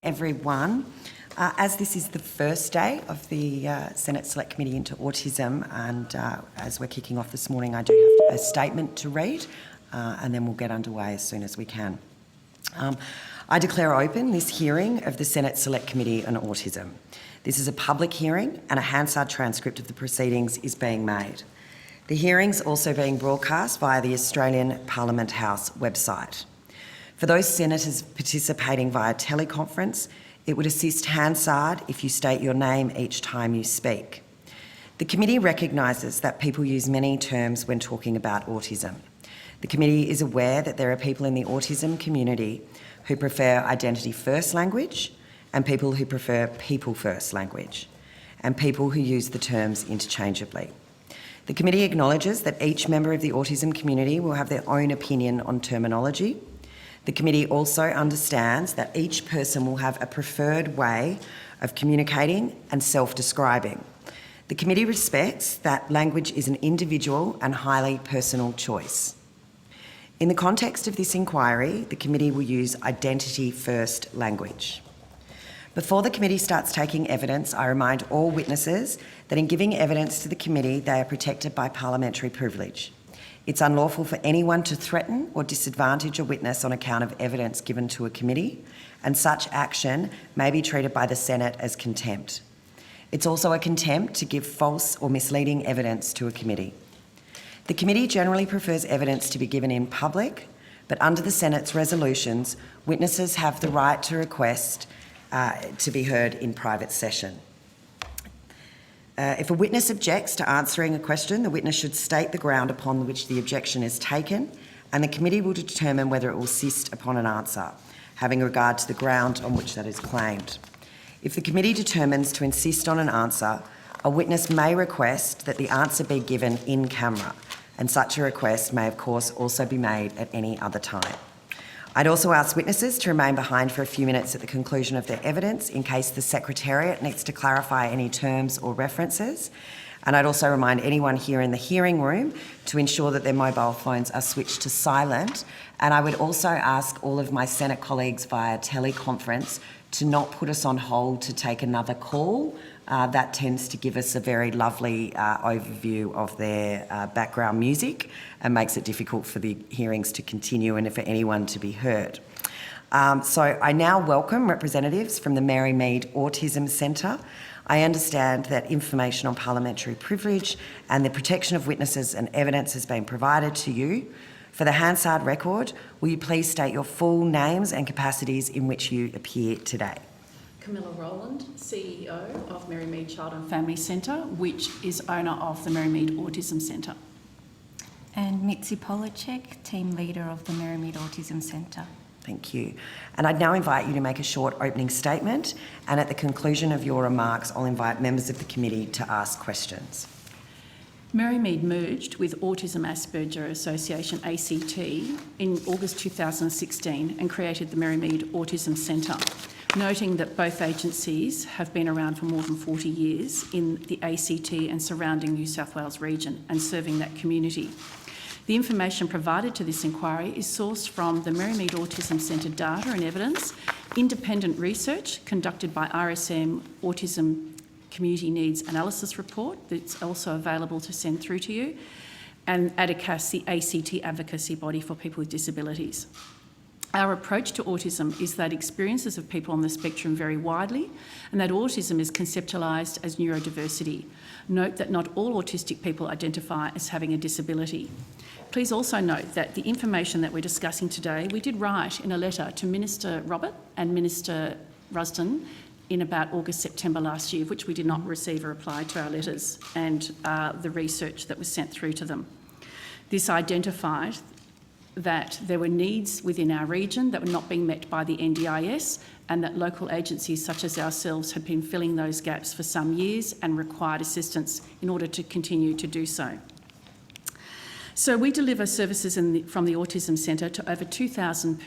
Everyone. As this is the first day of the Senate Select Committee into Autism, and as we're kicking off this morning, I do have a statement to read, and then we'll get underway as soon as we can. I declare open this hearing of the Senate Select Committee on Autism. This is a public hearing, and a Hansard transcript of the proceedings is being made. The hearing's also being broadcast via the Australian Parliament House website. For those senators participating via teleconference, it would assist Hansard if you state your name each time you speak. The committee recognises that people use many terms when talking about autism. The committee is aware that there are people in the autism community who prefer identity-first language and people who prefer people-first language, and people who use the terms interchangeably. The committee acknowledges that each member of the autism community will have their own opinion on terminology. The committee also understands that each person will have a preferred way of communicating and self-describing. The committee respects that language is an individual and highly personal choice. In the context of this inquiry, the committee will use identity-first language. Before the committee starts taking evidence, I remind all witnesses that in giving evidence to the committee, they are protected by parliamentary privilege. It's unlawful for anyone to threaten or disadvantage a witness on account of evidence given to a committee, and such action may be treated by the Senate as contempt. It's also a contempt to give false or misleading evidence to a committee. The committee generally prefers evidence to be given in public, but under the Senate's resolutions, witnesses have the right to request to be heard in private session. If a witness objects to answering a question, the witness should state the ground upon which the objection is taken, and the committee will determine whether it will insist upon an answer, having regard to the ground on which that is claimed. If the committee determines to insist on an answer, a witness may request that the answer be given in camera, and such a request may, of course, also be made at any other time. I'd also ask witnesses to remain behind for a few minutes at the conclusion of their evidence in case the Secretariat needs to clarify any terms or references. And I'd also remind anyone here in the hearing room to ensure that their mobile phones are switched to silent. And I would also ask all of my Senate colleagues via teleconference to not put us on hold to take another call. That tends to give us a very lovely overview of their background music and makes it difficult for the hearings to continue and for anyone to be heard. So I now welcome representatives from the Mary Mead Autism Centre. I understand that information on parliamentary privilege and the protection of witnesses and evidence has been provided to you. For the Hansard record, will you please state your full names and capacities in which you appear today? Camilla Rowland, CEO of Mary Mead Child and Family Centre, which is owner of the Mary Mead Autism Centre. And Mitzi Polacek, team leader of the Mary Mead Autism Centre. Thank you. And I'd now invite you to make a short opening statement, and at the conclusion of your remarks, I'll invite members of the committee to ask questions. Mary Mead merged with Autism Asperger Association, ACT, in August 2016 and created the Mary Mead Autism Centre, noting that both agencies have been around for more than 40 years in the ACT and surrounding New South Wales region and serving that community. The information provided to this inquiry is sourced from the Mary Mead Autism Centre data and evidence, independent research conducted by RSM Autism Community Needs Analysis Report that's also available to send through to you, and ADICAS, the ACT advocacy body for people with disabilities. Our approach to autism is that experiences of people on the spectrum vary widely and that autism is conceptualised as neurodiversity. Note that not all autistic people identify as having a disability. Please also note that the information that we're discussing today, we did write in a letter to Minister Robert and Minister Rusden in about August, September last year, which we did not receive a reply to our letters and the research that was sent through to them. This identified that there were needs within our region that were not being met by the NDIS, and that local agencies such as ourselves had been filling those gaps for some years and required assistance in order to continue to do so. So we deliver services from the Autism Centre to over 2,000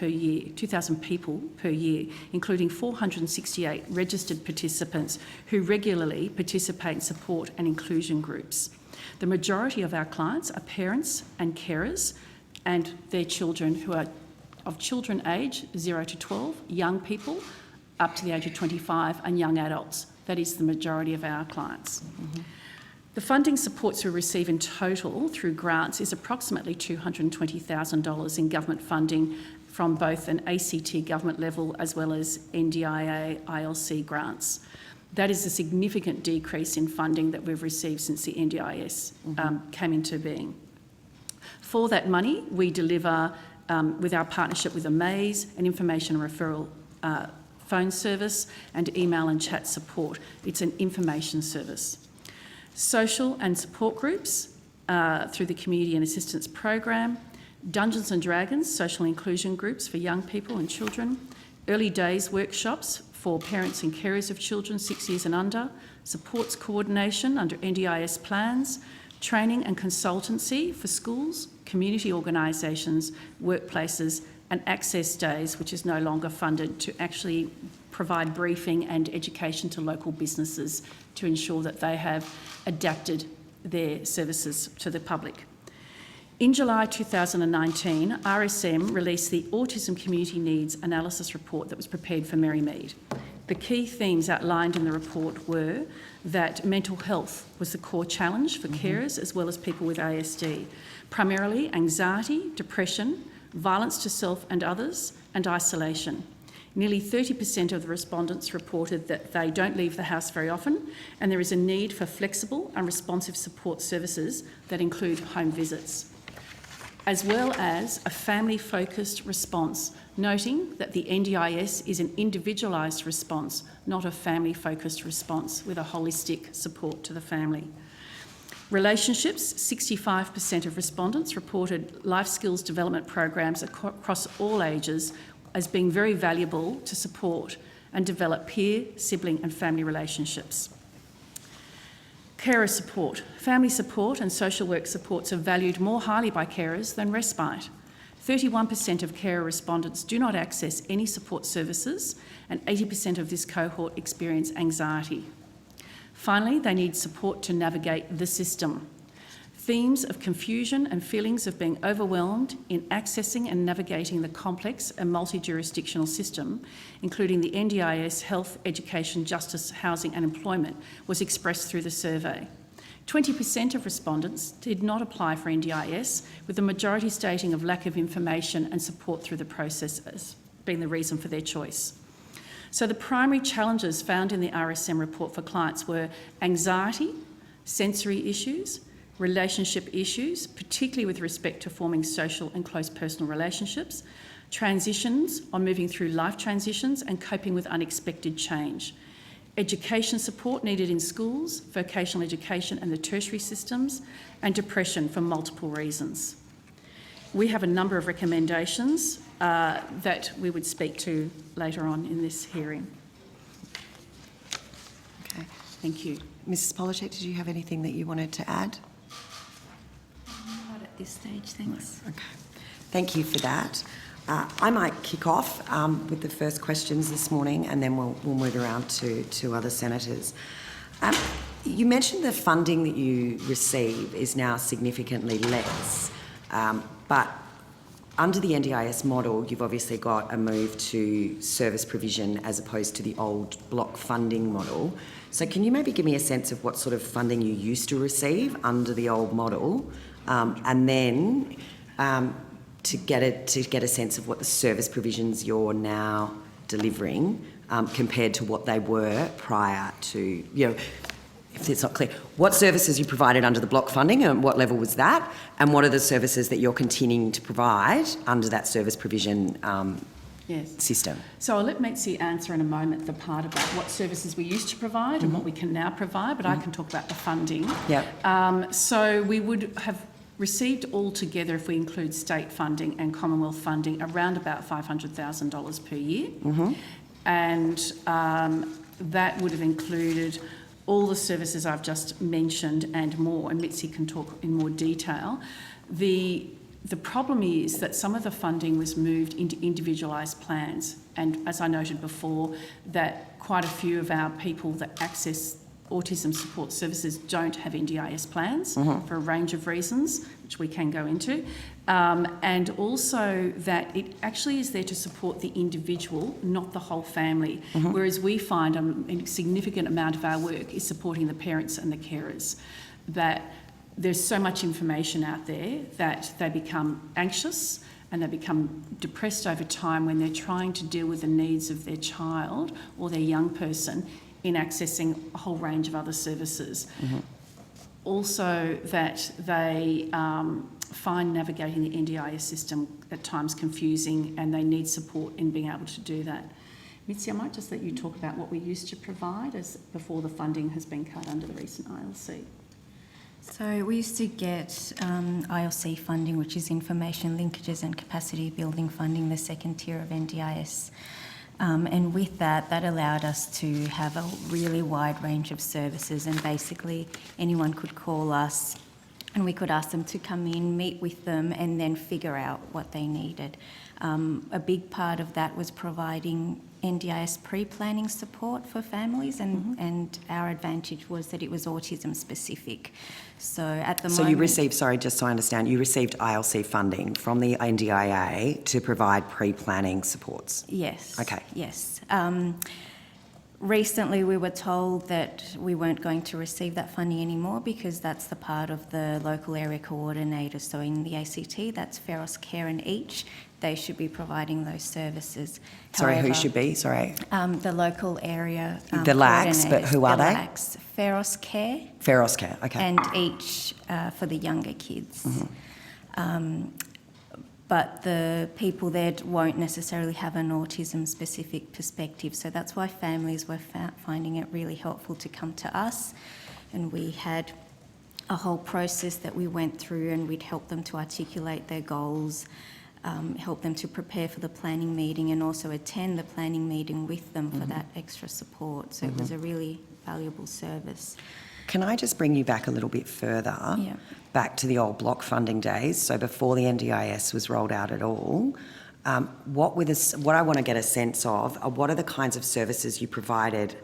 people per year, including 468 registered participants who regularly participate in support and inclusion groups. The majority of our clients are parents and carers and their children who are of children aged 0 to 12, young people up to the age of 25 and young adults. That is the majority of our clients. The funding supports we receive in total through grants is approximately $220,000 in government funding from both an ACT government level as well as NDIA ILC grants. That is a significant decrease in funding that we've received since the NDIS came into being. For that money, we deliver, with our partnership with Amaze, an information referral phone service and email and chat support. It's an information service. Social and support groups through the Community and Assistance Program, Dungeons and Dragons, social inclusion groups for young people and children, early days workshops for parents and carers of children 6 years and under, supports coordination under NDIS plans, training and consultancy for schools, community organisations, workplaces, and access days, which is no longer funded, to actually provide briefing and education to local businesses to ensure that they have adapted their services to the public. In July 2019, RSM released the Autism Community Needs Analysis Report that was prepared for Mary Mead. The key themes outlined in the report were that mental health was the core challenge for carers as well as people with ASD, primarily anxiety, depression, violence to self and others, and isolation. Nearly 30% of the respondents reported that they don't leave the house very often, and there is a need for flexible and responsive support services that include home visits, as well as a family-focused response, noting that the NDIS is an individualised response, not a family-focused response with a holistic support to the family. Relationships, 65% of respondents reported life skills development programs across all ages as being very valuable to support and develop peer, sibling and family relationships. Carer support. Family support and social work supports are valued more highly by carers than respite. 31% of carer respondents do not access any support services, and 80% of this cohort experience anxiety. Finally, they need support to navigate the system. Themes of confusion and feelings of being overwhelmed in accessing and navigating the complex and multi-jurisdictional system, including the NDIS health, education, justice, housing and employment, was expressed through the survey. 20% of respondents did not apply for NDIS, with the majority stating of lack of information and support through the process as being the reason for their choice. So the primary challenges found in the RSM report for clients were anxiety, sensory issues, relationship issues, particularly with respect to forming social and close personal relationships, transitions on moving through life transitions and coping with unexpected change, education support needed in schools, vocational education and the tertiary systems, and depression for multiple reasons. We have a number of recommendations that we would speak to later on in this hearing. Okay. Thank you. Mrs. Polachek, did you have anything that you wanted to add? Not at this stage, thanks. Okay. Thank you for that. I might kick off with the first questions this morning, and then we'll move around to other senators. You mentioned the funding that you receive is now significantly less, but under the NDIS model, you've obviously got a move to service provision as opposed to the old block funding model. So can you maybe give me a sense of what sort of funding you used to receive under the old model, and then to get a sense of what the service provisions you're now delivering compared to what they were prior to, if it's not clear, what services you provided under the block funding and what level was that, and what are the services that you're continuing to provide under that service provision system? So I'll let Mitzi answer in a moment the part about what services we used to provide and what we can now provide, but I can talk about the funding. Yep. So we would have received altogether, if we include state funding and Commonwealth funding, around about $500,000 per year. And that would have included all the services I've just mentioned and more, and Mitzi can talk in more detail. The problem is that some of the funding was moved into individualised plans, and as I noted before, that quite a few of our people that access autism support services don't have NDIS plans for a range of reasons, which we can go into. And also that it actually is there to support the individual, not the whole family. Whereas we find a significant amount of our work is supporting the parents and the carers. That there's so much information out there that they become anxious and they become depressed over time when they're trying to deal with the needs of their child or their young person in accessing a whole range of other services. Also that they find navigating the NDIS system at times confusing and they need support in being able to do that. Mitzi, I might just let you talk about what we used to provide as before the funding has been cut under the recent ILC. So we used to get ILC funding, which is information linkages and capacity building funding, the second tier of NDIS. And with that allowed us to have a really wide range of services, and basically anyone could call us and we could ask them to come in, meet with them, and then figure out what they needed. A big part of that was providing NDIS pre-planning support for families, and our advantage was that it was autism specific. So at the moment... So you received, sorry, just so I understand, you received ILC funding from the NDIA to provide pre-planning supports? Yes. Okay. Yes. Recently we were told that we weren't going to receive that funding anymore because that's the part of the local area coordinators. So in the ACT, that's Feros Care and Each. They should be providing those services. Sorry, However, who should be? Sorry. The local area The LACs, but who are the they? LACs, Feros Care. Feros Care, okay. And Each for the younger kids. But the people there won't necessarily have an autism-specific perspective. So that's why families were finding it really helpful to come to us. And we had a whole process that we went through, and we'd help them to articulate their goals, help them to prepare for the planning meeting, and also attend the planning meeting with them for that extra support. So it was a really valuable service. Can I just bring you back a little bit further, back to the old block funding days, so before the NDIS was rolled out at all? What I want to get a sense of are what are the kinds of services you provided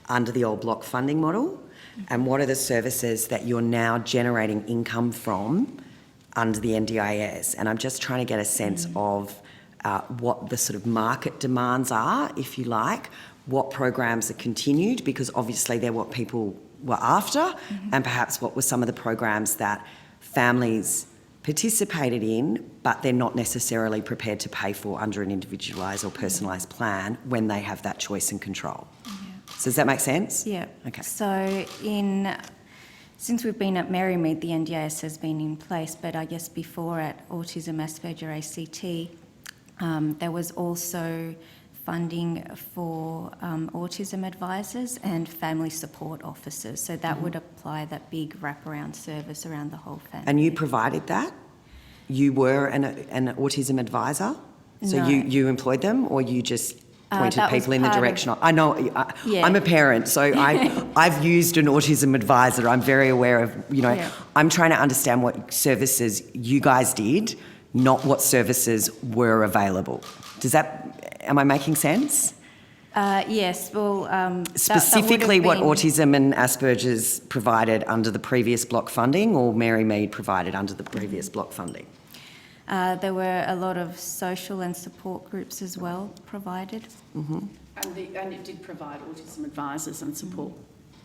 under the old block funding model, and what are the services that you're now generating income from under the NDIS? And I'm just trying to get a sense of what the sort of market demands are, if you like, what programs are continued, because obviously they're what people were after, and perhaps what were some of the programs that families participated in, but they're not necessarily prepared to pay for under an individualised or personalised plan when they have that choice and control. So does that make sense? Yeah. Okay. So since we've been at Marymead, the NDIS has been in place, but I guess before at Autism Asperger ACT, there was also funding for autism advisors and family support officers. So that would apply that big wraparound service around the whole family. And you provided that? You were an autism advisor? So No. you employed them, or you just pointed that was people in the part of- direction I know, Yeah. I'm a parent, so I've used an autism advisor. I'm very aware of, Yeah. I'm trying to understand what services you guys did, not what services were available. Am I making sense? Yes, well... Specifically that would have what been- Autism and Asperger's provided under the previous block funding, or Marymead provided under the previous block funding? There were a lot of social and support groups as well provided. And it did provide autism advisors and support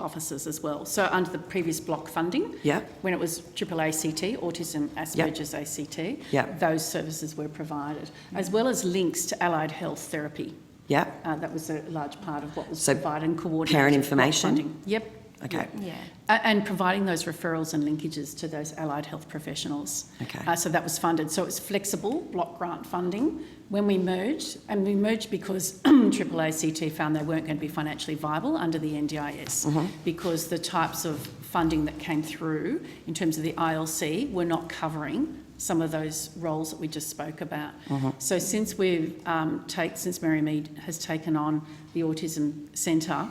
officers as well. So under the previous block funding, when it was AAACT, Autism Asperger's ACT, those services were provided, as well as links to allied health therapy. That was a large part of what was provided and coordinated. Parent information? Block funding. Yep. Okay. Yeah. And providing those referrals and linkages to those allied health professionals. Okay. So that was funded. So it was flexible block grant funding. When we merged, and we merged because AAACT found they weren't going to be financially viable under the NDIS, because the types of funding that came through in terms of the ILC were not covering some of those roles that we just spoke about. So since we've since Marymead has taken on the Autism Centre,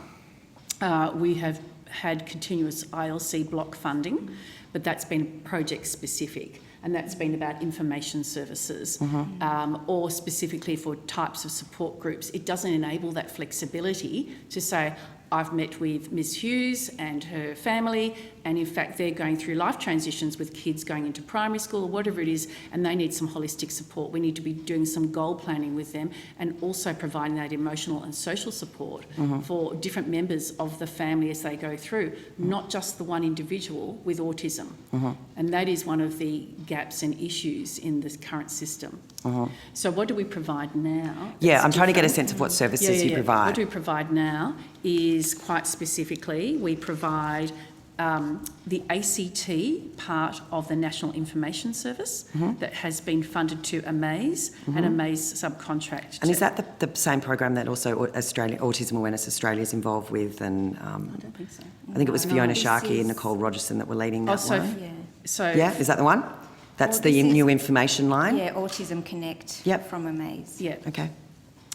we have had continuous ILC block funding, but that's been project specific, and that's been about information services or specifically for types of support groups. It doesn't enable that flexibility to say, I've met with Ms Hughes and her family, and in fact they're going through life transitions with kids going into primary school or whatever it is, and they need some holistic support. We need to be doing some goal planning with them and also providing that emotional and social support for different members of the family as they go through, not just the one individual with autism. And that is one of the gaps and issues in the current system. So what do we provide now? Yeah, I'm trying to get a sense of what services you provide. What do we provide now is quite specifically, we provide the ACT part of the National Information Service that has been funded to Amaze and Amaze subcontract. And is that the same program that also Autism Awareness Australia is involved with? And I don't think so. I think it was Fiona this Sharkey is- and Nicole Rogerson that were leading that one. Yeah. So Yeah, is that the one? That's Well, the this is- new information line? Yeah, Autism Connect Yep. from Amaze. yeah. Okay.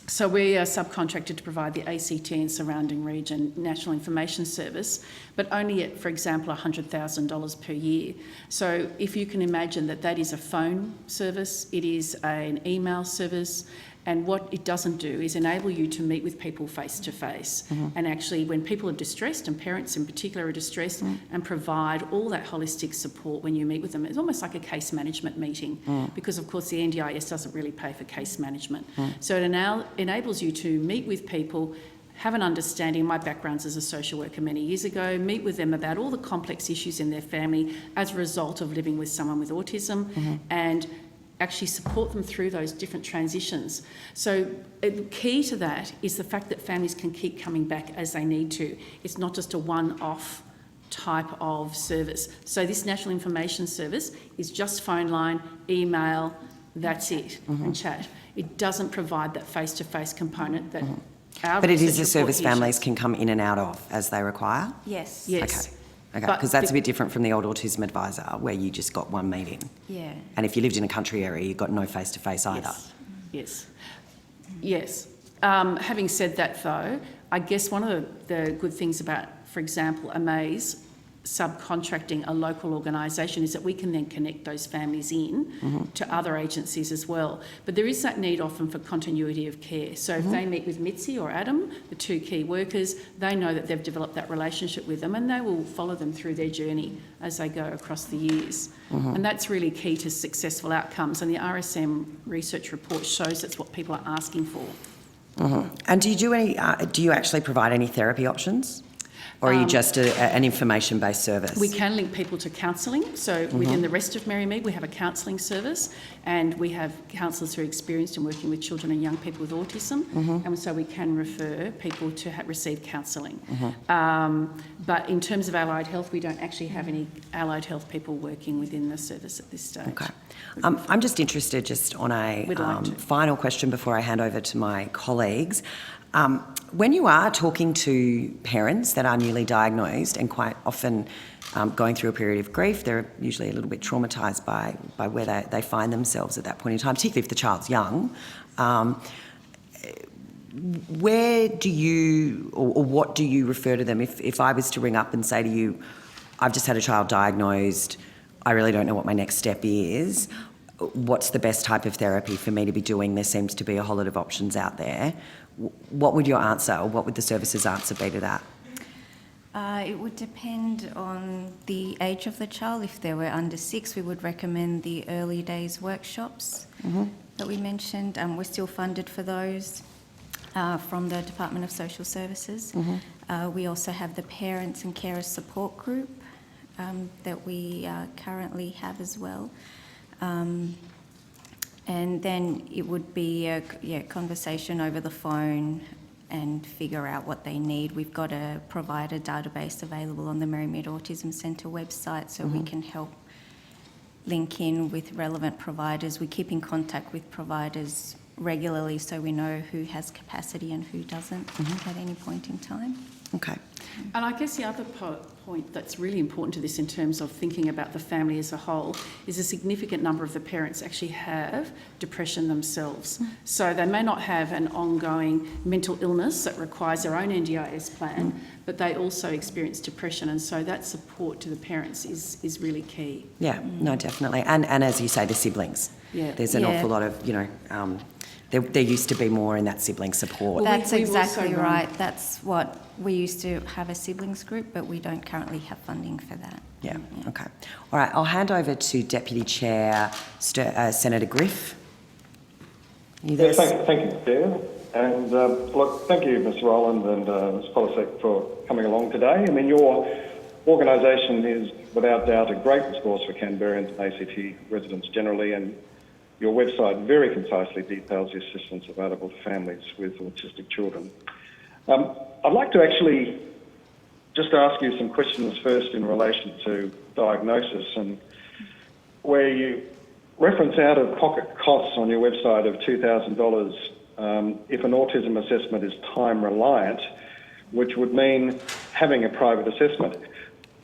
So we are subcontracted to provide the ACT and surrounding region National Information Service, but only at, for example, $100,000 per year. So if you can imagine that is a phone service, it is an email service, and what it doesn't do is enable you to meet with people face to face. And actually, when people are distressed, and parents in particular are distressed, and provide all that holistic support when you meet with them. It's almost like a case management meeting, because of course the NDIS doesn't really pay for case management. So it now enables you to meet with people, have an understanding. My background's as a social worker many years ago, meet with them about all the complex issues in their family as a result of living with someone with autism, and actually support them through those different transitions. So the key to that is the fact that families can keep coming back as they need to. It's not just a one-off type of service. So this National Information Service is just phone line, email, that's it, and chat. It doesn't provide that face-to-face component that our But it is a research service report families issues. can come in and out of as they require? Yes. Yes. Okay, But because that's a be- bit different from the old autism advisor where you just got one meeting. Yeah. And if you lived in a country area, you got no face-to-face either. Yes. Having said that, though, I guess one of the good things about, for example, Amaze subcontracting a local organisation is that we can then connect those families in to other agencies as well. But there is that need often for continuity of care. So if they meet with Mitzi or Adam, the two key workers, they know that they've developed that relationship with them, and they will follow them through their journey as they go across the years. And that's really key to successful outcomes. And the RSM research report shows that's what people are asking for. And do you do any? Do you actually provide any therapy options, or are you just an information-based service? We can link people to counselling. So within the rest of Merrymead, we have a counselling service, and we have counsellors who are experienced in working with children and young people with autism, and so we can refer people to receive counselling. But in terms of allied health, we don't actually have any allied health people working within the service at this stage. Okay. I'm just interested, just on a We'd like to. final question before I hand over to my colleagues. When you are talking to parents that are newly diagnosed and quite often going through a period of grief, they're usually a little bit traumatised by where they find themselves at that point in time, particularly if the child's young. Where do you, or what do you refer to them? If I was to ring up and say to you, I've just had a child diagnosed, I really don't know what my next step is, what's the best type of therapy for me to be doing? There seems to be a whole lot of options out there. What would your answer, or what would the services answer be to that? It would depend on the age of the child. If they were under 6, we would recommend the early days workshops that we mentioned. We're still funded for those from the Department of Social Services. We also have the Parents and Carers Support Group that we currently have as well. And then it would be a conversation over the phone and figure out what they need. We've got a provider database available on the Merrymead Autism Centre website, so we can help link in with relevant providers. We keep in contact with providers regularly so we know who has capacity and who doesn't at any point in time. Okay. And I guess the other point that's really important to this in terms of thinking about the family as a whole is a significant number of the parents actually have depression themselves. So they may not have an ongoing mental illness that requires their own NDIS plan, but they also experience depression, and so that support to the parents is really key. Yeah, no, definitely. And as you say, the siblings. Yeah. There's an awful lot of, There used to be more in that sibling support. Well, That's we've exactly also right. That's what we used to have, a siblings group, but we don't currently have funding for that. Yeah, okay. All right, I'll hand over to Deputy Chair Senator Griff. You there? Thank you, Chair. And look, thank you, Ms Rowland and Ms Polisek for coming along today. I mean, your organisation is without doubt a great resource for Canberrans and ACT residents generally, and your website very concisely details the assistance available to families with autistic children. I'd like to actually just ask you some questions first in relation to diagnosis, and where you reference out-of-pocket costs on your website of $2,000 if an autism assessment is time-reliant, which would mean having a private assessment.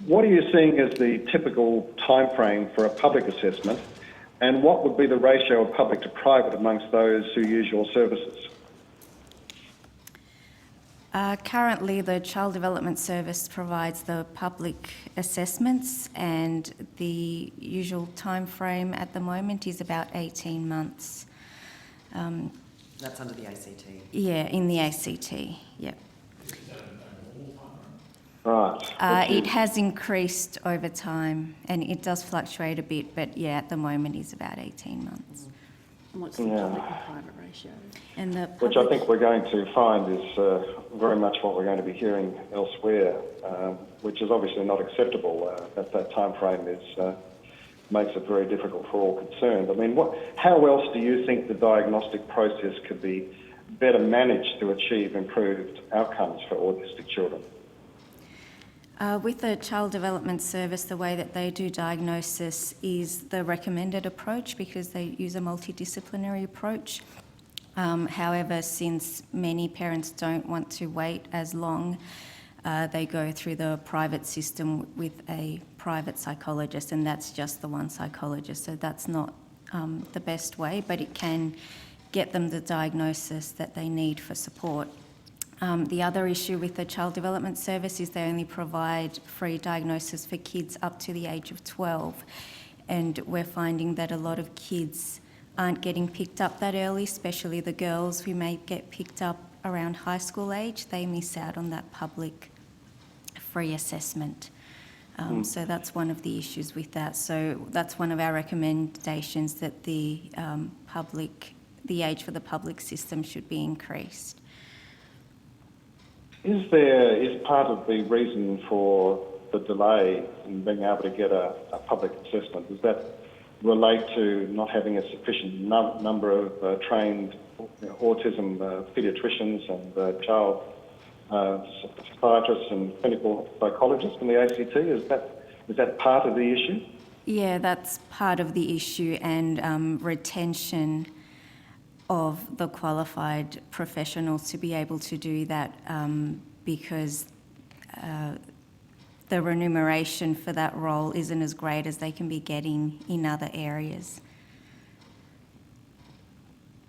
What are you seeing as the typical time frame for a public assessment, and what would be the ratio of public to private amongst those who use your services? Currently, the Child Development Service provides the public assessments, and the usual time frame at the moment is about 18 months. That's under the ACT. Yeah, in the ACT, yep. Right. It has increased over time, and it does fluctuate a bit, but yeah, at the moment is about 18 months. And what's the public and private ratio? And the Which I think we're going to find is very much what we're going to be hearing elsewhere, which is obviously not acceptable. That time frame makes it very difficult for all concerned. I mean, how else do you think the diagnostic process could be better managed to achieve improved outcomes for autistic children? With the Child Development Service, the way that they do diagnosis is the recommended approach, because they use a multidisciplinary approach. However, since many parents don't want to wait as long, they go through the private system with a private psychologist, and that's just the one psychologist. So that's not the best way, but it can get them the diagnosis that they need for support. The other issue with the Child Development Service is they only provide free diagnosis for kids up to the age of 12, and we're finding that a lot of kids aren't getting picked up that early, especially the girls who may get picked up around high school age. They miss out on that public free assessment. So that's one of the issues with that. So that's one of our recommendations, that the age for the public system should be increased. Is part of the reason for the delay in being able to get a public assessment, does that relate to not having a sufficient number of trained autism paediatricians and child psychiatrists and clinical psychologists in the ACT? Is that part of the issue? Yeah, that's part of the issue, and retention of the qualified professionals to be able to do that, because the remuneration for that role isn't as great as they can be getting in other areas.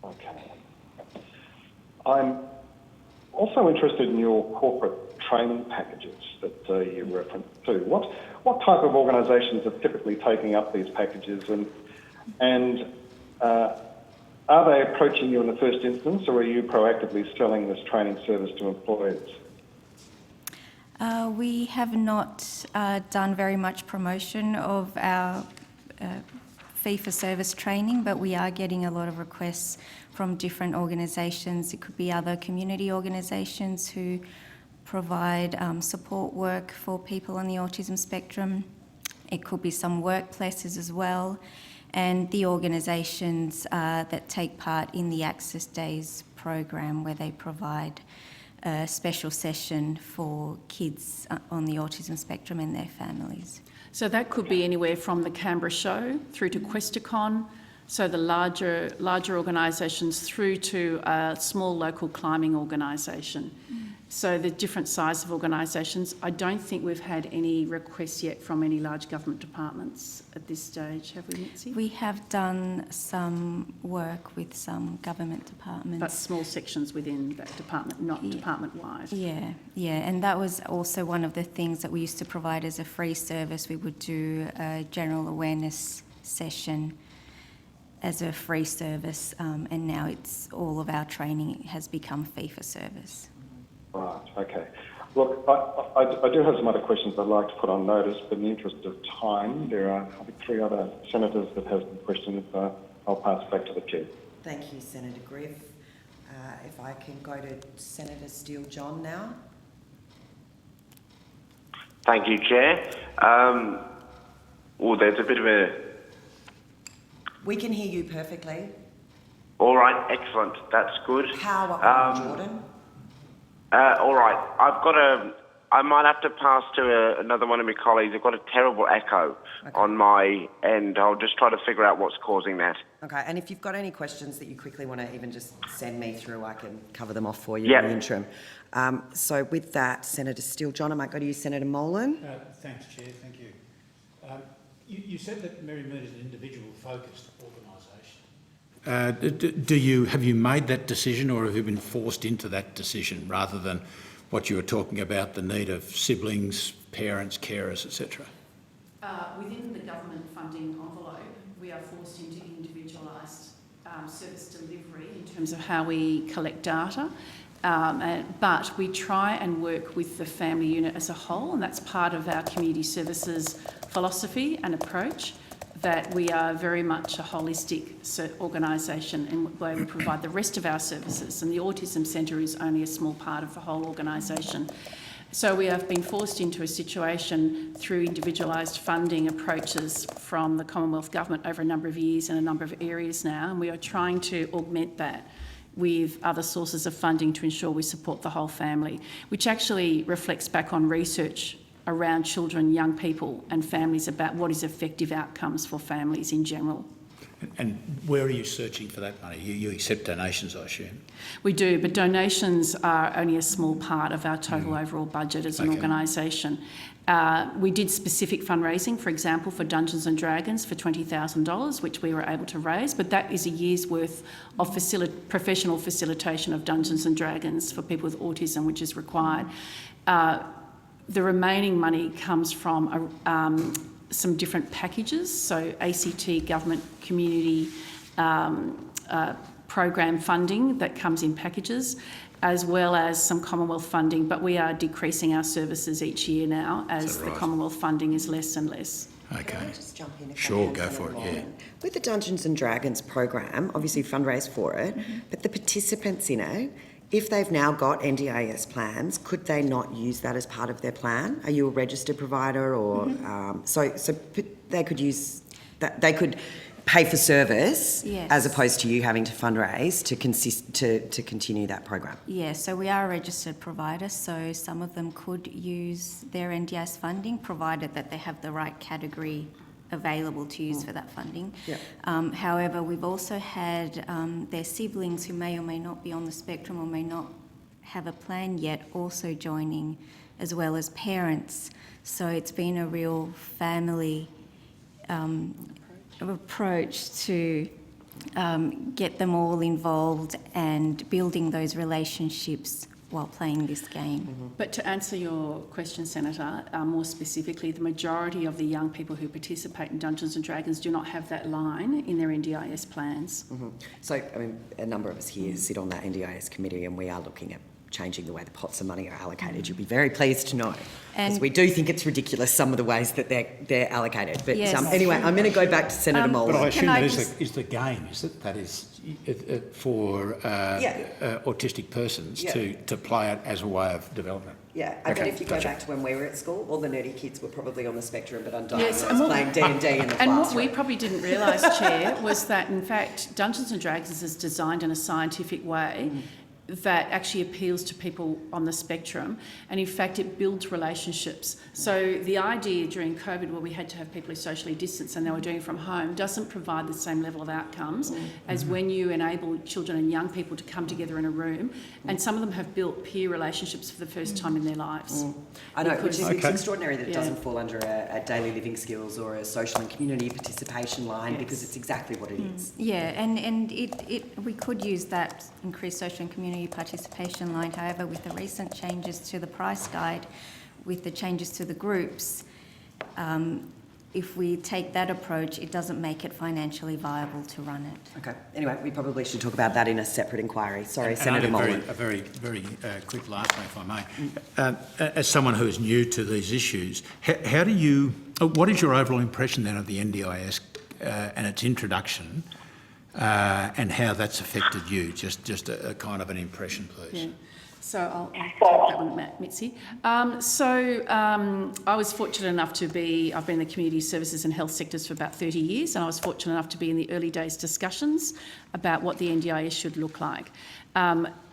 Okay. I'm also interested in your corporate training packages that you referenced too. What type of organisations are typically taking up these packages, and are they approaching you in the first instance, or are you proactively selling this training service to employers? We have not done very much promotion of our fee-for-service training, but we are getting a lot of requests from different organisations. It could be other community organisations who provide support work for people on the autism spectrum. It could be some workplaces as well, and the organisations that take part in the Access Days program, where they provide a special session for kids on the autism spectrum and their families. So that could be anywhere from the Canberra show through to Questacon, so the larger organisations, through to a small local climbing organisation. So the different size of organisations. I don't think we've had any requests yet from any large government departments at this stage, have we, Mitzi? We have done some work with some government departments. But small sections within that department, not department-wide. Yeah, and that was also one of the things that we used to provide as a free service. We would do a general awareness session as a free service, and now it's all of our training has become fee for service. Right, okay. Look, I do have some other questions I'd like to put on notice, but in the interest of time, there are, I think, 3 other senators that have some questions. I'll pass back to the chair. Thank you, Senator Griff. If I can go to Senator Steele-John now. Thank you, Chair. There's a bit of a... We can hear you perfectly. All right, excellent. That's good. How are you, Jordan? All right. I might have to pass to another one of my colleagues. I've got a terrible echo on my end. I'll just try to figure out what's causing that. Okay, and if you've got any questions that you quickly want to even just send me through, I can cover them off for you in the interim. So with that, Senator Steele-John, I might go to you, Senator Molan. Thanks, Chair. Thank you. You said that Mary Mead is an individual-focused organisation. Have you made that decision, or have you been forced into that decision rather than what you were talking about, the need of siblings, parents, carers, etc.? Within the government funding envelope, we are forced into individualised service delivery in terms of how we collect data. But we try and work with the family unit as a whole, and that's part of our community services philosophy and approach, that we are very much a holistic organisation in where we provide the rest of our services, and the Autism Centre is only a small part of the whole organisation. So we have been forced into a situation through individualised funding approaches from the Commonwealth Government over a number of years in a number of areas now, and we are trying to augment that with other sources of funding to ensure we support the whole family, which actually reflects back on research around children, young people and families about what is effective outcomes for families in general. And where are you searching for that money? You accept donations, I assume? We do, but donations are only a small part of our total overall budget as an organisation. We did specific fundraising, for example, for Dungeons and Dragons for $20,000, which we were able to raise, but that is a year's worth of professional facilitation of Dungeons and Dragons for people with autism, which is required. The remaining money comes from some different packages, so ACT government community program funding that comes in packages, as well as some Commonwealth funding, but we are decreasing our services each year now as the Commonwealth funding is less and less. Okay. Can I just jump in? Sure, go for it, yeah. With the Dungeons and Dragons program, obviously fundraise for it, but the participants in it, if they've now got NDIS plans, could they not use that as part of their plan? Are you a registered provider, or so they could use that? They could pay for service, yes, as opposed to you having to fundraise to continue that program. Yeah, so we are a registered provider, so some of them could use their NDIS funding, provided that they have the right category available to use for that funding. Yeah. However, we've also had their siblings who may or may not be on the spectrum or may not have a plan yet also joining, as well as parents. So it's been a real family approach to get them all involved and building those relationships while playing this game. But to answer your question, Senator, more specifically, the majority of the young people who participate in Dungeons and Dragons do not have that line in their NDIS plans. So, I mean, a number of us here sit on that NDIS committee, and we are looking at changing the way the pots of money are allocated. You'll be very pleased to know, because we do think it's ridiculous some of the ways that they're allocated. But yes. Anyway, I'm going to go back to Senator Molan. But I assume that is the game, is it? That is for autistic persons to play it as a way of development. Yeah, I bet if you go back to when we were at school, all the nerdy kids were probably on the spectrum, but undiagnosed, and playing D&D in the classroom. And what we probably didn't realise, Chair, was that in fact Dungeons and Dragons is designed in a scientific way that actually appeals to people on the spectrum, and in fact it builds relationships. So the idea during COVID, where we had to have people who socially distanced and they were doing it from home, doesn't provide the same level of outcomes as when you enable children and young people to come together in a room, and some of them have built peer relationships for the first time in their lives. I know, which is it's Okay. extraordinary that it doesn't fall under a daily living skills or a social and community participation line, because it's exactly what it is. Yeah, and we could use that increased social and community participation line. However, with the recent changes to the price guide, with the changes to the groups, if we take that approach, it doesn't make it financially viable to run it. Okay. Anyway, we probably should talk about that in a separate inquiry. Sorry, And Senator only Molan. a very quick last one, if I may. As someone who is new to these issues, how do you? What is your overall impression then of the NDIS and its introduction, and how that's affected you? Just a kind of an impression, please. Yeah. So I'll take that one, Mitzi. I was fortunate enough I've been in the community services and health sectors for about 30 years, and I was fortunate enough to be in the early days discussions about what the NDIS should look like.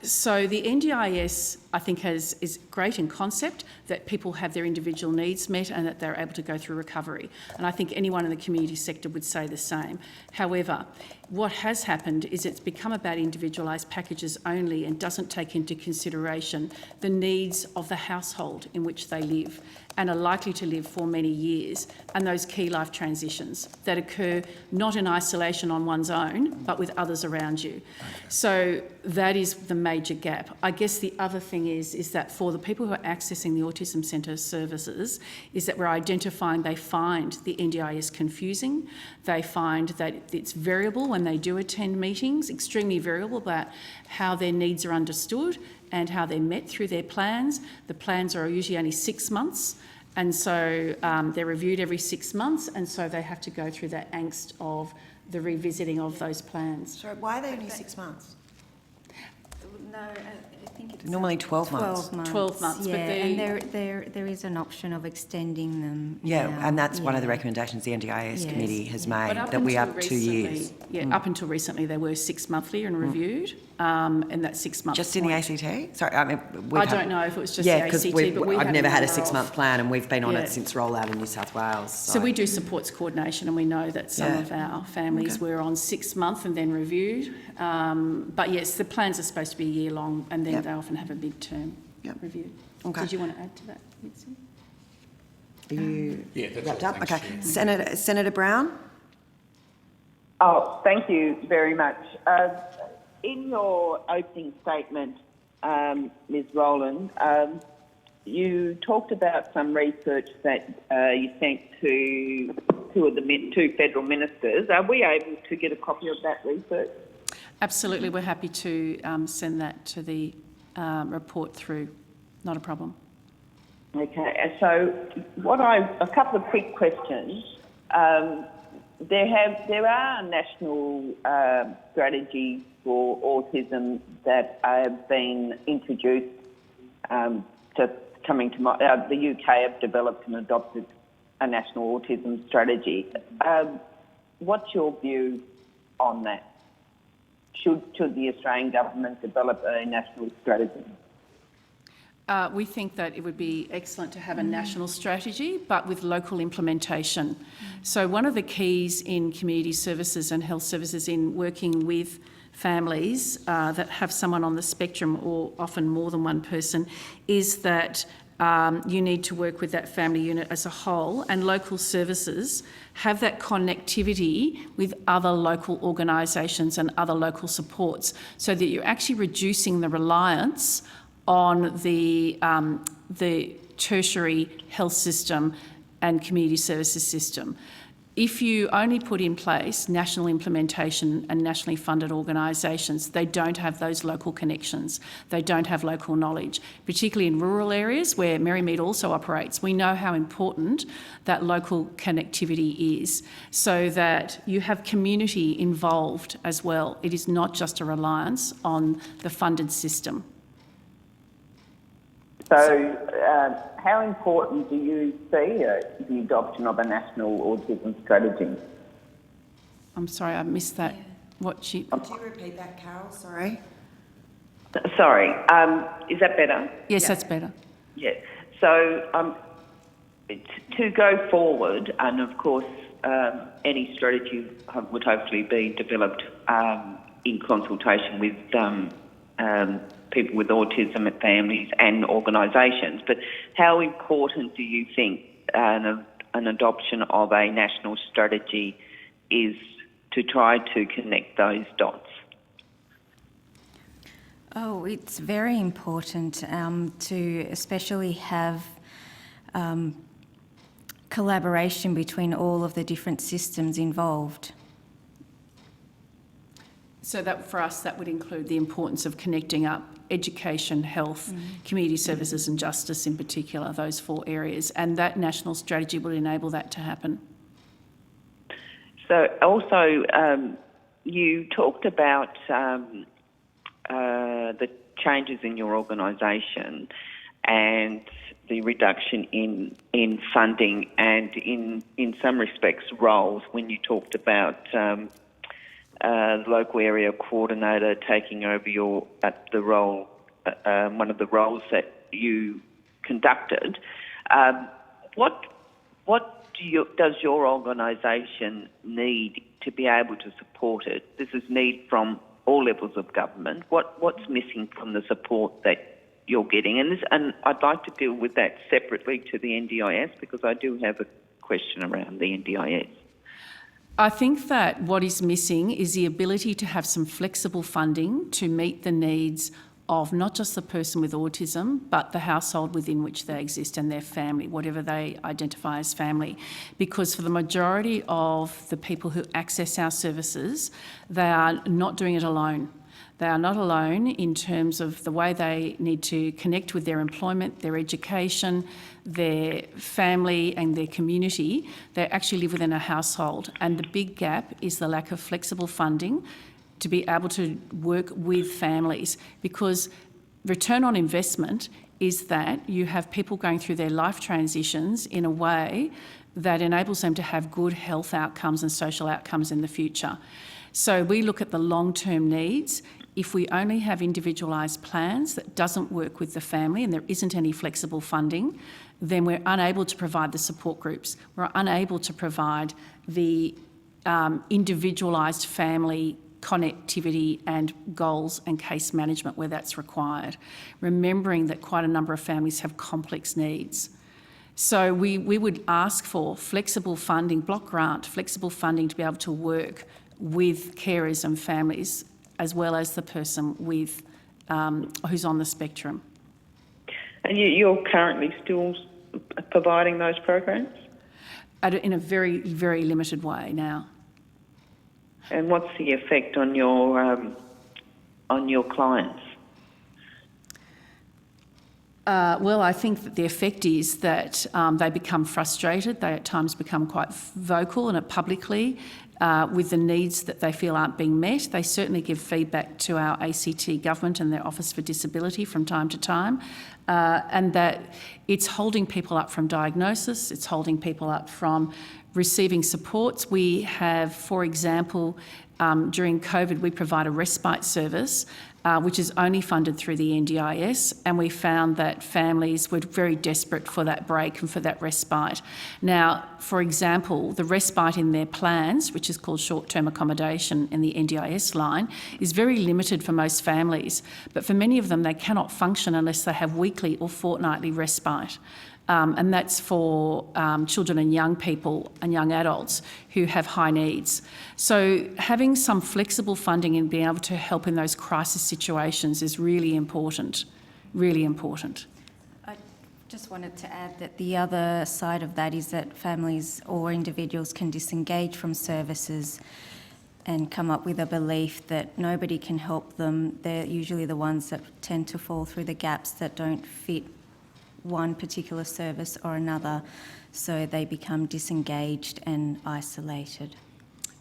So the NDIS, I think, is great in concept, that people have their individual needs met and that they're able to go through recovery. And I think anyone in the community sector would say the same. However, what has happened is it's become about individualised packages only and doesn't take into consideration the needs of the household in which they live and are likely to live for many years, and those key life transitions that occur not in isolation on one's own, but with others around you. Okay. So that is the major gap. I guess the other thing is that for the people who are accessing the Autism Centre services, is that we're identifying they find the NDIS confusing. They find that it's variable when they do attend meetings, extremely variable about how their needs are understood and how they're met through their plans. The plans are usually only 6 months, and so they're reviewed every 6 months, and so they have to go through that angst of the revisiting of those plans. Sorry, why are they only 6 months? No, I think it's Normally 12 months. 12 months, yeah, but and there is an option of extending them. Yeah, now. and that's one of the recommendations the NDIS Yes. committee has But made, up that we until have 2 years. Yeah, up until recently they were 6 monthly and reviewed, and that 6 months. Just in the ACT? Sorry, I mean, I don't know if it was just yeah, the because ACT, but we I've have never had a number 6-month plan, and we've been on Yeah. it since rollout in New South Wales. So we do supports coordination, and we know that some Yeah. of our families were on 6 months and then reviewed. But yes, the plans are supposed to be a year long, and then Yep. they often have a mid-term Yep. review. Okay. Did you want to add to that, Mitzi? Are you Yeah, that's wrapped all. up? Thanks, Okay. Chair. Senator Brown? Oh, thank you very much. In your opening statement, Ms. Rowland, you talked about some research that you sent to two federal ministers. Are we able to get a copy of that research? Absolutely, we're happy to send that to the report through. Not a problem. Okay, so a couple of quick questions. There are national strategies for autism that have been introduced. The UK have developed and adopted a national autism strategy. What's your view on that? Should the Australian government develop a national strategy? We think that it would be excellent to have a national strategy, but with local implementation. So one of the keys in community services and health services in working with families that have someone on the spectrum, or often more than one person, is that you need to work with that family unit as a whole, and local services have that connectivity with other local organisations and other local supports, so that you're actually reducing the reliance on the tertiary health system and community services system. If you only put in place national implementation and nationally funded organisations, they don't have those local connections. They don't have local knowledge, particularly in rural areas where Merrymead also operates. We know how important that local connectivity is, so that you have community involved as well. It is not just a reliance on the funded system. So, how important do you see the adoption of a national autism strategy? I'm sorry, I missed that. Could you repeat that, Carol? Sorry. Sorry, is that better? Yes, that's better. Yeah. So, to go forward, and of course, any strategy would hopefully be developed in consultation with people with autism and families and organisations. But how important do you think an adoption of a national strategy is to try to connect those dots? Oh, it's very important to especially have collaboration between all of the different systems involved. So that for us, that would include the importance of connecting up education, health, community services and justice in particular, those 4 areas. And that national strategy will enable that to happen. So also, you talked about the changes in your organisation and the reduction in funding and in some respects roles when you talked about the local area coordinator taking over the role, one of the roles that you conducted. What does your organisation need to be able to support it? This is need from all levels of government. What's missing from the support that you're getting? And I'd like to deal with that separately to the NDIS because I do have a question around the NDIS. I think that what is missing is the ability to have some flexible funding to meet the needs of not just the person with autism, but the household within which they exist and their family, whatever they identify as family. Because for the majority of the people who access our services, they are not doing it alone. They are not alone in terms of the way they need to connect with their employment, their education, their family and their community. They actually live within a household. And the big gap is the lack of flexible funding to be able to work with families, because return on investment is that you have people going through their life transitions in a way that enables them to have good health outcomes and social outcomes in the future. So we look at the long-term needs. If we only have individualised plans that doesn't work with the family and there isn't any flexible funding, then we're unable to provide the support groups. We're unable to provide the individualised family connectivity and goals and case management where that's required, remembering that quite a number of families have complex needs. So we would ask for flexible funding, block grant, flexible funding to be able to work with carers and families as well as the person with who's on the spectrum. And you're currently still providing those programs? In a very, very limited way now. And what's the effect on your clients? Well, I think that the effect is that they become frustrated. They at times become quite vocal and publicly with the needs that they feel aren't being met. They certainly give feedback to our ACT government and their Office for Disability from time to time, and that it's holding people up from diagnosis, it's holding people up from receiving supports. We have, for example, during COVID, we provide a respite service which is only funded through the NDIS, and we found that families were very desperate for that break and for that respite. Now, for example, the respite in their plans, which is called short-term accommodation in the NDIS line, is very limited for most families, but for many of them they cannot function unless they have weekly or fortnightly respite. And that's for children and young people and young adults who have high needs. So having some flexible funding and being able to help in those crisis situations is really important, really important. I just wanted to add that the other side of that is that families or individuals can disengage from services and come up with a belief that nobody can help them. They're usually the ones that tend to fall through the gaps that don't fit one particular service or another, so they become disengaged and isolated.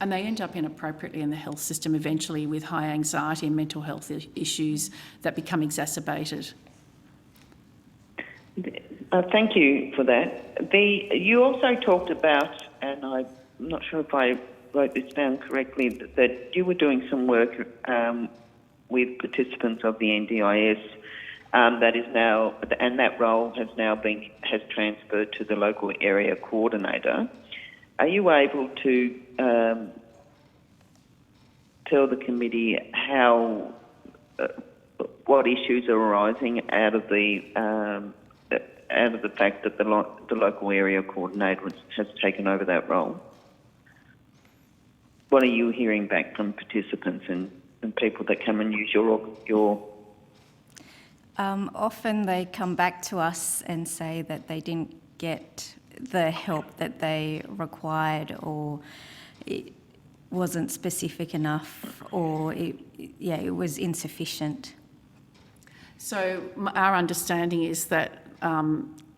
And they end up inappropriately in the health system eventually with high anxiety and mental health issues that become exacerbated. Thank you for that. You also talked about, and I'm not sure if I wrote this down correctly, that you were doing some work with participants of the NDIS that is now, and that role has transferred to the local area coordinator. Are you able to tell the committee how what issues are arising out of the fact that the local area coordinator has taken over that role? What are you hearing back from participants and people that come and use your Often they come back to us and say that they didn't get the help that they required, or it wasn't specific enough, or it was insufficient. So our understanding is that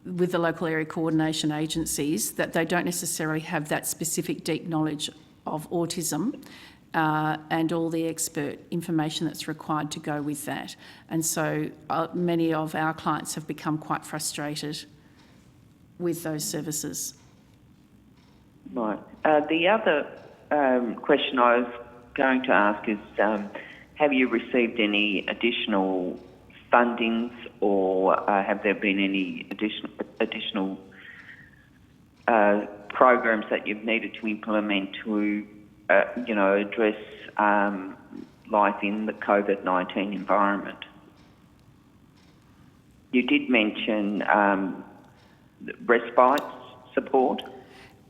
with the local area coordination agencies, that they don't necessarily have that specific deep knowledge of autism and all the expert information that's required to go with that. And so many of our clients have become quite frustrated with those services. Right. The other question I was going to ask is, have you received any additional fundings, or have there been any additional programs that you've needed to implement to, address life in the COVID-19 environment? You did mention respite support.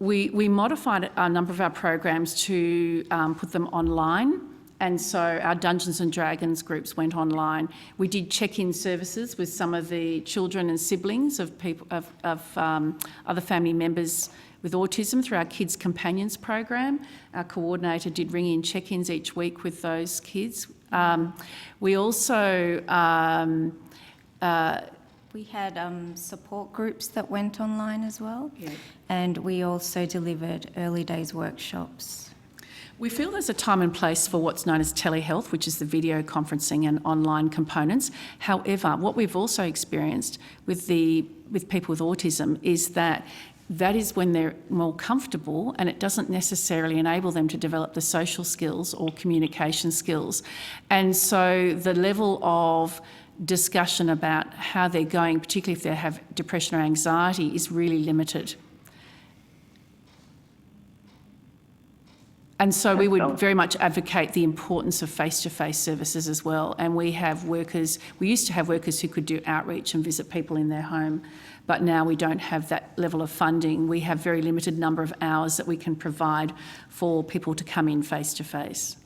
We modified a number of our programs to put them online, and so our Dungeons and Dragons groups went online. We did check-in services with some of the children and siblings of people of other family members with autism through our Kids Companions program. Our coordinator did ring-in check-ins each week with those kids. We also we had support groups that went online as well, Yeah. and we also delivered early days workshops. We feel there's a time and place for what's known as telehealth, which is the video conferencing and online components. However, what we've also experienced with people with autism is that is when they're more comfortable, and it doesn't necessarily enable them to develop the social skills or communication skills. And so the level of discussion about how they're going, particularly if they have depression or anxiety, is really limited. And so we would very much advocate the importance of face-to-face services as well. And we used to have workers who could do outreach and visit people in their home, but now we don't have that level of funding. We have very limited number of hours that we can provide for people to come in face-to-face.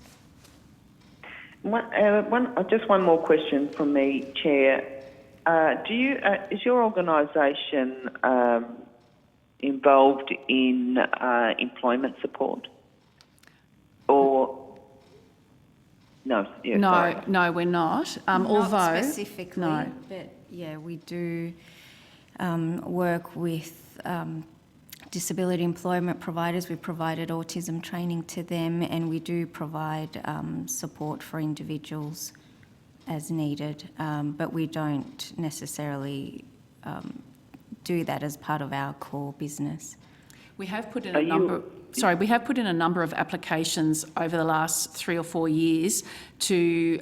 Just one more question from me, Chair. Is your organisation involved in employment support? Or no? Yeah, sorry. No, we're not. Not specifically, no. But yeah, we do work with disability employment providers. We've provided autism training to them, and we do provide support for individuals as needed, but we don't necessarily do that as part of our core business. We have put in we have put in a number of applications over the last 3 or 4 years to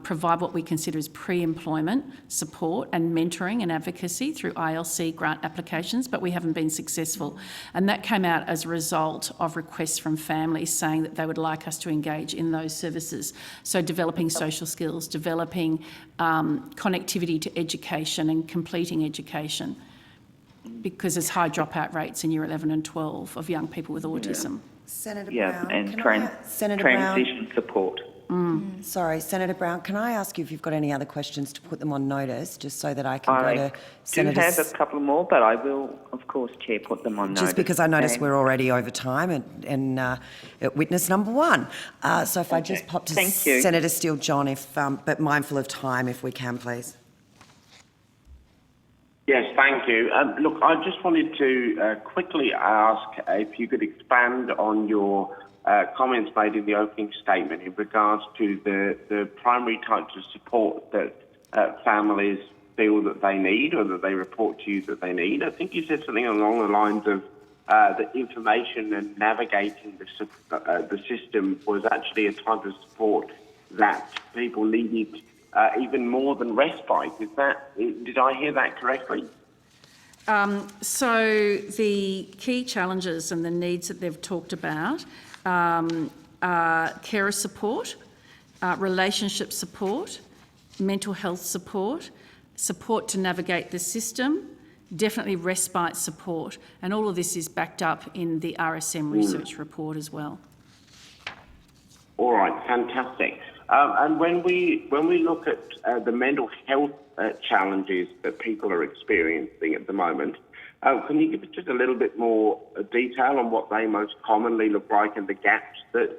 provide what we consider as pre-employment support and mentoring and advocacy through ILC grant applications, but we haven't been successful. And that came out as a result of requests from families saying that they would like us to engage in those services. So developing social skills, developing connectivity to education and completing education, because there's high dropout rates in year 11 and 12 of young people with autism. Senator Yeah, Brown, and Senator transition support. Sorry, Senator Brown, can I ask you if you've got any other questions to put them on notice, just so that I can go to Senator... I do have a couple more, but I will, of course, Chair, put them on notice. Just because I notice we're already over time and at witness number 1. So if I just pop to Senator Steele-John, but mindful of time, if we can, please. Yes, thank you. Look, I just wanted to quickly ask if you could expand on your comments made in the opening statement in regards to the primary types of support that families feel that they need, or that they report to you that they need. I think you said something along the lines of the information and navigating the system was actually a type of support that people needed even more than respite. Did I hear that correctly? So the key challenges and the needs that they've talked about are carer support, relationship support, mental health support, support to navigate the system, definitely respite support, and all of this is backed up in the RSM research report as well. All right, fantastic. And when we look at the mental health challenges that people are experiencing at the moment, Can you give us just a little bit more detail on what they most commonly look like and the gaps that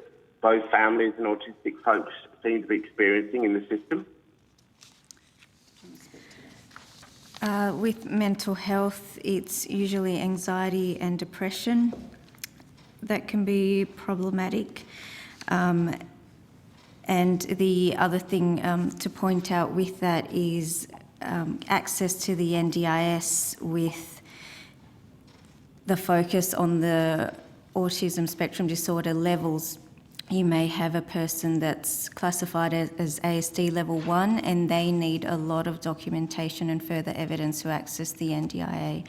both families and autistic folks seem to be experiencing in the system? With mental health, it's usually anxiety and depression that can be problematic. And the other thing to point out with that is access to the NDIS with the focus on the autism spectrum disorder levels. You may have a person that's classified as ASD level 1 and they need a lot of documentation and further evidence to access the NDIA.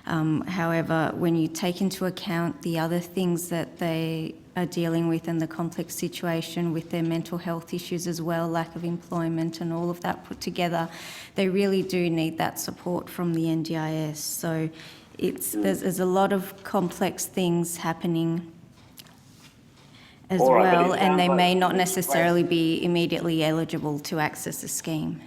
However, when you take into account the other things that they are dealing with and the complex situation with their mental health issues as well, lack of employment and all of that put together, they really do need that support from the NDIS. So there's a lot of complex things happening as well, and they may not necessarily be immediately eligible to access the scheme.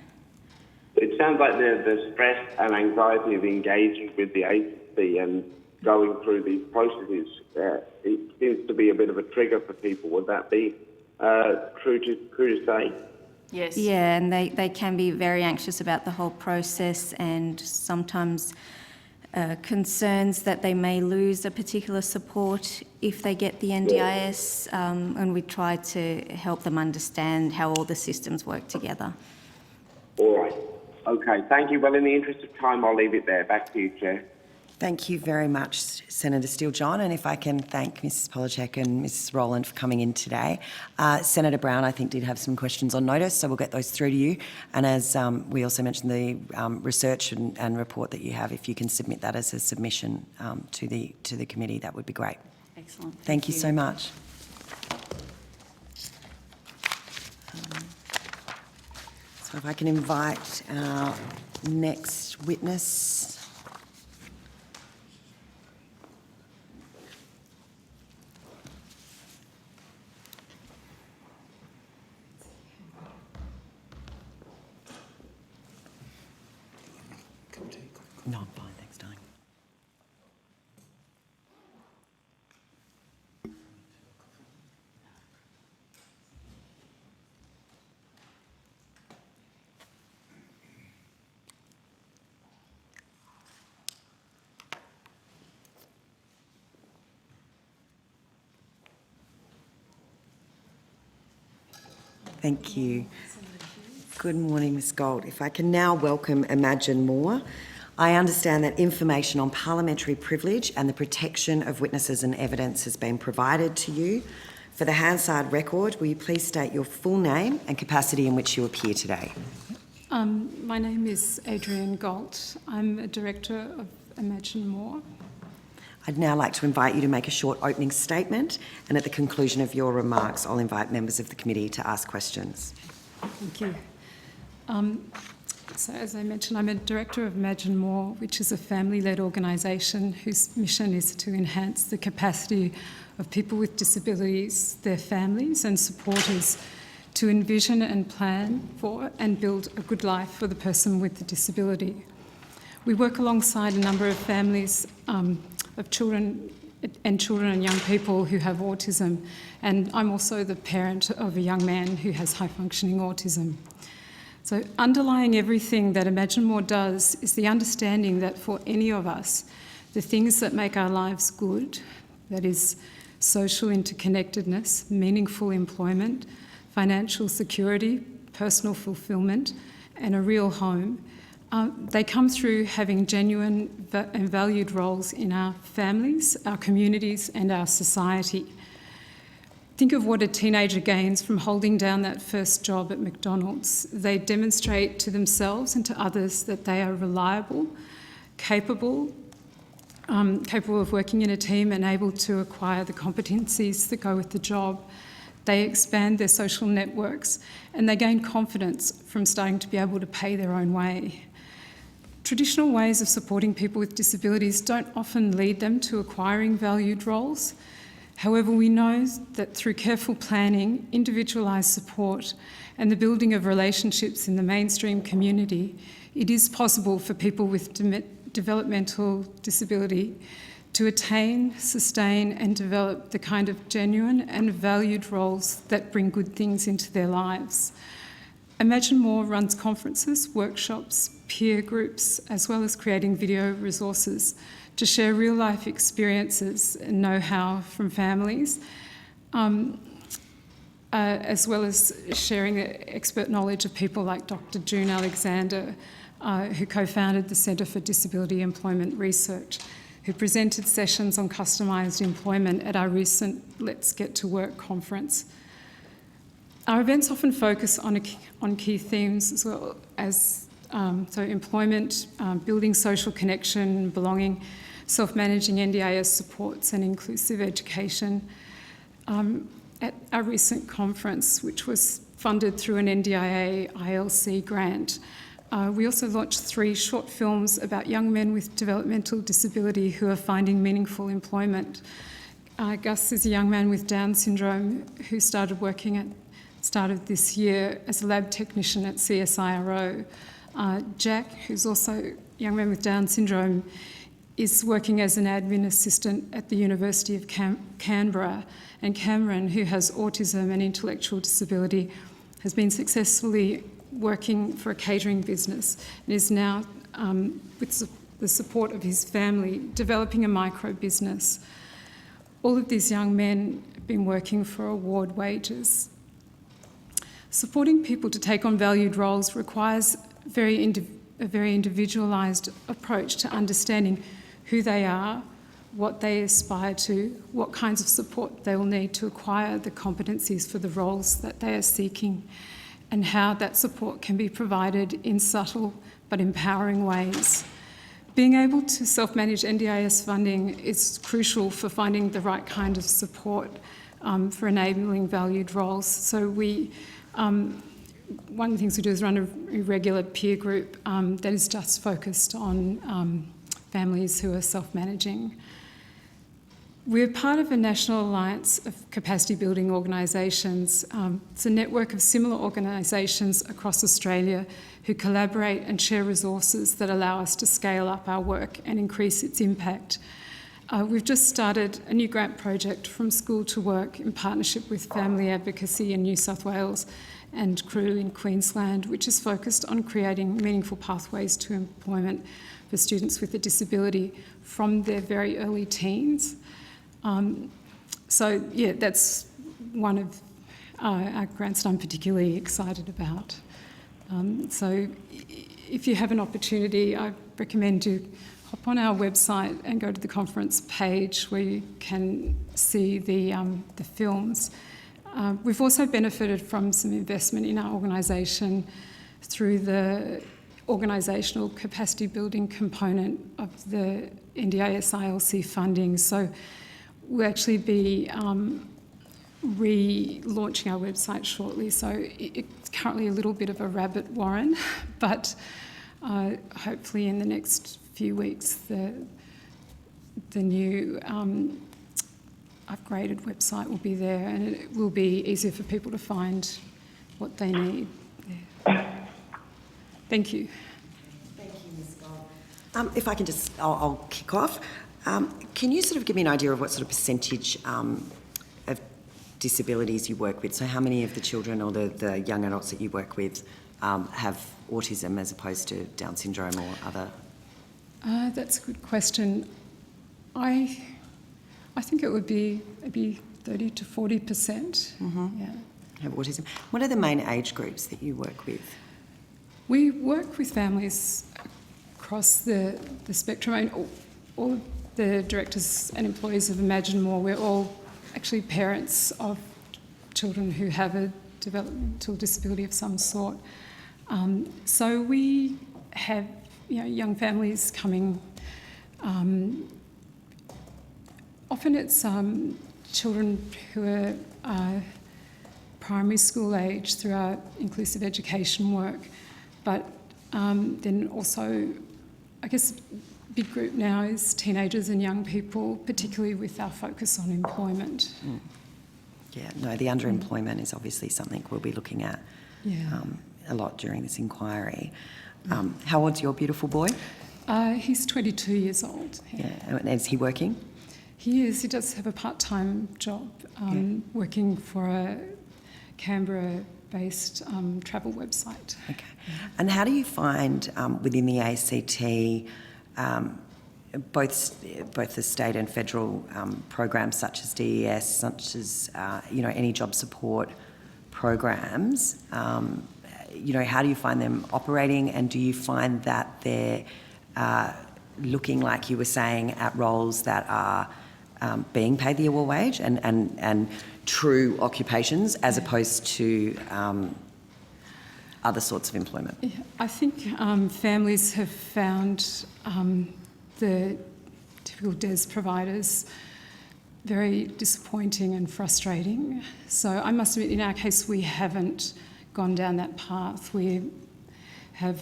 It sounds like the stress and anxiety of engaging with the agency and going through these processes, it seems to be a bit of a trigger for people. Would that be true to say? Yes. Yeah, and they can be very anxious about the whole process and sometimes concerns that they may lose a particular support if they get the NDIS, and we try to help them understand how all the systems work together. All right. Okay, thank you. Well, in the interest of time, I'll leave it there. Back to you, Chair. Thank you very much, Senator Steele-John, and if I can thank Mrs Polachek and Mrs Rowland for coming in today. Senator Brown, I think, did have some questions on notice, so we'll get those through to you. And as we also mentioned, the research and report that you have, if you can submit that as a submission to the committee, that would be great. Excellent. Thank you so much. So if I can invite our next witness. No, I'm fine, thanks, darling. Thank you. Good morning, Ms Gold. If I can now welcome Imagine Moore. I understand that information on parliamentary privilege and the protection of witnesses and evidence has been provided to you. For the Hansard record, will you please state your full name and capacity in which you appear today? My name is Adrienne Galt. I'm a director of Imagine Moore. I'd now like to invite you to make a short opening statement, and at the conclusion of your remarks, I'll invite members of the committee to ask questions. Thank you. So as I mentioned, I'm a director of Imagine Moore, which is a family-led organisation whose mission is to enhance the capacity of people with disabilities, their families and supporters to envision and plan for and build a good life for the person with the disability. We work alongside a number of families of children and young people who have autism, and I'm also the parent of a young man who has high-functioning autism. So underlying everything that Imagine More does is the understanding that for any of us, the things that make our lives good, that is social interconnectedness, meaningful employment, financial security, personal fulfilment, and a real home, they come through having genuine and valued roles in our families, our communities, and our society. Think of what a teenager gains from holding down that first job at McDonald's. They demonstrate to themselves and to others that they are reliable, capable of working in a team and able to acquire the competencies that go with the job. They expand their social networks and they gain confidence from starting to be able to pay their own way. Traditional ways of supporting people with disabilities don't often lead them to acquiring valued roles. However, we know that through careful planning, individualised support and the building of relationships in the mainstream community, it is possible for people with developmental disability to attain, sustain and develop the kind of genuine and valued roles that bring good things into their lives. Imagine More runs conferences, workshops, peer groups, as well as creating video resources to share real-life experiences and know-how from families, as well as sharing expert knowledge of people like Dr. June Alexander, who co-founded the Centre for Disability Employment Research, who presented sessions on customised employment at our recent Let's Get to Work conference. Our events often focus on key themes as well as so employment, building social connection, belonging, self-managing NDIS supports and inclusive education. At our recent conference, which was funded through an NDIA ILC grant, we also launched 3 short films about young men with developmental disability who are finding meaningful employment. Gus is a young man with Down syndrome who started working at the start of this year as a lab technician at CSIRO. Jack, who's also a young man with Down syndrome, is working as an admin assistant at the University of Canberra. And Cameron, who has autism and intellectual disability, has been successfully working for a catering business and is now, with the support of his family, developing a micro business. All of these young men have been working for award wages. Supporting people to take on valued roles requires a very individualised approach to understanding who they are, what they aspire to, what kinds of support they will need to acquire the competencies for the roles that they are seeking, and how that support can be provided in subtle but empowering ways. Being able to self-manage NDIS funding is crucial for finding the right kind of support for enabling valued roles. So one of the things we do is run a regular peer group that is just focused on families who are self-managing. We're part of a national alliance of capacity building organisations. It's a network of similar organisations across Australia who collaborate and share resources that allow us to scale up our work and increase its impact. We've just started a new grant project, From School to Work, in partnership with Family Advocacy in New South Wales and CREW in Queensland, which is focused on creating meaningful pathways to employment for students with a disability from their very early teens. That's one of our grants that I'm particularly excited about. So if you have an opportunity, I recommend you hop on our website and go to the conference page where you can see the films. We've also benefited from some investment in our organisation through the organisational capacity building component of the NDIS ILC funding. So we'll actually be relaunching our website shortly. So it's currently a little bit of a rabbit warren, but hopefully in the next few weeks the new upgraded website will be there, and it will be easier for people to find what they need. Yeah. Thank you. Thank you, Ms. Gold. If I can just, I'll kick off. Can you sort of give me an idea of what sort of percentage of disabilities you work with? So how many of the children or the young adults that you work with have autism as opposed to Down syndrome or other? That's a good question. I think it would be maybe 30 to 40%. Mm-hmm. Yeah. Have autism. What are the main age groups that you work with? We work with families across the spectrum. I mean, all the directors and employees of Imagine More, we're all actually parents of children who have a developmental disability of some sort. So we have young families coming. Often it's children who are primary school age through our inclusive education work, but then also, I guess, a big group now is teenagers and young people, particularly with our focus on employment. Mm. Yeah, no, the underemployment is obviously something we'll be looking at a lot during this inquiry. How old's your beautiful boy? He's 22 years old. Yeah. And is he working? He is. He does have a part-time job working for a Canberra-based travel website. Okay. And how do you find within the ACT both the state and federal programs such as DES, such as any job support programs? How do you find them operating, and do you find that they're looking, like you were saying, at roles that are being paid the award wage and true occupations as opposed to other sorts of employment? Yeah, I think families have found the typical DES providers very disappointing and frustrating. So I must admit, in our case, we haven't gone down that path. We have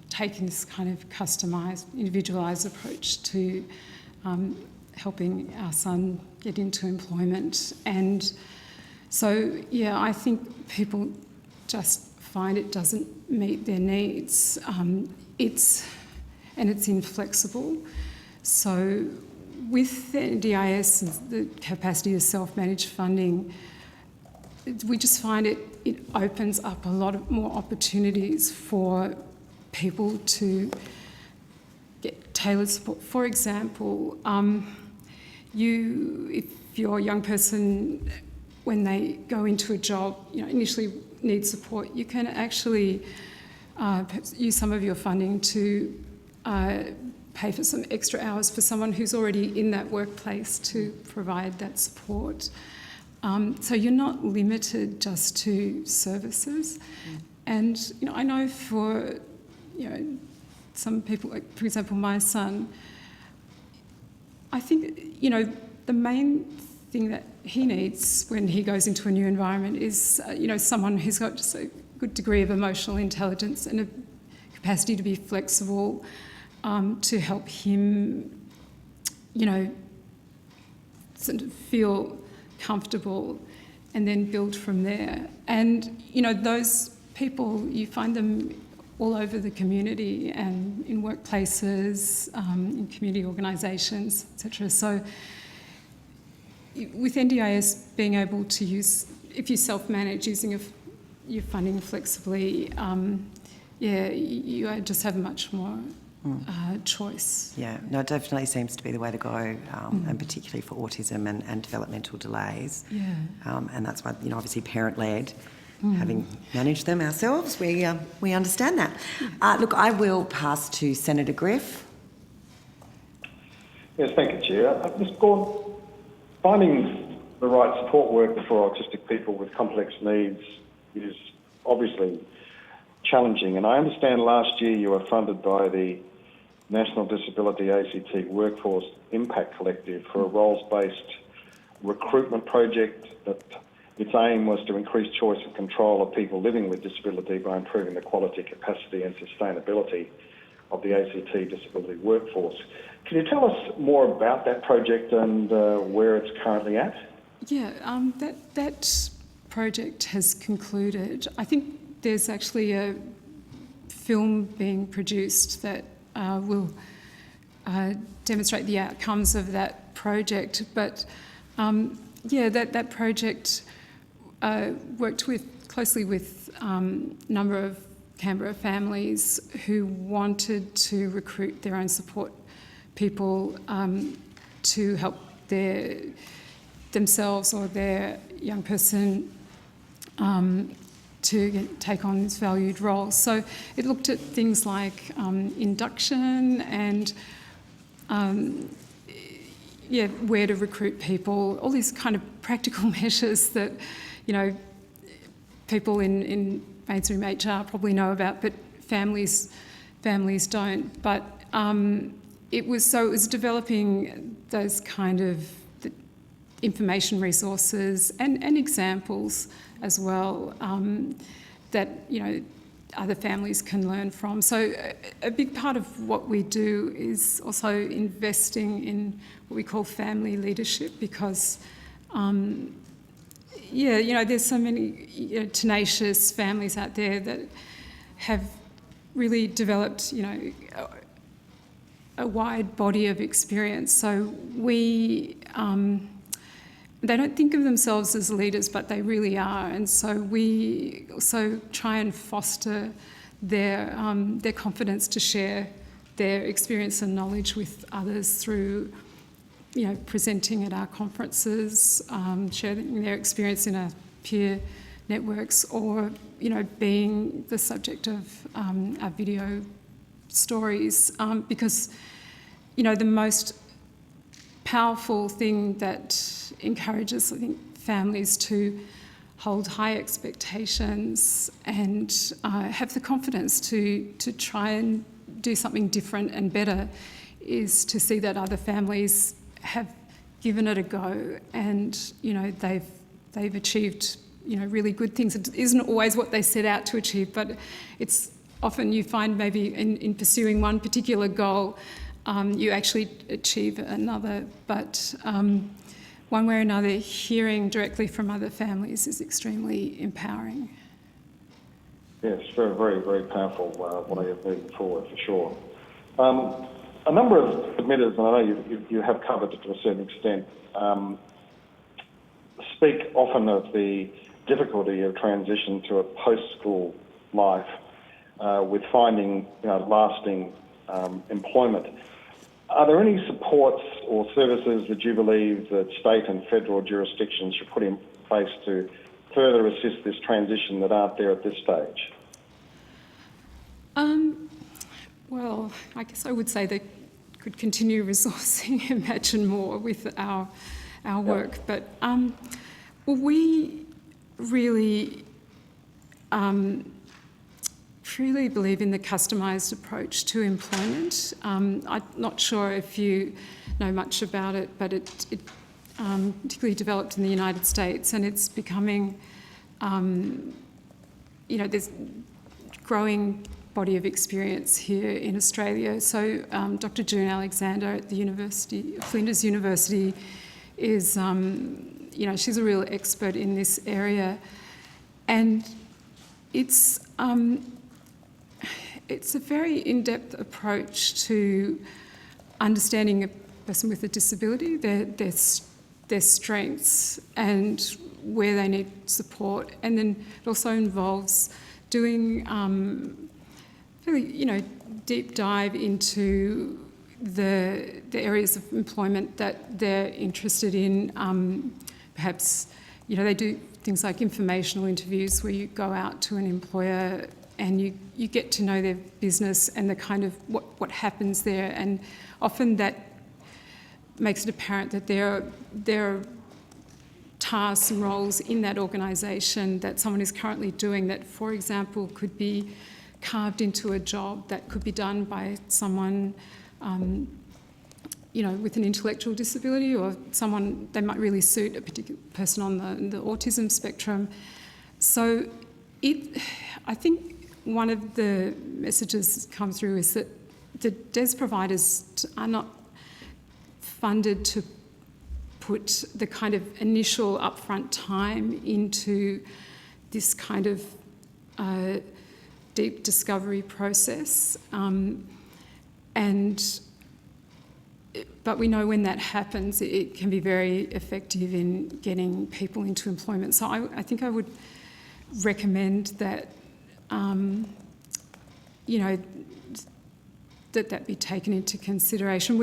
taken this kind of customised, individualised approach to helping our son get into employment. And so, I think people just find it doesn't meet their needs. It's inflexible. So with the NDIS and the capacity to self-manage funding, we just find it opens up a lot of more opportunities for people to get tailored support. For example, if you're a young person, when they go into a job, initially need support, you can actually use some of your funding to pay for some extra hours for someone who's already in that workplace to provide that support. So you're not limited just to services. And, I know for, some people, like, for example, my son, I think, the main thing that he needs when he goes into a new environment is, someone who's got just a good degree of emotional intelligence and a capacity to be flexible, to help him, sort of feel comfortable and then build from there. And, those people, you find them all over the community and in workplaces, in community organisations, etc. So with NDIS being able to use, if you self-manage using your funding flexibly, you just have much more choice. Yeah, no, it definitely seems to be the way to go, and particularly for autism and developmental delays. Yeah. And that's why, obviously parent-led, having managed them ourselves, we understand that. Look, I will pass to Senator Griff. Yes, thank you, Chair. Ms. Gordon, finding the right support worker for autistic people with complex needs is obviously challenging, and I understand last year you were funded by the National Disability ACT Workforce Impact Collective for a roles-based recruitment project that its aim was to increase choice and control of people living with disability by improving the quality, capacity and sustainability of the ACT disability workforce. Can you tell us more about that project and where it's currently at? Yeah, that project has concluded. I think there's actually a film being produced that will demonstrate the outcomes of that project. But that project worked closely with a number of Canberra families who wanted to recruit their own support people to help themselves or their young person to take on this valued role. So it looked at things like induction and where to recruit people, all these kind of practical measures that, people in mainstream HR probably know about, but families don't. But it was developing those kind of information resources and examples as well that other families can learn from. So a big part of what we do is also investing in what we call family leadership, because there's so many tenacious families out there that have really developed a wide body of experience. So we, they don't think of themselves as leaders, but they really are. And so we also try and foster their confidence to share their experience and knowledge with others through, presenting at our conferences, sharing their experience in our peer networks, or, being the subject of our video stories. Because, the most powerful thing that encourages, I think, families to hold high expectations and have the confidence to try and do something different and better is to see that other families have given it a go and, they've achieved, really good things. It isn't always what they set out to achieve, but it's often you find maybe in pursuing one particular goal, you actually achieve another. But one way or another, hearing directly from other families is extremely empowering. Yes, very, very, very powerful way of moving forward, for sure. A number of admitters, and I know you have covered it to a certain extent, speak often of the difficulty of transition to a post-school life with finding lasting employment. Are there any supports or services that you believe that state and federal jurisdictions should put in place to further assist this transition that aren't there at this stage? Well, I guess I would say they could continue resourcing Imagine More with our work. But we really truly believe in the customised approach to employment. I'm not sure if you know much about it, but it particularly developed in the United States, and it's becoming, there's growing body of experience here in Australia. So Dr. June Alexander at the Flinders University is, she's a real expert in this area, and it's a very in-depth approach to understanding a person with a disability, their strengths and where they need support. And then it also involves doing really, deep dive into the areas of employment that they're interested in. Perhaps, they do things like informational interviews where you go out to an employer and you get to know their business and the kind of what happens there, and often that makes it apparent that there are tasks and roles in that organisation that someone is currently doing that, for example, could be carved into a job that could be done by someone with an intellectual disability, or someone, they might really suit a particular person on the autism spectrum. So I think one of the messages that come through is that the DES providers are not funded to put the kind of initial upfront time into this kind of deep discovery process. But we know when that happens, it can be very effective in getting people into employment. So I think I would recommend that, that be taken into consideration.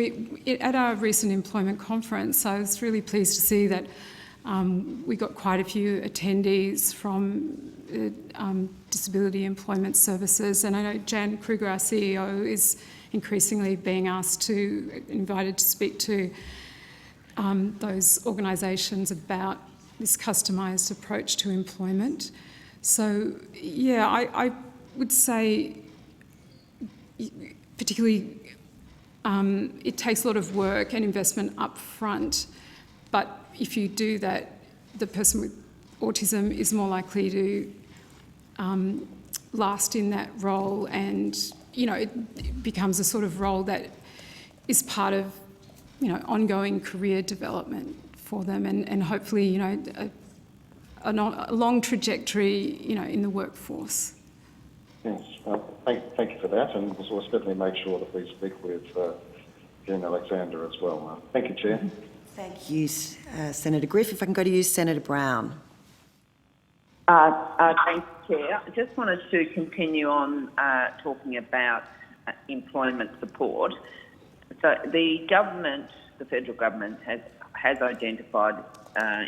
At our recent employment conference, I was really pleased to see that we got quite a few attendees from Disability Employment Services, and I know Jan Kruger, our CEO, is increasingly being invited to speak to those organisations about this customised approach to employment. So, I would say, particularly, it takes a lot of work and investment up front, but if you do that, the person with autism is more likely to last in that role, and it becomes a sort of role that is part of ongoing career development for them, and hopefully a long trajectory in the workforce. Yes, thank you for that, and we'll certainly make sure that we speak with Jean Alexander as well. Thank you, Chair. Thank you, Senator Griff. If I can go to you, Senator Brown. Thanks, Chair. I just wanted to continue on talking about employment support. So the government, the federal government, has identified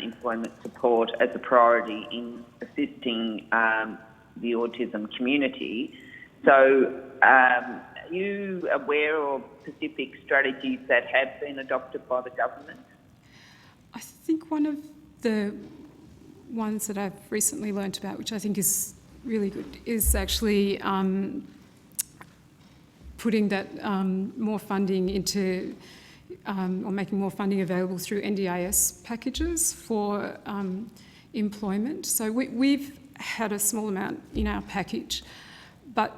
employment support as a priority in assisting the autism community. So are you aware of specific strategies that have been adopted by the government? I think one of the ones that I've recently learnt about, which I think is really good, is actually putting that more funding into or making more funding available through NDIS packages for employment. So we've had a small amount in our package, but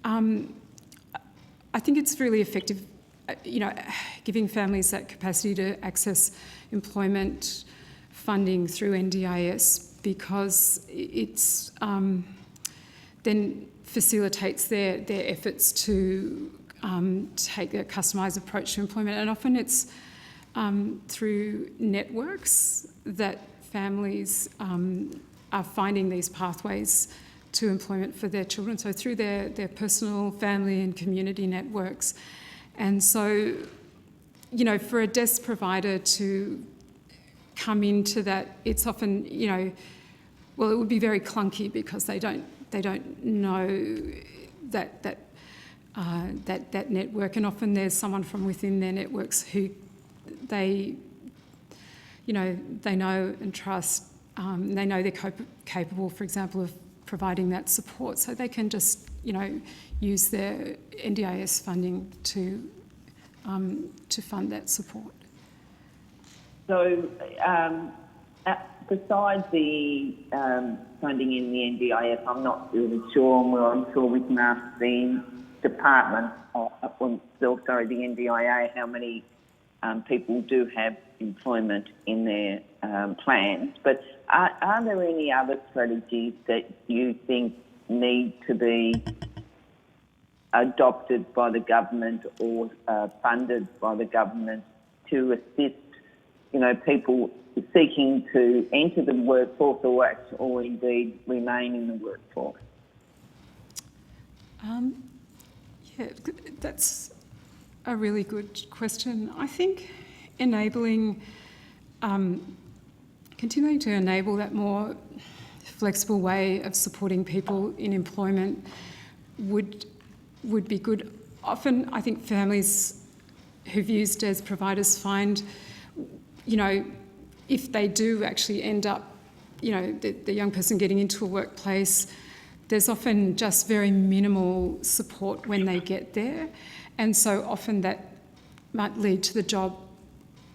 I think it's really effective, giving families that capacity to access employment funding through NDIS, because it's then facilitates their efforts to take a customised approach to employment. And often it's through networks that families are finding these pathways to employment for their children, so through their personal, family and community networks. And so, for a desk provider to come into that, it's often, it would be very clunky because they don't know that network, and often there's someone from within their networks who they know and trust. They know they're capable, for example, of providing that support, so they can just use their NDIS funding to fund that support. So besides the funding in the NDIS, I'm not really sure, I'm sure we can ask the department, the NDIA, how many people do have employment in their plans. But are there any other strategies that you think need to be adopted by the government or funded by the government to assist, people seeking to enter the workforce or indeed remain in the workforce? That's a really good question. I think enabling, continuing to enable that more flexible way of supporting people in employment would be good. Often I think families who've used as providers find, if they do actually end up, the young person getting into a workplace, there's often just very minimal support when they get there. And so often that might lead to the job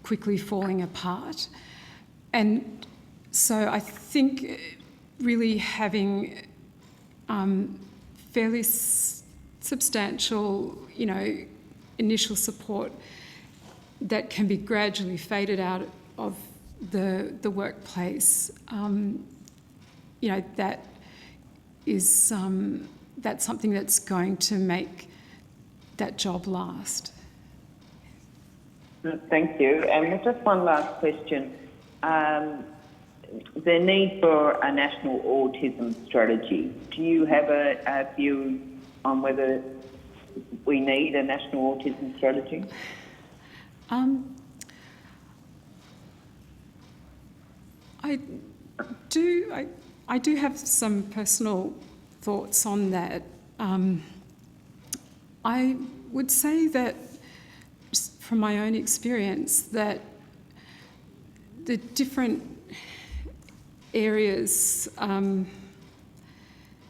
quickly falling apart. And so I think really having fairly substantial, initial support that can be gradually faded out of the workplace, that is that's something that's going to make that job last. Thank you. And just one last question. The need for a national autism strategy. Do you have a view on whether we need a national autism strategy? I do have some personal thoughts on that. I would say that, just from my own experience, that the different areas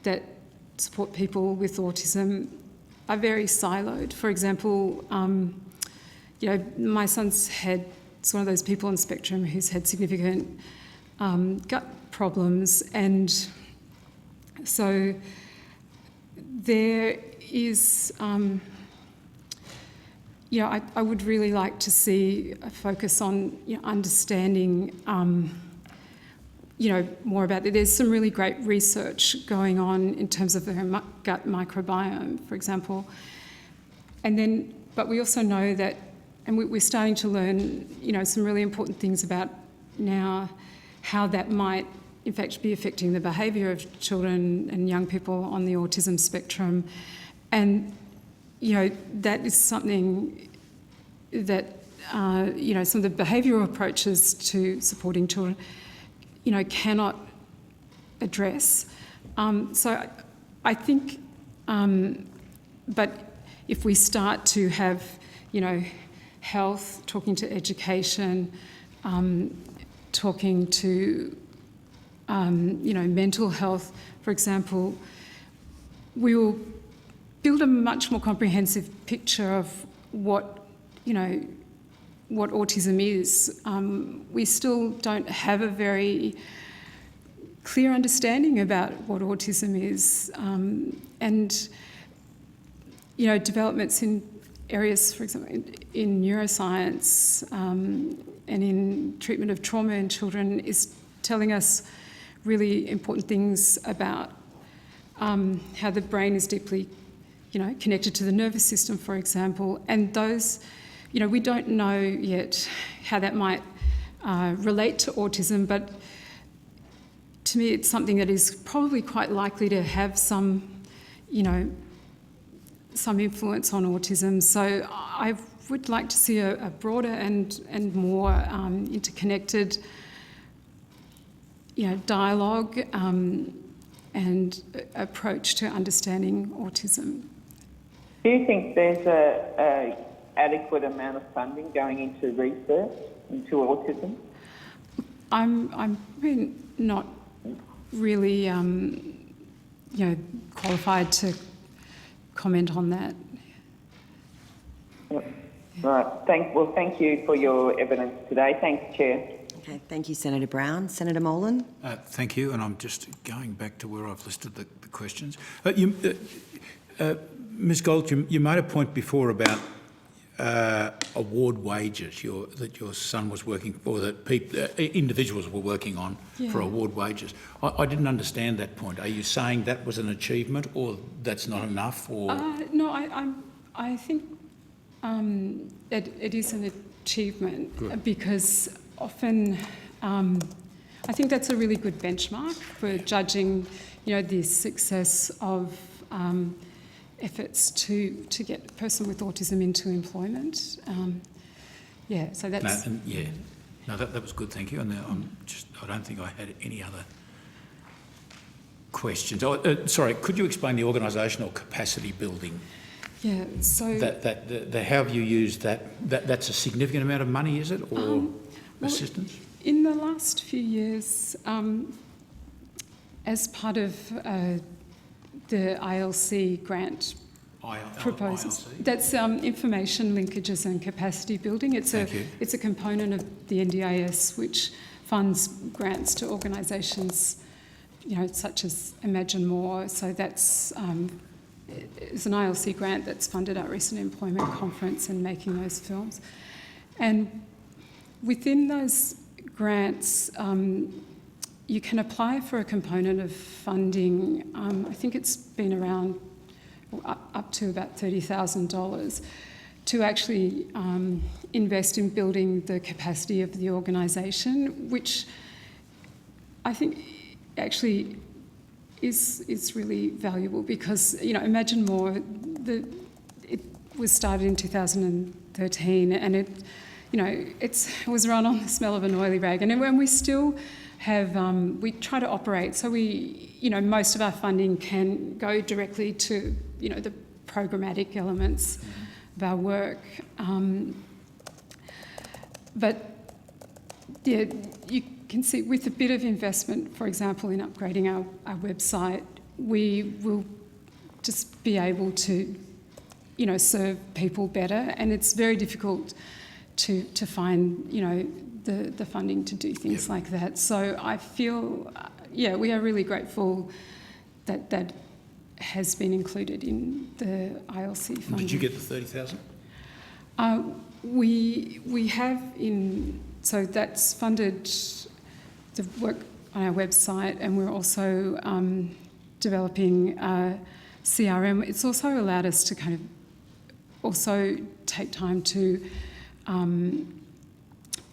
that support people with autism are very siloed. For example, my son's it's one of those people on the spectrum who's had significant gut problems, and so there is, I would really like to see a focus on understanding, more about it. There's some really great research going on in terms of the gut microbiome, for example, and then but we also know that, and we're starting to learn, some really important things about now how that might in fact be affecting the behaviour of children and young people on the autism spectrum. And, that is something that, some of the behavioural approaches to supporting children, cannot address. So I think, but if we start to have, health, talking to education, talking to, mental health, for example, we will build a much more comprehensive picture of what autism is. We still don't have a very clear understanding about what autism is, and developments in areas, for example, in neuroscience and in treatment of trauma in children is telling us really important things about how the brain is deeply, connected to the nervous system, for example, and those, we don't know yet how that might relate to autism, but to me it's something that is probably quite likely to have some, some influence on autism. So I would like to see a broader and more interconnected, dialogue and approach to understanding autism. Do you think there's a adequate amount of funding going into research into autism? I'm not really, qualified to comment on that. Right. Thank you for your evidence today. Thanks, Chair. Okay, thank you, Senator Brown. Senator Molan? Thank you, and I'm just going back to where I've listed the questions. Ms Gold, you made a point before about award wages that your son was working for, that individuals were working on for award wages. I didn't understand that point. Are you saying that was an achievement, or that's not enough? Or no, I think it is an achievement. Because often I think that's a really good benchmark for judging, the success of efforts to get a person with autism into employment. So that's... No, that was good, thank you. And I don't think I had any other questions. Sorry, could you explain the organisational capacity building? Yeah, so... how have you used that? That's a significant amount of money, is it, or assistance? In the last few years, as part of the ILC grant proposals. ILC? That's information linkages and capacity building. It's a component of the NDIS which funds grants to organisations, such as Imagine More. So that's it's an ILC grant that's funded our recent employment conference and making those films. And within those grants, you can apply for a component of funding. I think it's been around up to about $30,000 to actually invest in building the capacity of the organisation, which I think actually is really valuable because, Imagine More, it was started in 2013 and it was run on the smell of an oily rag. And when we still have, we try to operate, so most of our funding can go directly to, the programmatic elements of our work. You can see with a bit of investment, for example, in upgrading our website, we will just be able to, serve people better. And it's very difficult to find, the funding to do things like that. So I feel, we are really grateful that that has been included in the ILC funding. Did you get the 30,000? We have so that's funded the work on our website, and we're also developing a CRM. It's also allowed us to kind of also take time to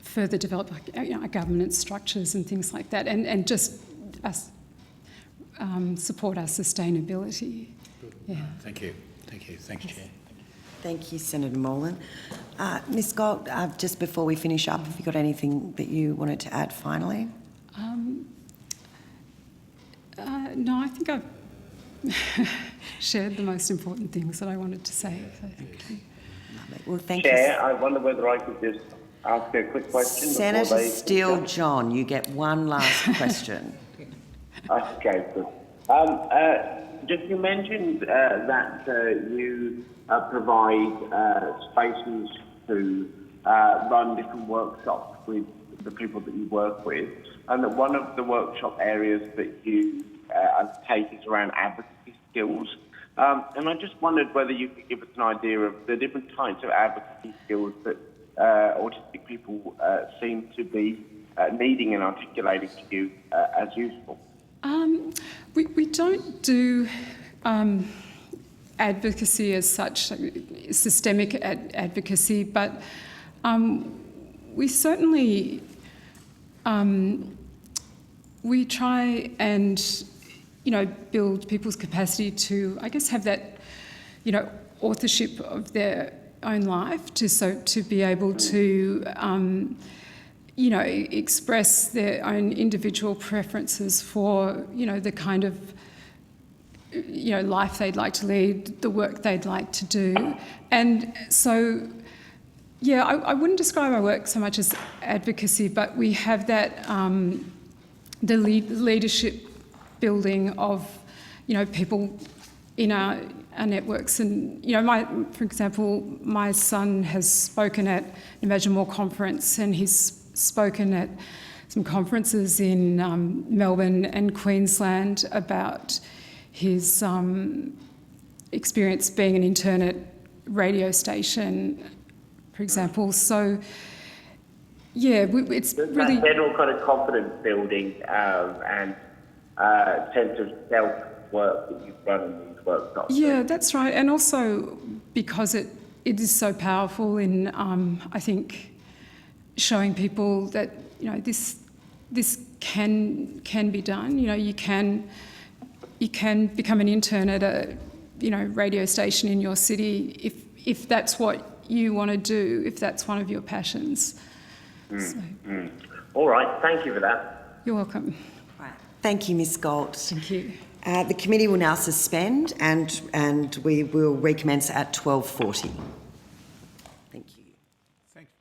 further develop our governance structures and things like that, and just support our sustainability. Yeah. Thank you. Thank you. Thanks, Chair. Thank you, Senator Molan. Ms Gold, just before we finish up, have you got anything that you wanted to add finally? No, I think I've shared the most important things that I wanted to say. So thank you. Lovely. Well, thank you. Chair, I wonder whether I could just ask a quick question. Senator Steele John, you get one last question. Okay, good. Just you mentioned that you provide spaces to run different workshops with the people that you work with, and that one of the workshop areas that you undertake is around advocacy skills. And I just wondered whether you could give us an idea of the different types of advocacy skills that autistic people seem to be needing and articulating to you as useful. We don't do advocacy as such, systemic advocacy, but we certainly we try and build people's capacity to, I guess, have that authorship of their own life, to be able to express their own individual preferences for the kind of life they'd like to lead, the work they'd like to do. And so yeah, I wouldn't describe our work so much as advocacy, but we have that the leadership building of people in our networks. And for example, my son has spoken at Imagine More conference, and he's spoken at some conferences in Melbourne and Queensland about his experience being an intern at radio station, for example. So yeah, it's really that general kind of confidence building and sense of self-work that you've done in these workshops. Yeah, that's right. And also because it is so powerful in I think showing people that this can be done. You can become an intern at a radio station in your city if that's what you want to do, if that's one of your passions. All right, thank you for that. You're welcome. Right. Thank you, Ms Gold. Thank you. The committee will now suspend and we will recommence at 12:40. Thank you. Thanks.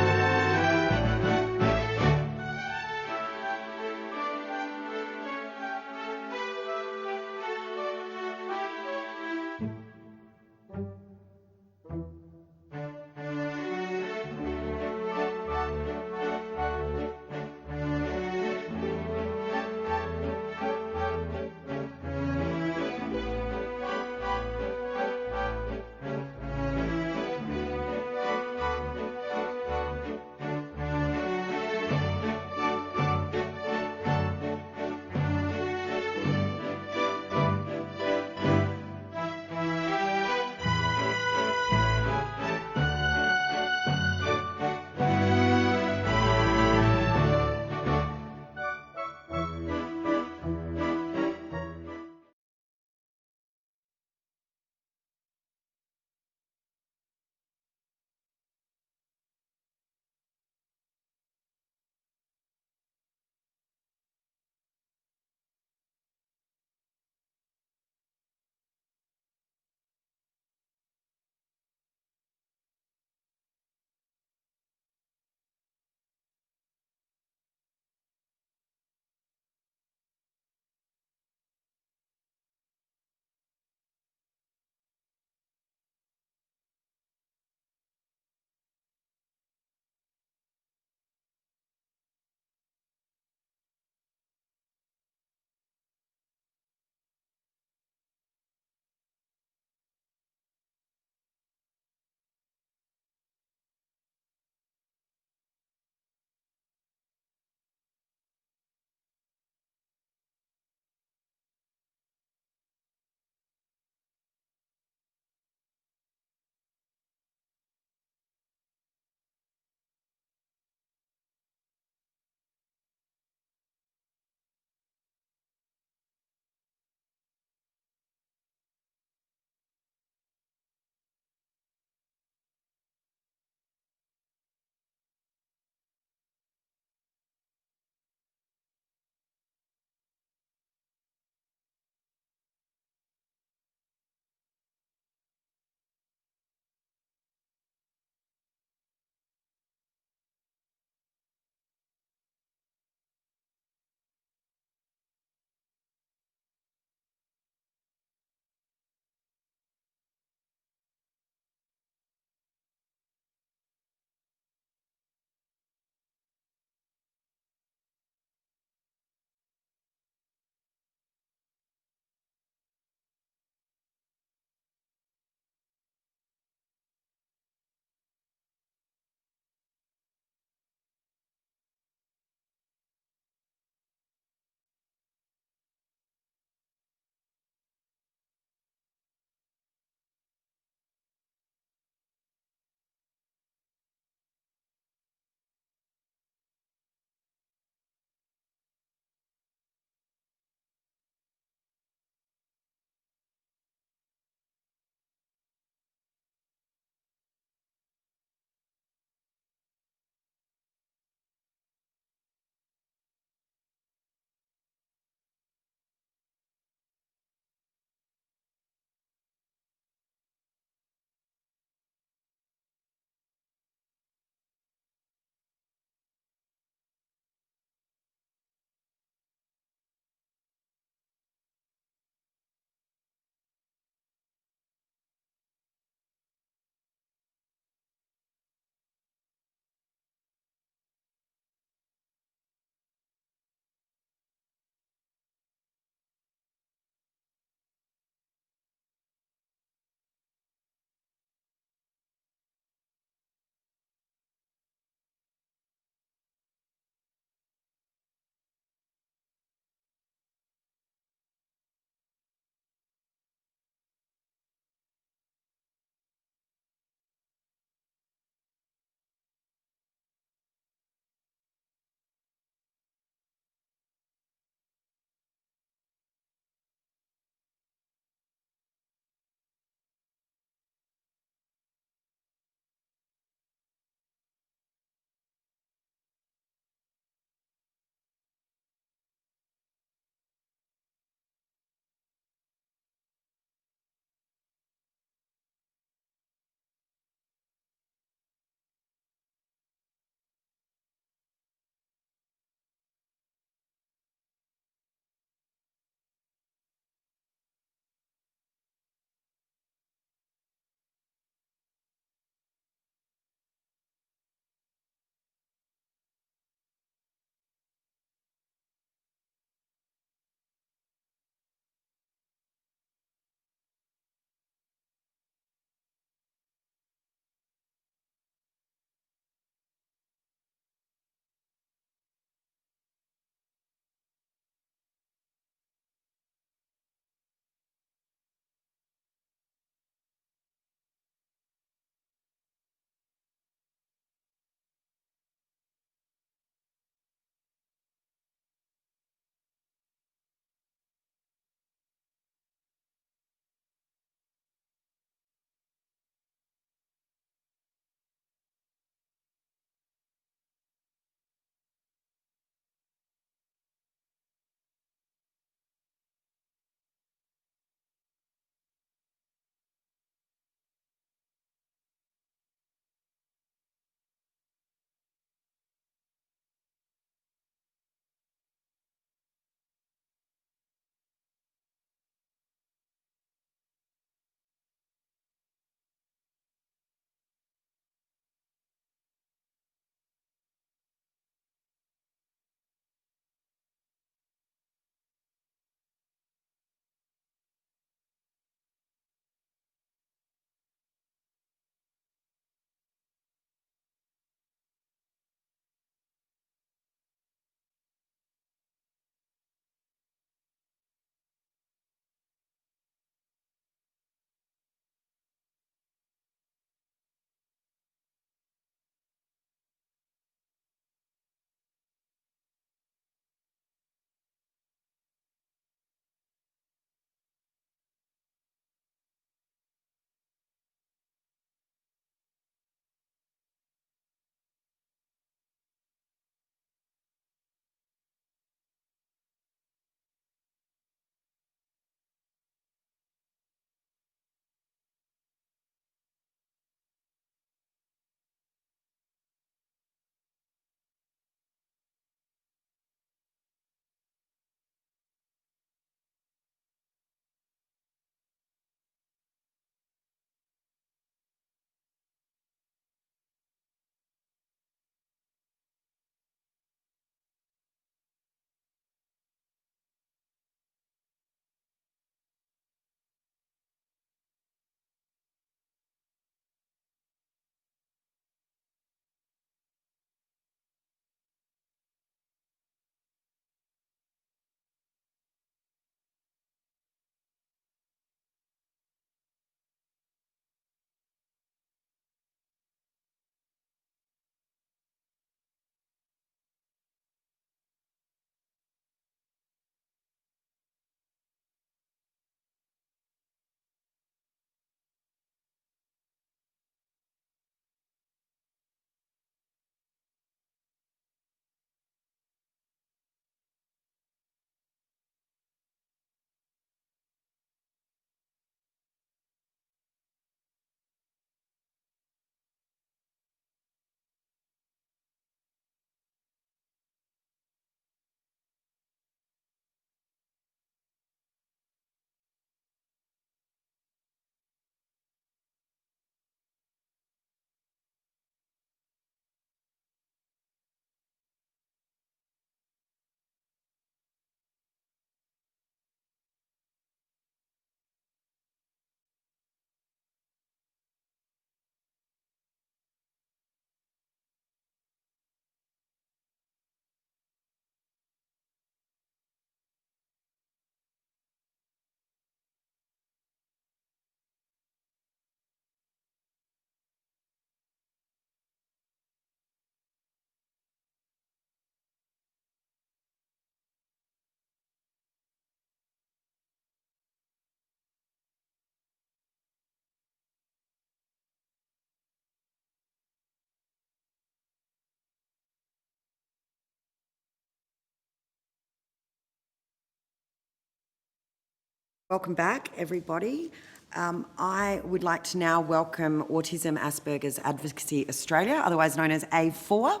Welcome back, everybody. I would like to now welcome Autism Asperger's Advocacy Australia, otherwise known as A4.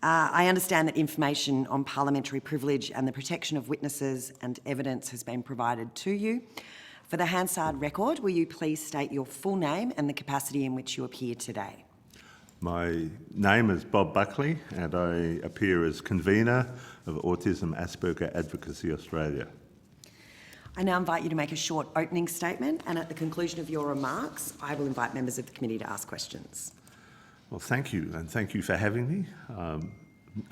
I understand that information on parliamentary privilege and the protection of witnesses and evidence has been provided to you. For the Hansard record, will you please state your full name and the capacity in which you appear today? My name is Bob Buckley and I appear as convener of Autism Asperger Advocacy Australia. I now invite you to make a short opening statement, and at the conclusion of your remarks, I will invite members of the committee to ask questions. Well, thank you, and thank you for having me,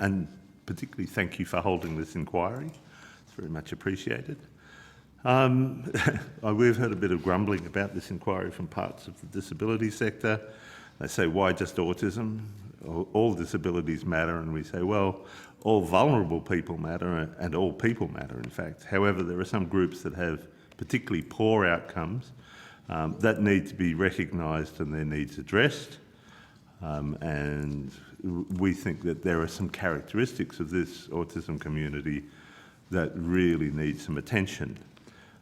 and particularly thank you for holding this inquiry. It's very much appreciated. We've heard a bit of grumbling about this inquiry from parts of the disability sector. They say, why just autism? All disabilities matter, and we say, well, all vulnerable people matter, and all people matter, in fact. However, there are some groups that have particularly poor outcomes that need to be recognised and their needs addressed. And we think that there are some characteristics of this autism community that really need some attention.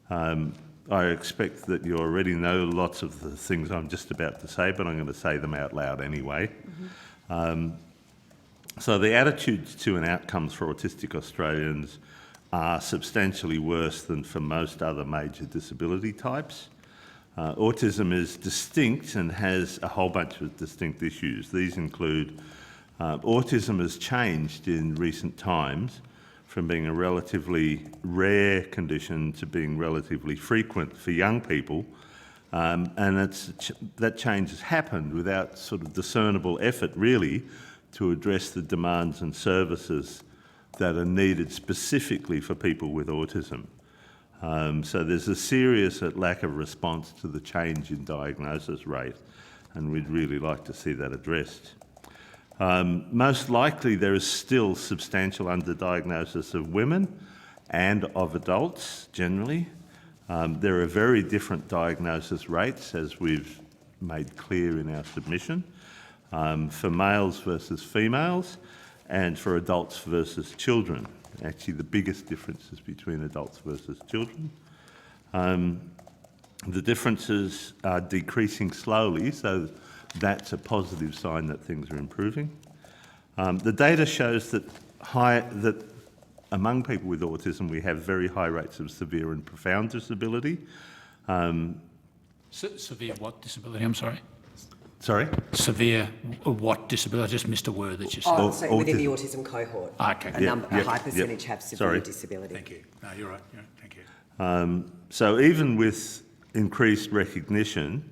I expect that you already know lots of the things I'm just about to say, but I'm going to say them out loud anyway. So the attitudes to and outcomes for autistic Australians are substantially worse than for most other major disability types. Autism is distinct and has a whole bunch of distinct issues. These include autism has changed in recent times from being a relatively rare condition to being relatively frequent for young people. And that change has happened without sort of discernible effort, really, to address the demands and services that are needed specifically for people with autism. So there's a serious lack of response to the change in diagnosis rate, and we'd really like to see that addressed. Most likely there is still substantial underdiagnosis of women and of adults generally. There are very different diagnosis rates, as we've made clear in our submission, for males versus females and for adults versus children. Actually, the biggest difference is between adults versus children. The differences are decreasing slowly, so that's a positive sign that things are improving. The data shows that among people with autism, we have very high rates of severe and profound disability. Severe what disability? I'm sorry. Sorry? Severe what disability? I just missed a word that you said. Oh, so within the autism cohort, Okay. a high percentage have severe disability. Thank you. No, you're right. Thank you. So even with increased recognition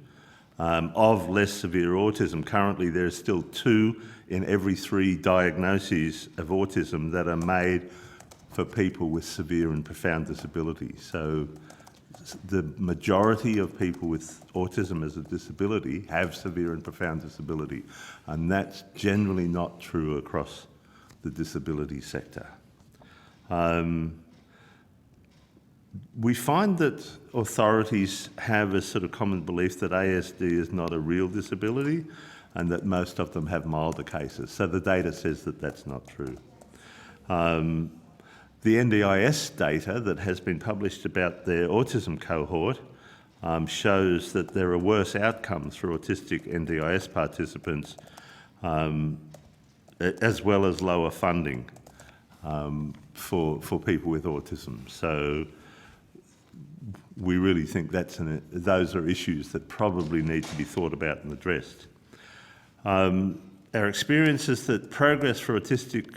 of less severe autism, currently there are still 2 in every 3 diagnoses of autism that are made for people with severe and profound disability. So the majority of people with autism as a disability have severe and profound disability, and that's generally not true across the disability sector. We find that authorities have a sort of common belief that ASD is not a real disability and that most of them have milder cases. So the data says that that's not true. The NDIS data that has been published about their autism cohort shows that there are worse outcomes for autistic NDIS participants as well as lower funding for people with autism. So we really think those are issues that probably need to be thought about and addressed. Our experience is that progress for autistic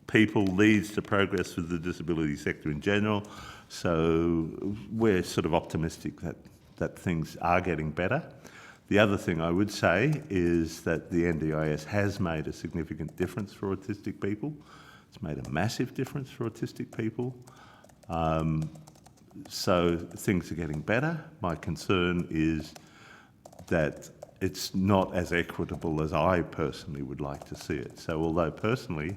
people leads to progress for the disability sector in general, so we're sort of optimistic that things are getting better. The other thing I would say is that the NDIS has made a significant difference for autistic people. It's made a massive difference for autistic people. So things are getting better. My concern is that it's not as equitable as I personally would like to see it. So although personally,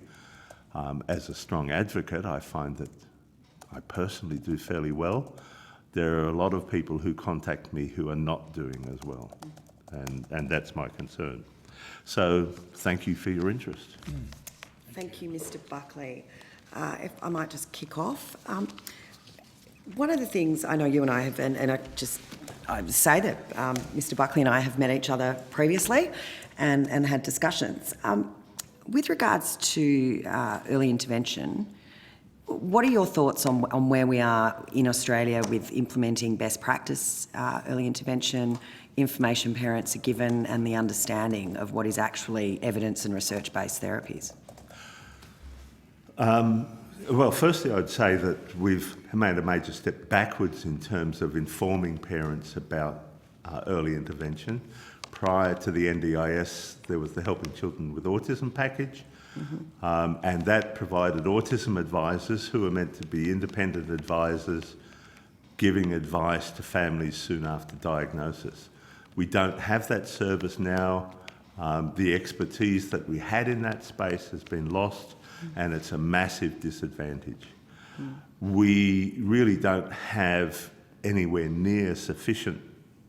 as a strong advocate, I find that I personally do fairly well, there are a lot of people who contact me who are not doing as well, and that's my concern. So thank you for your interest. Thank you, Mr. Buckley. If I might just kick off. One of the things I know you and I have, and I would say that Mr. Buckley and I have met each other previously and had discussions. With regards to early intervention, what are your thoughts on where we are in Australia with implementing best practice early intervention, information parents are given, and the understanding of what is actually evidence and research-based therapies? Well, firstly, I'd say that we've made a major step backwards in terms of informing parents about early intervention. Prior to the NDIS, there was the Helping Children with Autism package, and that provided autism advisors who are meant to be independent advisors giving advice to families soon after diagnosis. We don't have that service now. The expertise that we had in that space has been lost, and it's a massive disadvantage. We really don't have anywhere near sufficient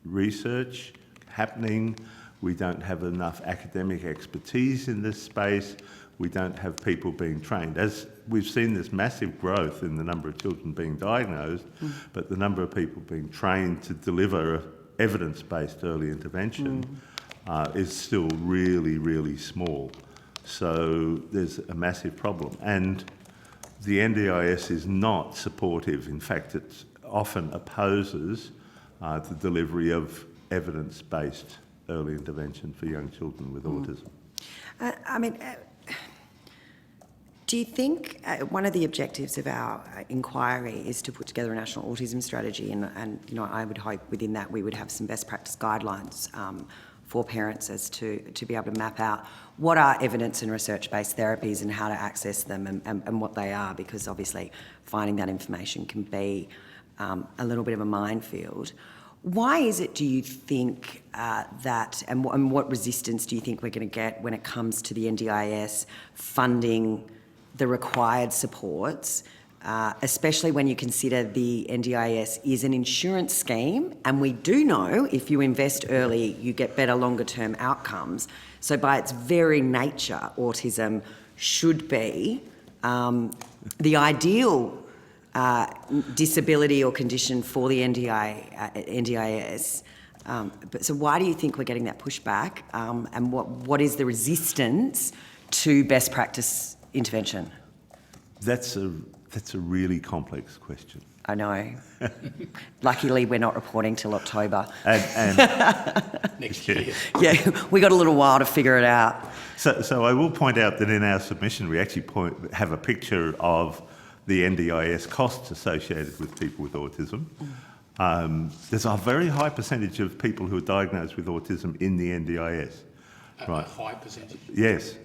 research happening. We don't have enough academic expertise in this space. We don't have people being trained. As we've seen this massive growth in the number of children being diagnosed, but the number of people being trained to deliver evidence-based early intervention is still really, really small. So there's a massive problem. And the NDIS is not supportive. In fact, it often opposes the delivery of evidence-based early intervention for young children with autism. Do you think one of the objectives of our inquiry is to put together a national autism strategy, and I would hope within that we would have some best practice guidelines for parents as to be able to map out what are evidence and research-based therapies and how to access them and what they are, because obviously finding that information can be a little bit of a minefield. Why is it, do you think, that, and what resistance do you think we're going to get when it comes to the NDIS funding the required supports, especially when you consider the NDIS is an insurance scheme, and we do know if you invest early, you get better longer-term outcomes. So by its very nature, autism should be the ideal disability or condition for the NDIS. So why do you think we're getting that pushback, and what is the resistance to best practice intervention? That's a really complex question. I know. Luckily, we're not reporting till October. And Next year. Yeah, we got a little while to figure it out. So I will point out that in our submission, we actually have a picture of the NDIS costs associated with people with autism. There's a very high percentage of people who are diagnosed with autism in the NDIS. A high percentage? Yes.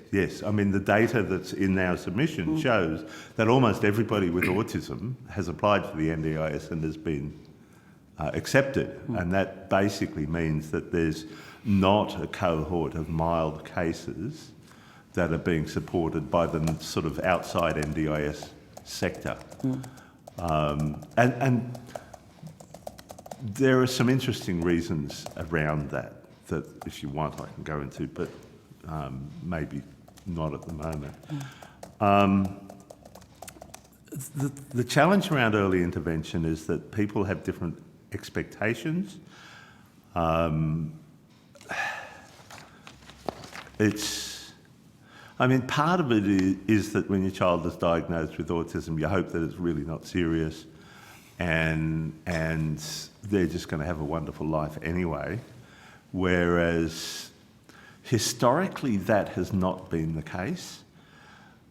I mean, the data that's in our submission shows that almost everybody with autism has applied for the NDIS and has been accepted. And that basically means that there's not a cohort of mild cases that are being supported by the sort of outside NDIS sector. And there are some interesting reasons around that if you want I can go into, but maybe not at the moment. The challenge around early intervention is that people have different expectations. Part of it is that when your child is diagnosed with autism, you hope that it's really not serious and they're just going to have a wonderful life anyway. Whereas historically that has not been the case.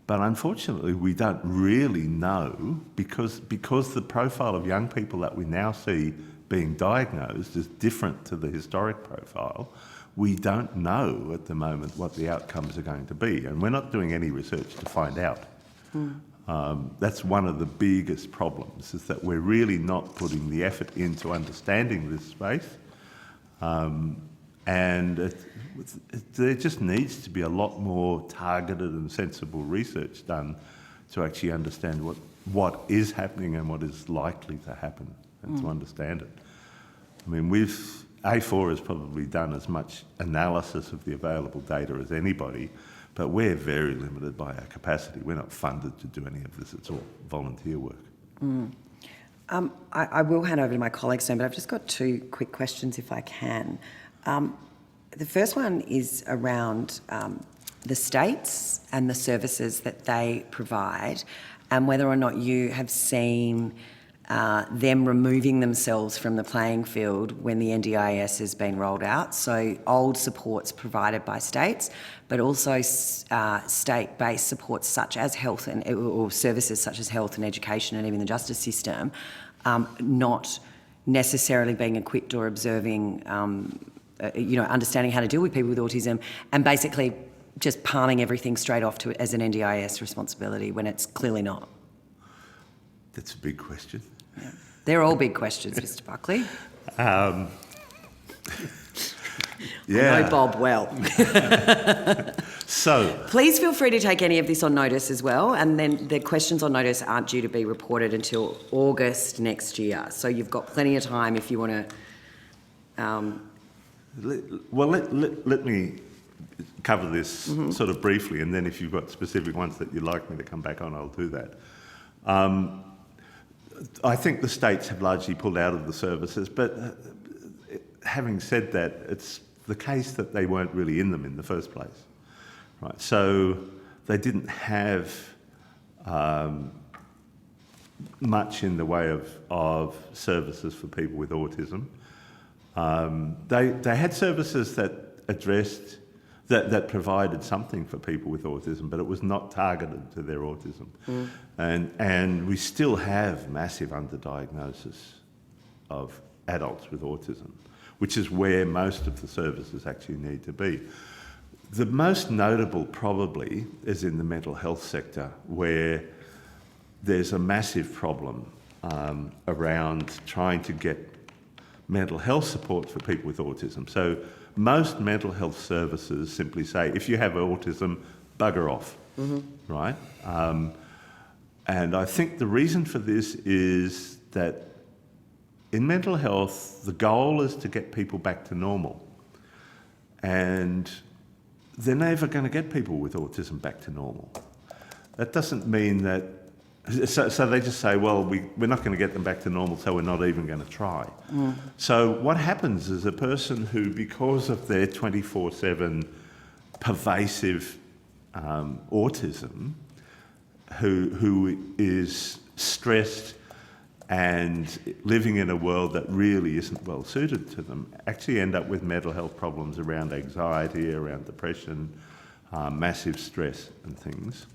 But unfortunately we don't really know because the profile of young people that we now see being diagnosed is different to the historic profile. We don't know at the moment what the outcomes are going to be, and we're not doing any research to find out. That's one of the biggest problems, is that we're really not putting the effort into understanding this space. And there just needs to be a lot more targeted and sensible research done to actually understand what is happening and what is likely to happen, and to understand it. I mean, A4 has probably done as much analysis of the available data as anybody, but we're very limited by our capacity. We're not funded to do any of this. It's all volunteer work. I will hand over to my colleagues soon, but I've just got two quick questions if I can. The first one is around the states and the services that they provide, and whether or not you have seen them removing themselves from the playing field when the NDIS has been rolled out. So old supports provided by states, but also state-based supports such as health or services such as health and education and even the justice system, not necessarily being equipped or observing, understanding how to deal with people with autism, and basically just palming everything straight off to it as an NDIS responsibility when it's clearly not. That's a big question. Yeah. They're all big questions, Mr. Buckley. Yeah. I know Bob well. So, please feel free to take any of this on notice as well, and then the questions on notice aren't due to be reported until August next year. So you've got plenty of time if you want to. let me cover this sort of briefly, and then if you've got specific ones that you'd like me to come back on, I'll do that. I think the states have largely pulled out of the services, but having said that, it's the case that they weren't really in them in the first place, right? So they didn't have much in the way of services for people with autism. They had services that addressed, that provided something for people with autism, but it was not targeted to their autism. And we still have massive underdiagnosis of adults with autism, which is where most of the services actually need to be. The most notable probably is in the mental health sector, where there's a massive problem around trying to get mental health support for people with autism. So most mental health services simply say, if you have autism, bugger off, right? And I think the reason for this is that in mental health, the goal is to get people back to normal. And they're never going to get people with autism back to normal. That doesn't mean that... So they just say, well, we're not going to get them back to normal, so we're not even going to try. So what happens is a person who, because of their 24/7 pervasive autism, who is stressed and living in a world that really isn't well suited to them, actually end up with mental health problems around anxiety, around depression, massive stress and things.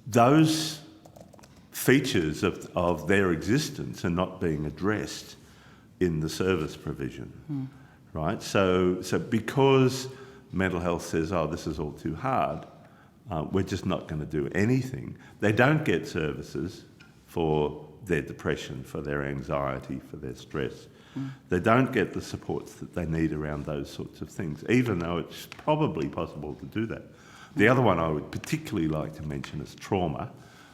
Those features of their existence are not being addressed in the service provision, right? So because mental health says, oh, this is all too hard, we're just not going to do anything. They don't get services for their depression, for their anxiety, for their stress. They don't get the supports that they need around those sorts of things, even though it's probably possible to do that. The other one I would particularly like to mention is trauma.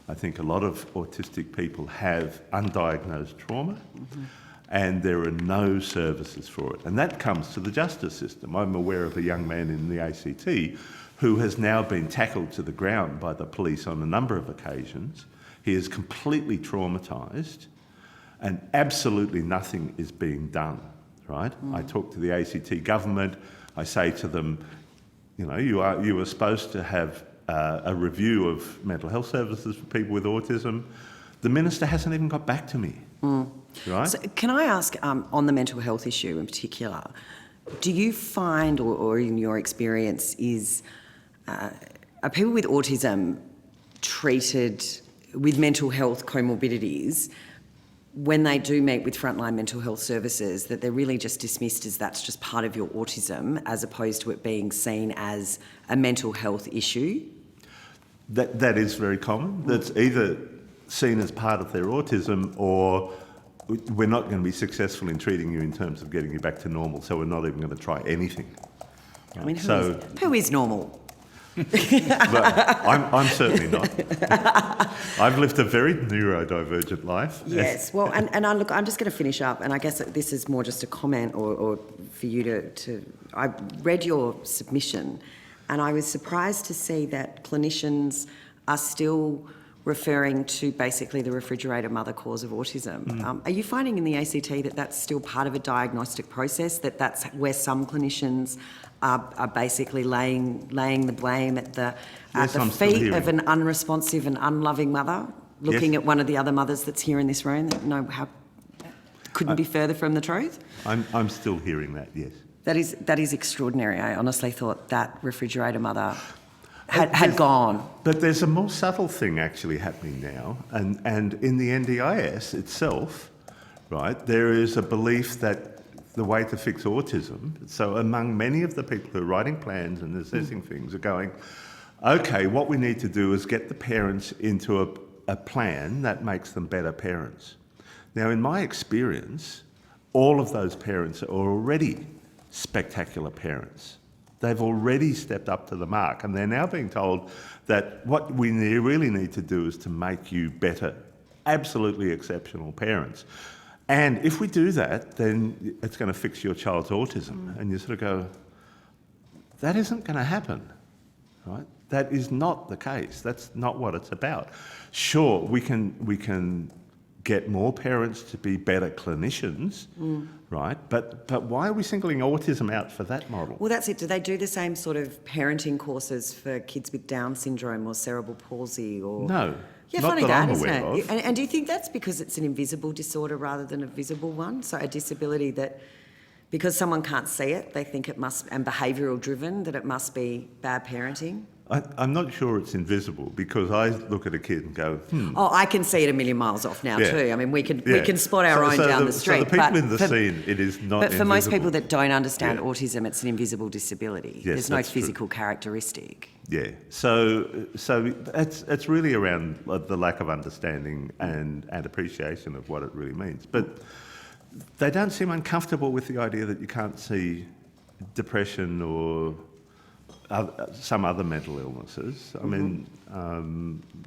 I think a lot of autistic people have undiagnosed trauma, and there are no services for it. And that comes to the justice system. I'm aware of a young man in the ACT who has now been tackled to the ground by the police on a number of occasions. He is completely traumatised, and absolutely nothing is being done, right? I talk to the ACT government. I say to them, you know, you were supposed to have a review of mental health services for people with autism. The minister hasn't even got back to me, right? So can I ask, on the mental health issue in particular, do you find, or in your experience, are people with autism treated with mental health comorbidities when they do meet with frontline mental health services, that they're really just dismissed as that's just part of your autism, as opposed to it being seen as a mental health issue? That is very common. That's either seen as part of their autism, or we're not going to be successful in treating you in terms of getting you back to normal, so we're not even going to try anything. I mean, who is normal? But I'm certainly not. I've lived a very neurodivergent life. Yes, well, and I'm just going to finish up, and I guess that this is more just a comment or for you to... I read your submission, and I was surprised to see that clinicians are still referring to basically the refrigerator mother cause of autism. Are you finding in the ACT that that's still part of a diagnostic process, that that's where some clinicians are basically laying the blame at the feet of an unresponsive and unloving mother, looking at one of the other mothers that's here in this room that couldn't be further from the truth? I'm still hearing that, yes. That is extraordinary. I honestly thought that refrigerator mother had gone. But there's a more subtle thing actually happening now, and in the NDIS itself, right, there is a belief that the way to fix autism, so among many of the people who are writing plans and assessing things are going, okay, what we need to do is get the parents into a plan that makes them better parents. Now, in my experience, all of those parents are already spectacular parents. They've already stepped up to the mark, and they're now being told that what we really need to do is to make you better, absolutely exceptional parents. And if we do that, then it's going to fix your child's autism. And you sort of go, that isn't going to happen, right? That is not the case. That's not what it's about. Sure, we can get more parents to be better clinicians, right? But why are we singling autism out for that model? Well, that's it. Do they do the same sort of parenting courses for kids with Down syndrome or cerebral palsy? Or No. Yeah, not funny that that, I'm isn't aware it? of. And do you think that's because it's an invisible disorder rather than a visible one? So a disability that, because someone can't see it, they think it must, and behavioural driven, that it must be bad parenting? I'm not sure it's invisible, because I look at a kid and go, Oh, I can see it a million miles off now too. I mean, we can spot our own down the street. So the people in the scene, it is not But for invisible. most people that don't understand autism, it's an invisible disability. Yes, There's no that's true. physical characteristic. Yeah, so it's really around the lack of understanding and appreciation of what it really means. But they don't seem uncomfortable with the idea that you can't see depression or some other mental illnesses. I mean,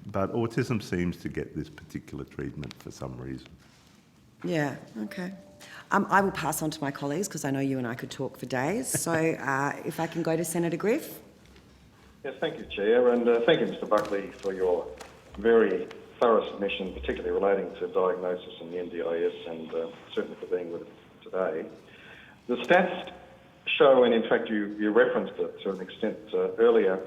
but autism seems to get this particular treatment for some reason. Yeah, okay. I will pass on to my colleagues because I know you and I could talk for days. So if I can go to Senator Griff. Yes, thank you, Chair, and thank you, Mr Buckley, for your very thorough submission, particularly relating to diagnosis and the NDIS, and certainly for being with us today. The stats show, and in fact you referenced it to an extent earlier,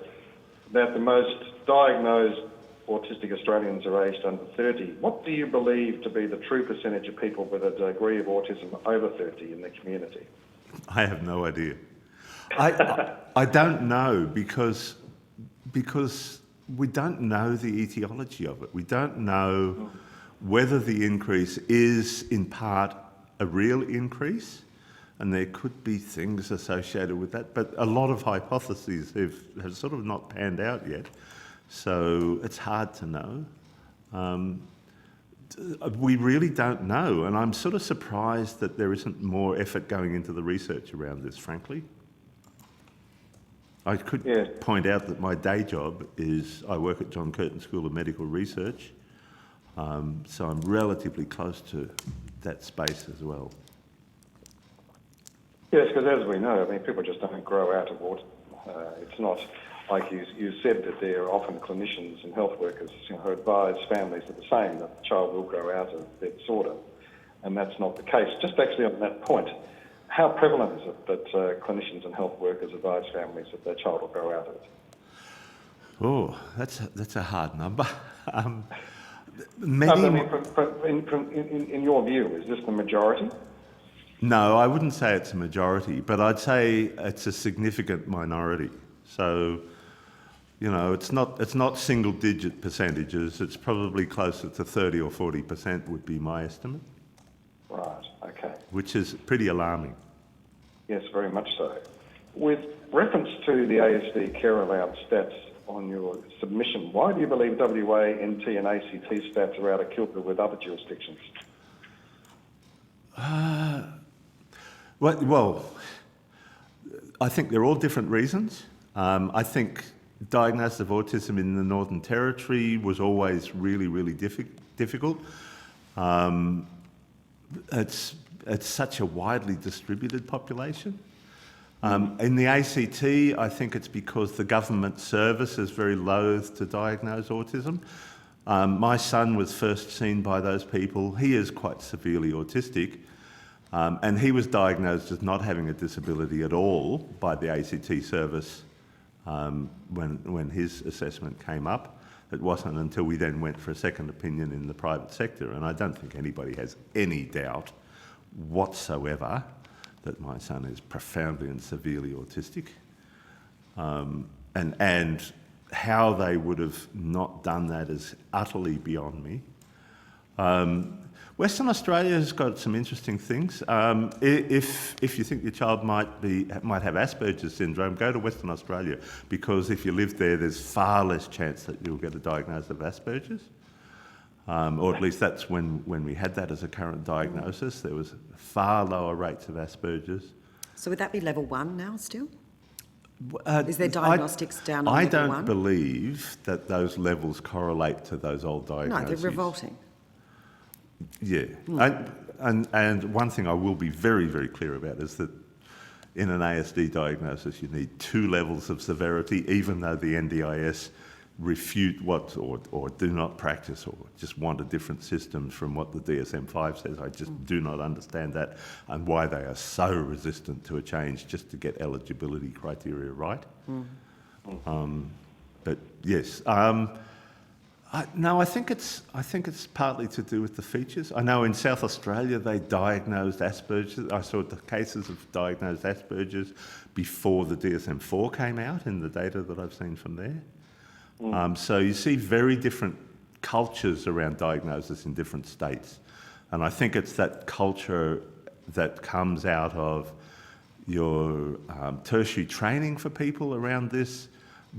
that the most diagnosed autistic Australians are aged under 30. What do you believe to be the true percentage of people with a degree of autism over 30 in the community? I have no idea. I don't know because we don't know the etiology of it. We don't know whether the increase is in part a real increase, and there could be things associated with that, but a lot of hypotheses have sort of not panned out yet, so it's hard to know. We really don't know, and I'm sort of surprised that there isn't more effort going into the research around this, frankly. I could point out that my day job is I work at John Curtin School of Medical Research, so I'm relatively close to that space as well. Yes, because as we know, I mean, people just don't grow out of autism. It's not like you said that there are often clinicians and health workers who advise families of the same, that the child will grow out of their disorder, and that's not the case. Just actually on that point, how prevalent is it that clinicians and health workers advise families that their child will grow out of it? Oh, that's a hard number. In your view, is this the majority? No, I wouldn't say it's a majority, but I'd say it's a significant minority. So, you know, it's not single-digit percentages. It's probably closer to 30 or 40% would be my estimate. Right, okay. Which is pretty alarming. Yes, very much so. With reference to the ASD care allowance stats on your submission, why do you believe WA, NT and ACT stats are out of kilter with other jurisdictions? Well, I think they're all different reasons. I think diagnosis of autism in the Northern Territory was always really, really difficult. It's such a widely distributed population. In the ACT, I think it's because the government service is very loath to diagnose autism. My son was first seen by those people. He is quite severely autistic, and he was diagnosed as not having a disability at all by the ACT service when his assessment came up. It wasn't until we then went for a second opinion in the private sector, and I don't think anybody has any doubt whatsoever that my son is profoundly and severely autistic. And how they would have not done that is utterly beyond me. Western Australia has got some interesting things. If you think your child might have Asperger's syndrome, go to Western Australia, because if you live there, there's far less chance that you'll get a diagnosis of Asperger's. Or at least that's when we had that as a current diagnosis. There was far lower rates of Asperger's. So would that be level 1 now still? Is there diagnostics down on level 1? I don't believe that those levels correlate to those old diagnoses. No, they're revolting. Yeah. And one thing I will be very, very clear about is that in an ASD diagnosis you need 2 levels of severity, even though the NDIS refute or do not practice or just want a different system from what the DSM-5 says. I just do not understand that and why they are so resistant to a change just to get eligibility criteria right. But yes, I think it's partly to do with the features. I know in South Australia they diagnosed Asperger's. I saw the cases of diagnosed Asperger's before the DSM-4 came out in the data that I've seen from there. So you see very different cultures around diagnosis in different states. And I think it's that culture that comes out of your tertiary training for people around this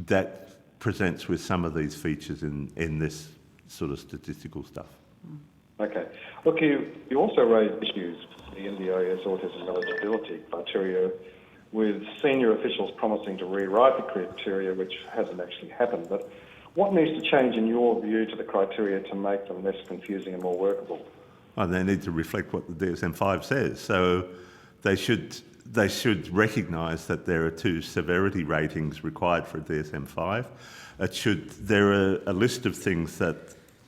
that presents with some of these features in this sort of statistical stuff. Okay. Look, you also raised issues with the NDIS autism eligibility criteria, with senior officials promising to rewrite the criteria, which hasn't actually happened. But what needs to change in your view to the criteria to make them less confusing and more workable? Well, they need to reflect what the DSM-5 says. So they should recognise that there are 2 severity ratings required for a DSM-5. There are a list of things that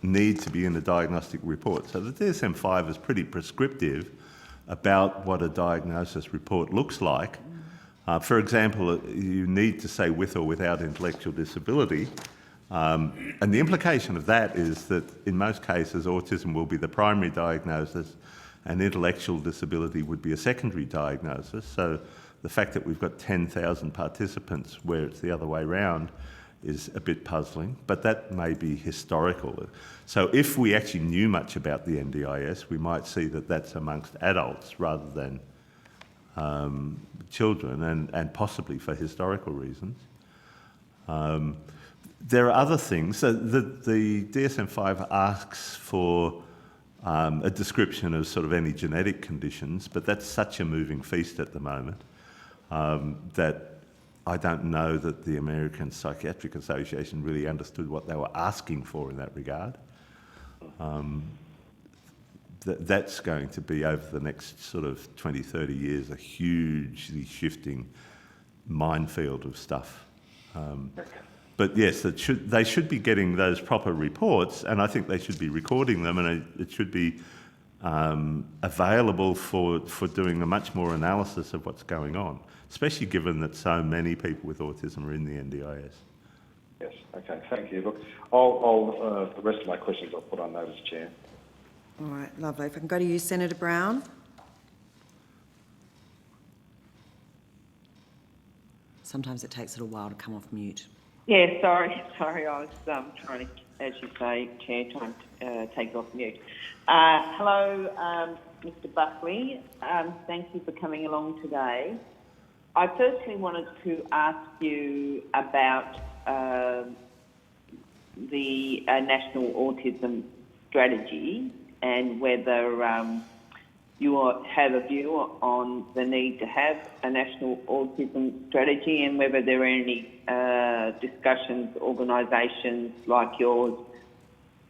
need to be in the diagnostic report. So the DSM-5 is pretty prescriptive about what a diagnosis report looks like. For example, you need to say with or without intellectual disability. And the implication of that is that in most cases autism will be the primary diagnosis and intellectual disability would be a secondary diagnosis. So the fact that we've got 10,000 participants where it's the other way around is a bit puzzling, but that may be historical. So if we actually knew much about the NDIS, we might see that that's amongst adults rather than children, and possibly for historical reasons. There are other things. So the DSM-5 asks for a description of sort of any genetic conditions, but that's such a moving feast at the moment that I don't know that the American Psychiatric Association really understood what they were asking for in that regard. That's going to be, over the next sort of 20, 30 years, a hugely shifting minefield of stuff. But yes, they should be getting those proper reports, and I think they should be recording them, and it should be available for doing a much more analysis of what's going on, especially given that so many people with autism are in the NDIS. Yes, okay, thank you. Look, I'll the rest of my questions I'll put on notice, Chair. All right, lovely. If I can go to you, Senator Brown. Sometimes it takes a little while to come off mute. Yeah, sorry, I was trying to, as you say, Chair, trying to take off mute. Hello, Mr. Buckley. Thank you for coming along today. I firstly wanted to ask you about the National Autism Strategy and whether you have a view on the need to have a National Autism Strategy, and whether there are any discussions organisations like yours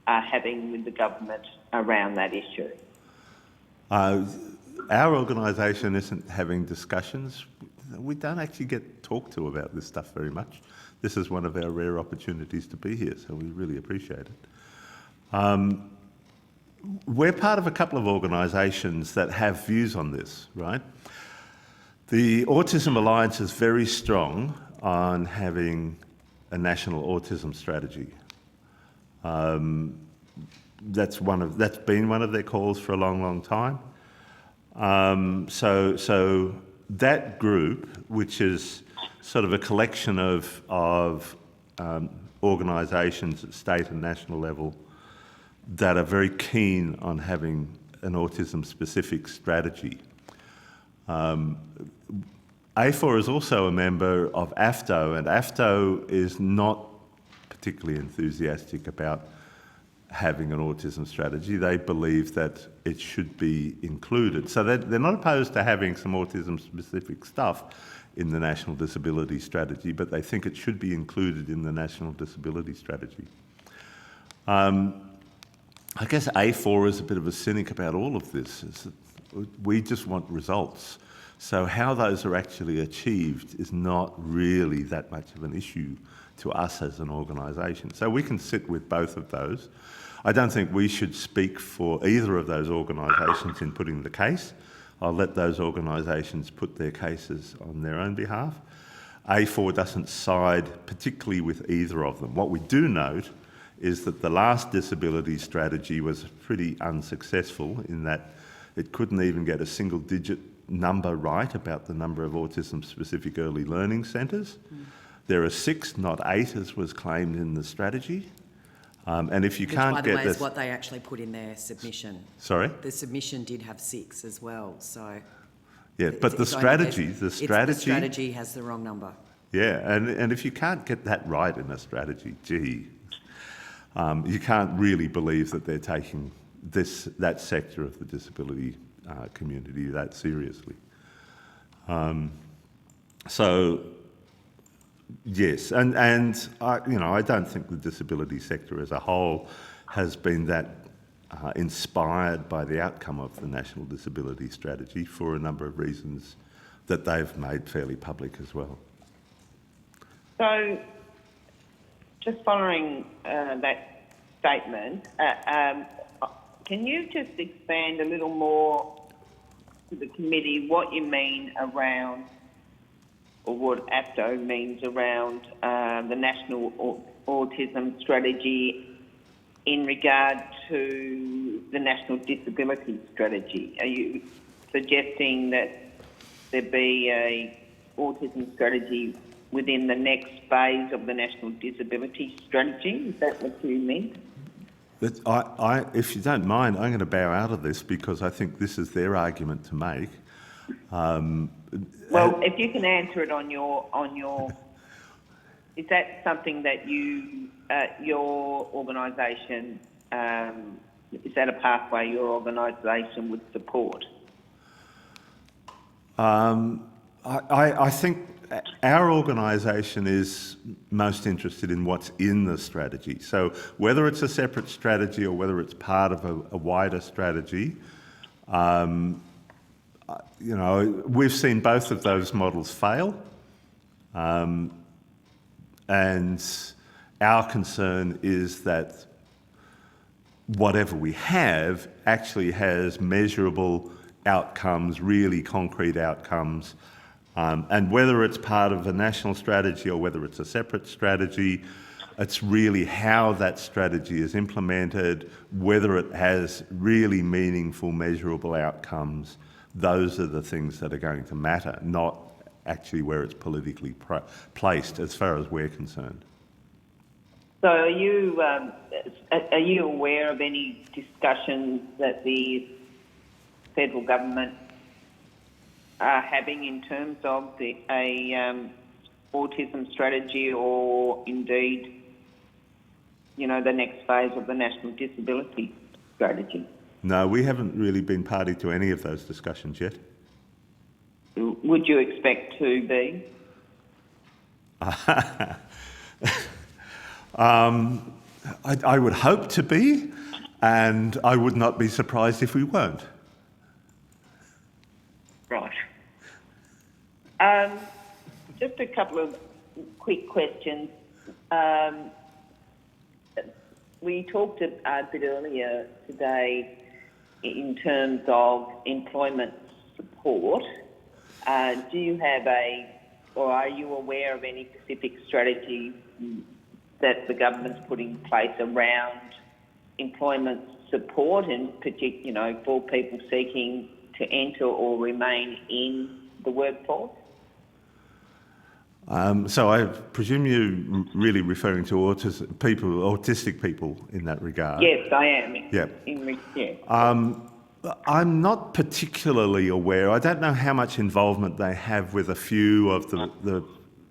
are having with the government around that issue. Our organisation isn't having discussions. We don't actually get talked to about this stuff very much. This is one of our rare opportunities to be here, so we really appreciate it. We're part of a couple of organisations that have views on this, right? The Autism Alliance is very strong on having a national autism strategy. That's been one of their calls for a long, long time. So that group, which is sort of a collection of organisations at state and national level that are very keen on having an autism-specific strategy. A4 is also a member of AFTO, and AFTO is not particularly enthusiastic about having an autism strategy. They believe that it should be included. So they're not opposed to having some autism-specific stuff in the National Disability Strategy, but they think it should be included in the National Disability Strategy. I guess A4 is a bit of a cynic about all of this. We just want results. So how those are actually achieved is not really that much of an issue to us as an organisation. So we can sit with both of those. I don't think we should speak for either of those organisations in putting the case. I'll let those organisations put their cases on their own behalf. A4 doesn't side particularly with either of them. What we do note is that the last disability strategy was pretty unsuccessful in that it couldn't even get a single-digit number right about the number of autism-specific early learning centres. There are 6, not 8, as was claimed in the strategy. And if you can't by the get way, this... is what they actually put in their submission. Sorry? The submission did have 6 as well, so... Yeah, but the strategy has the wrong number. Yeah, and if you can't get that right in a strategy, gee, you can't really believe that they're taking that sector of the disability community that seriously. So, yes, and I don't think the disability sector as a whole has been that inspired by the outcome of the National Disability Strategy for a number of reasons that they've made fairly public as well. So, just following that statement, can you just expand a little more to the committee what you mean around, or what AFTO means around the National Autism Strategy in regard to the National Disability Strategy? Are you suggesting that there be a autism strategy within the next phase of the National Disability Strategy? Is that what you mean? But if you don't mind, I'm going to bow out of this because I think this is their argument to make. Well, if you can answer it on your, is that something that your organisation, is that a pathway your organisation would support? I think our organisation is most interested in what's in the strategy. So whether it's a separate strategy or whether it's part of a wider strategy, we've seen both of those models fail. And our concern is that whatever we have actually has measurable outcomes, really concrete outcomes. And whether it's part of a national strategy or whether it's a separate strategy, it's really how that strategy is implemented, whether it has really meaningful, measurable outcomes. Those are the things that are going to matter, not actually where it's politically placed as far as we're concerned. So are you aware of any discussions that the federal government are having in terms of a autism strategy, or indeed, the next phase of the National Disability Strategy? No, we haven't really been party to any of those discussions yet. Would you expect to be? I would hope to be, and I would not be surprised if we weren't. Right. Just a couple of quick questions. we talked a bit earlier today in terms of employment support. Do you have or are you aware of any specific strategy that the government's put in place around employment support, and for people seeking to enter or remain in the workforce? So I presume you're really referring to autistic people in that regard? Yes, I am. Yeah. I'm not particularly aware. I don't know how much involvement they have with a few of the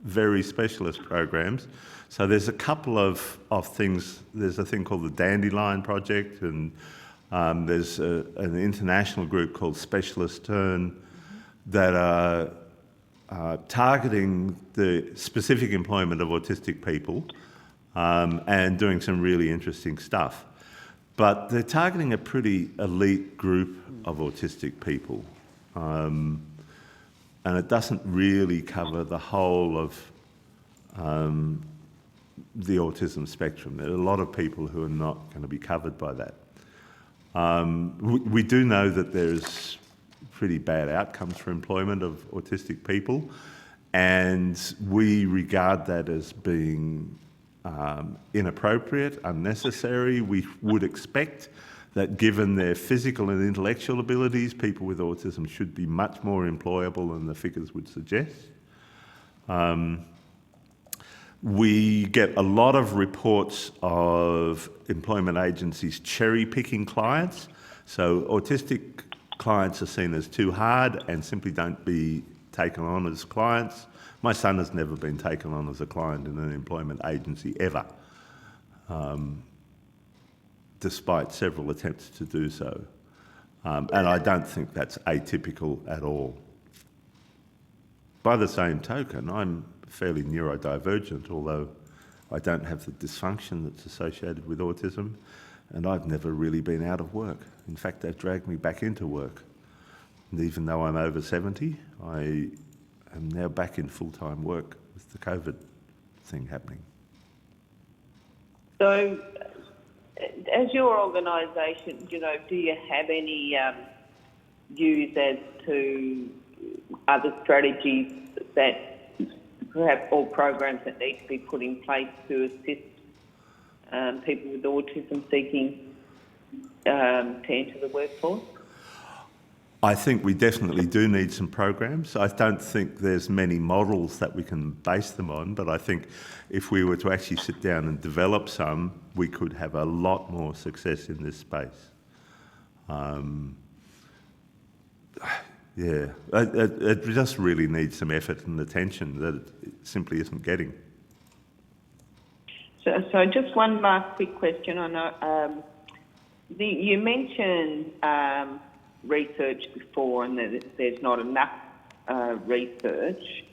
very specialist programs. So there's a couple of things. There's a thing called the Dandelion Project, and there's an international group called Specialist Turn that are targeting the specific employment of autistic people and doing some really interesting stuff. But they're targeting a pretty elite group of autistic people. And it doesn't really cover the whole of the autism spectrum. There are a lot of people who are not going to be covered by that. We do know that there's pretty bad outcomes for employment of autistic people, and we regard that as being inappropriate, unnecessary. We would expect that given their physical and intellectual abilities, people with autism should be much more employable than the figures would suggest. We get a lot of reports of employment agencies cherry-picking clients. So autistic clients are seen as too hard and simply don't be taken on as clients. My son has never been taken on as a client in an employment agency ever, despite several attempts to do so. And I don't think that's atypical at all. By the same token, I'm fairly neurodivergent, although I don't have the dysfunction that's associated with autism, and I've never really been out of work. In fact, they've dragged me back into work. And even though I'm over 70, I am now back in full-time work with the COVID thing happening. So, as your organisation, do you have any views as to other strategies that perhaps or programs that need to be put in place to assist people with autism seeking to enter the workforce? I think we definitely do need some programs. I don't think there's many models that we can base them on, but I think if we were to actually sit down and develop some, we could have a lot more success in this space. Yeah, it just really needs some effort and attention that it simply isn't getting. So just one last quick question. I know you mentioned research before, and that there's not enough research.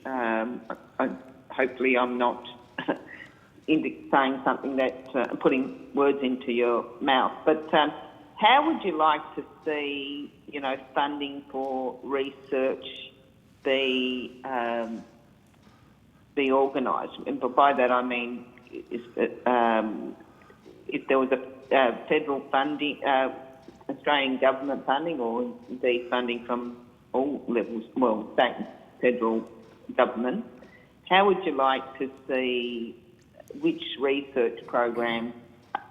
Hopefully, I'm not saying something that putting words into your mouth. But how would you like to see, funding for research be organised? And by that I mean, if there was a federal funding, Australian government funding, or indeed funding from all levels, well, state and federal government, how would you like to see which research program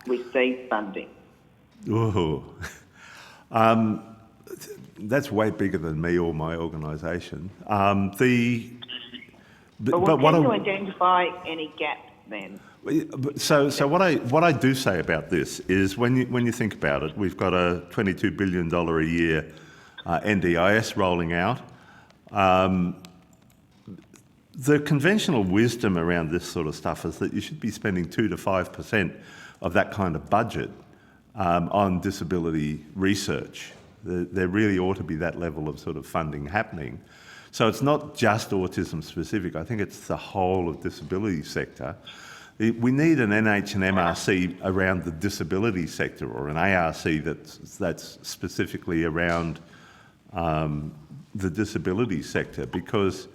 receive funding? Oh, that's way bigger than me or my organisation. Can you identify any gaps then? So what I do say about this is when you think about it, we've got a $22 billion a year NDIS rolling out. The conventional wisdom around this sort of stuff is that you should be spending 2 to 5% of that kind of budget on disability research. There really ought to be that level of sort of funding happening. So it's not just autism specific. I think it's the whole of disability sector. We need an NH and MRC around the disability sector, or an ARC that's specifically around the disability sector, because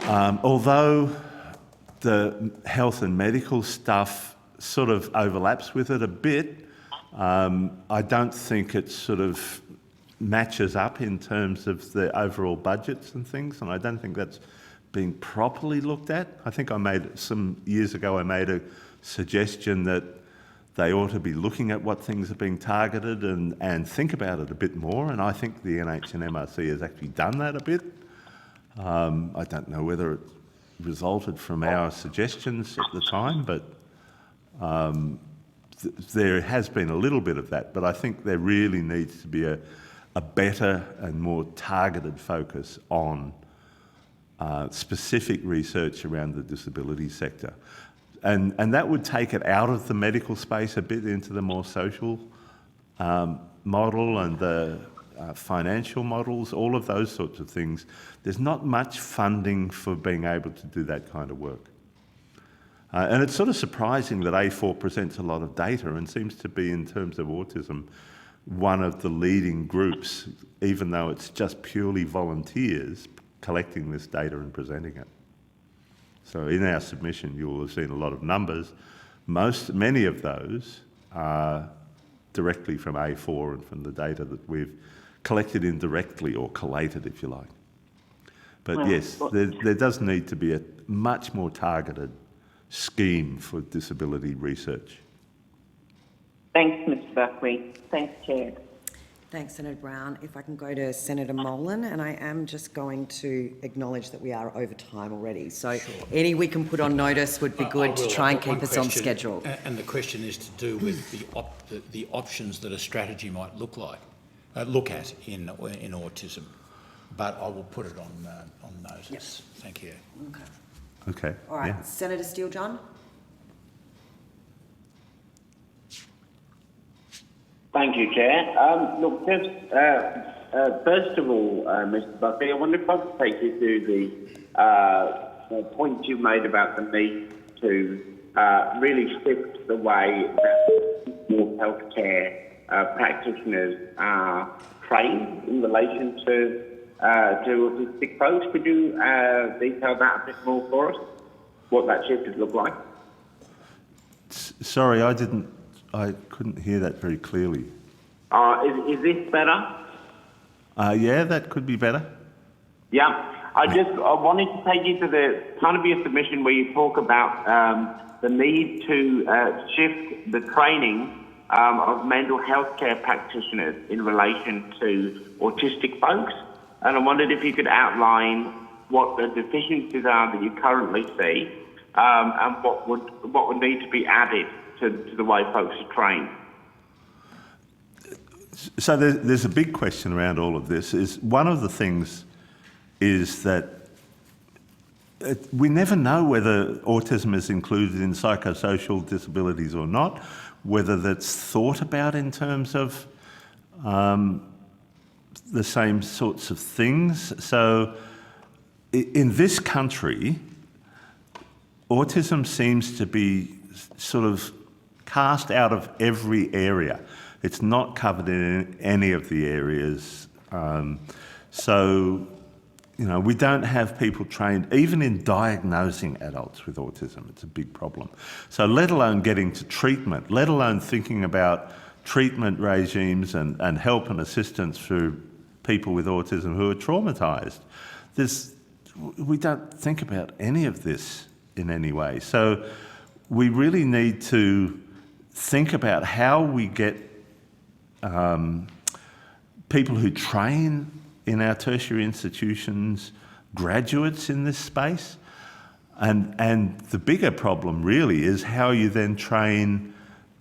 although the health and medical stuff sort of overlaps with it a bit. I don't think it sort of matches up in terms of the overall budgets and things, and I don't think that's being properly looked at. I think some years ago I made a suggestion that they ought to be looking at what things are being targeted and think about it a bit more, and I think the NH and MRC has actually done that a bit. I don't know whether it resulted from our suggestions at the time, but there has been a little bit of that, but I think there really needs to be a better and more targeted focus on specific research around the disability sector. And that would take it out of the medical space a bit into the more social model and the financial models, all of those sorts of things. There's not much funding for being able to do that kind of work. And it's sort of surprising that A4 presents a lot of data and seems to be, in terms of autism, one of the leading groups, even though it's just purely volunteers collecting this data and presenting it. So in our submission, you will have seen a lot of numbers. Many of those are directly from A4 and from the data that we've collected indirectly or collated, if you like. But yes, there does need to be a much more targeted scheme for disability research. Thanks, Mr. Buckley. Thanks, Chair. Thanks, Senator Brown. If I can go to Senator Molan, and I am just going to acknowledge that we are over time already. So any we can put on notice would be good to try and keep us on schedule. And the question is to do with the options that a strategy might look at in autism. But I will put it on notice. Yep. Thank you. Okay. All right. Yeah. Senator Steele-John. Thank you, Chair. Look, just first of all, Mr. Buckley, I wonder if I could take you through the point you made about the need to really shift the way that more healthcare practitioners are trained in relation to autistic folks. Could you detail that a bit more for us? What that shift would look like? Sorry, I couldn't hear that very clearly. Is this better? Yeah, that could be better. Yeah. I wanted to take you to the part of your submission where you talk about the need to shift the training of mental health care practitioners in relation to autistic folks. And I wondered if you could outline what the deficiencies are that you currently see and what would need to be added to the way folks are trained. So there's a big question around all of this. One of the things is that we never know whether autism is included in psychosocial disabilities or not, whether that's thought about in terms of the same sorts of things. So in this country, autism seems to be sort of cast out of every area. It's not covered in any of the areas. So, we don't have people trained even in diagnosing adults with autism. It's a big problem. So let alone getting to treatment, let alone thinking about treatment regimes and help and assistance for people with autism who are traumatised. We don't think about any of this in any way. So we really need to think about how we get people who train in our tertiary institutions, graduates in this space. And the bigger problem really is how you then train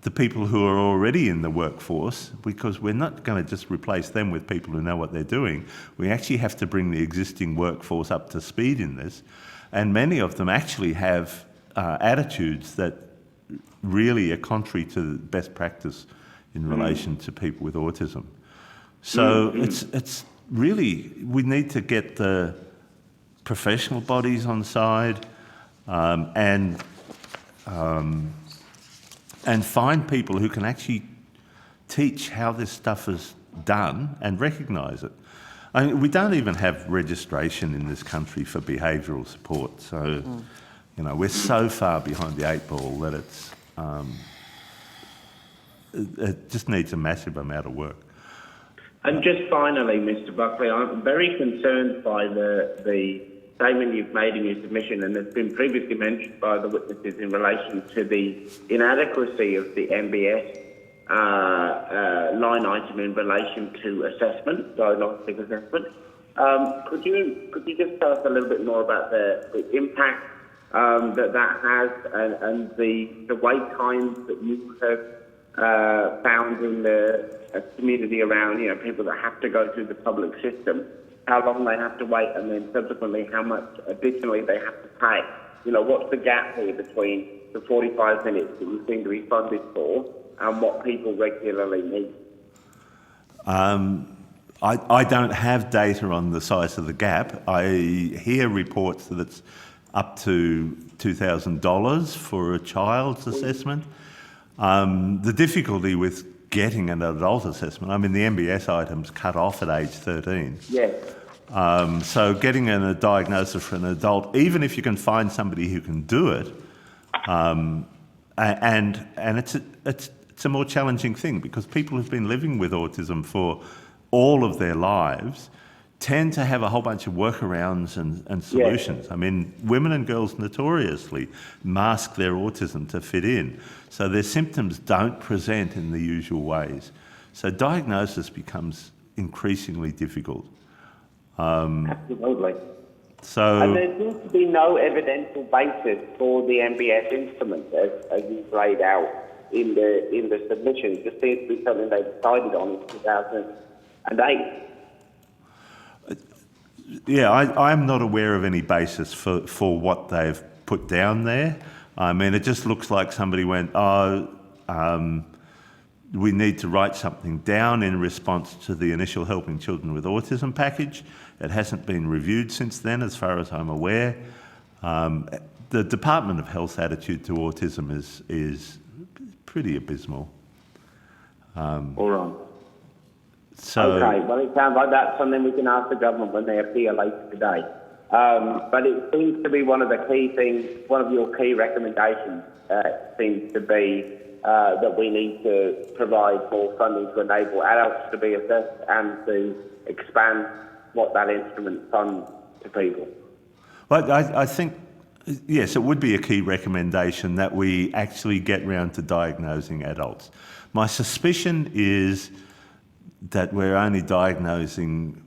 the people who are already in the workforce, because we're not going to just replace them with people who know what they're doing. We actually have to bring the existing workforce up to speed in this. And many of them actually have attitudes that really are contrary to best practice in relation to people with autism. So it's really, we need to get the professional bodies on side and find people who can actually teach how this stuff is done and recognise it. I mean, we don't even have registration in this country for behavioural support, so we're so far behind the eight ball that it just needs a massive amount of work. And just finally, Mr. Buckley, I'm very concerned by the statement you've made in your submission, and it's been previously mentioned by the witnesses in relation to the inadequacy of the NBS line item in relation to assessment, diagnostic assessment. Could you just tell us a little bit more about the impact that has and the wait times that you have found in the community around, people that have to go through the public system, how long they have to wait, and then subsequently how much additionally they have to pay? What's the gap here between the 45 minutes that you seem to be funded for and what people regularly need? I don't have data on the size of the gap. I hear reports that it's up to $2,000 for a child's assessment. The difficulty with getting an adult assessment, the NBS item's cut off at age 13. Yes. So getting a diagnosis for an adult, even if you can find somebody who can do it, and it's a more challenging thing because people who've been living with autism for all of their lives tend to have a whole bunch of workarounds and solutions. Yes. Women and girls notoriously mask their autism to fit in, so their symptoms don't present in the usual ways. So diagnosis becomes increasingly difficult. Absolutely. So, and there seems to be no evidential basis for the NBS instrument as you've laid out in the submission. It just seems to be something they decided on in 2008. Yeah, I'm not aware of any basis for what they've put down there. It just looks like somebody went, we need to write something down in response to the initial Helping Children with Autism package. It hasn't been reviewed since then, as far as I'm aware. The Department of Health's attitude to autism is pretty abysmal. All right. So, okay, well, it sounds like that's something we can ask the government when they appear later today. But it seems to be one of the key things, one of your key recommendations seems to be that we need to provide more funding to enable adults to be assessed and to expand what that instrument funds to people. Well, I think, yes, it would be a key recommendation that we actually get round to diagnosing adults. My suspicion is that we're only diagnosing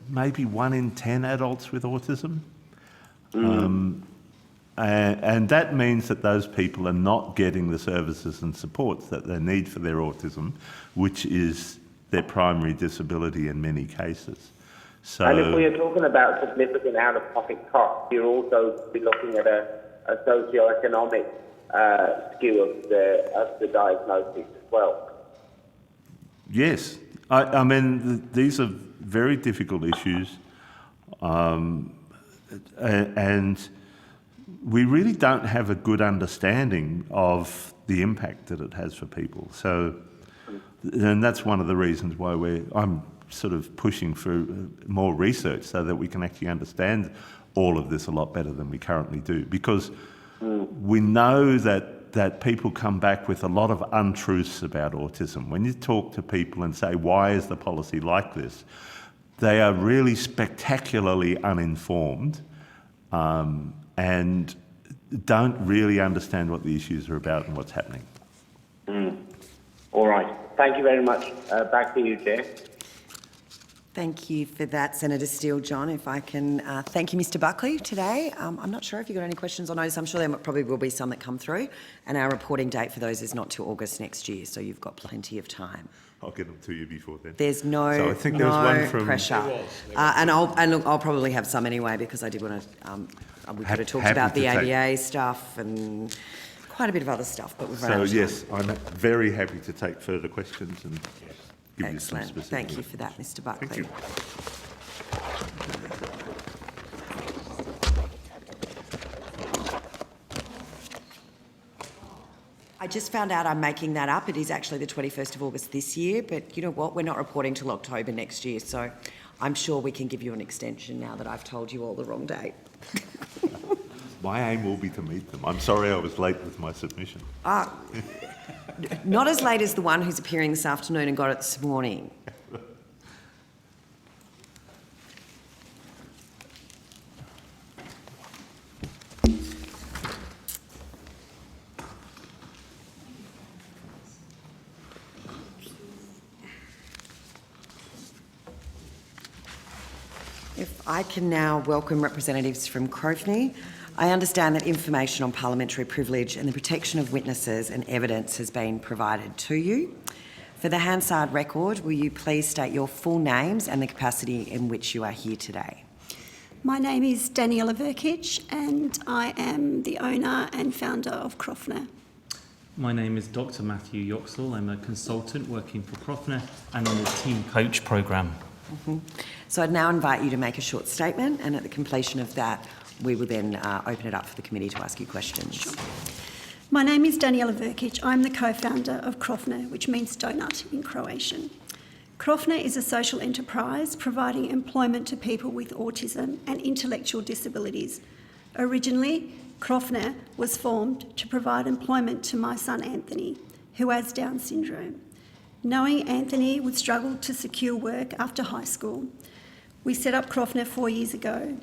maybe 1 in 10 adults with autism. And that means that those people are not getting the services and supports that they need for their autism, which is their primary disability in many cases. So, and if we are talking about significant out-of-pocket costs, you're also be looking at a socio-economic skew of the diagnosis as well. Yes. These are very difficult issues, and we really don't have a good understanding of the impact that it has for people. So, and that's one of the reasons why I'm sort of pushing for more research so that we can actually understand all of this a lot better than we currently do. Because we know that people come back with a lot of untruths about autism. When you talk to people and say, why is the policy like this? They are really spectacularly uninformed and don't really understand what the issues are about and what's happening. All right. Thank you very much. Back to you, Chair. Thank you for that, Senator Steele. John, if I can thank you, Mr Buckley, today. I'm not sure if you've got any questions or notice. I'm sure there probably will be some that come through. And our reporting date for those is not till August next year, so you've got plenty of time. I'll get them to you before then. There's no, so I think there was one from pressure. I'll probably have some anyway because I did want to. We could have talked about the ABA stuff and quite a bit of other stuff, but we've run out of time. So yes, I'm very happy to take further questions and give you some specific. Thank you for that, Mr Buckley. Thank you. I just found out I'm making that up. It is actually the 21st of August this year, but you know what? We're not reporting till October next year, so I'm sure we can give you an extension now that I've told you all the wrong date. My aim will be to meet them. I'm sorry I was late with my submission. Not as late as the one who's appearing this afternoon and got it this morning. If I can now welcome representatives from Crofney. I understand that information on parliamentary privilege and the protection of witnesses and evidence has been provided to you. For the Hansard record, will you please state your full names and the capacity in which you are here today? My name is Daniela Verkic and I am the owner and founder of Crofner. My name is Dr. Matthew Yoxall. I'm a consultant working for Crofner and on the Team Coach programme. So I'd now invite you to make a short statement, and at the completion of that, we will then open it up for the committee to ask you questions. Sure. My name is Daniela Verkic. I'm the co-founder of Crofner, which means donut in Croatian. Crofner is a social enterprise providing employment to people with autism and intellectual disabilities. Originally, Crofner was formed to provide employment to my son Anthony, who has Down syndrome. Knowing Anthony would struggle to secure work after high school, we set up Crofner 4 years ago,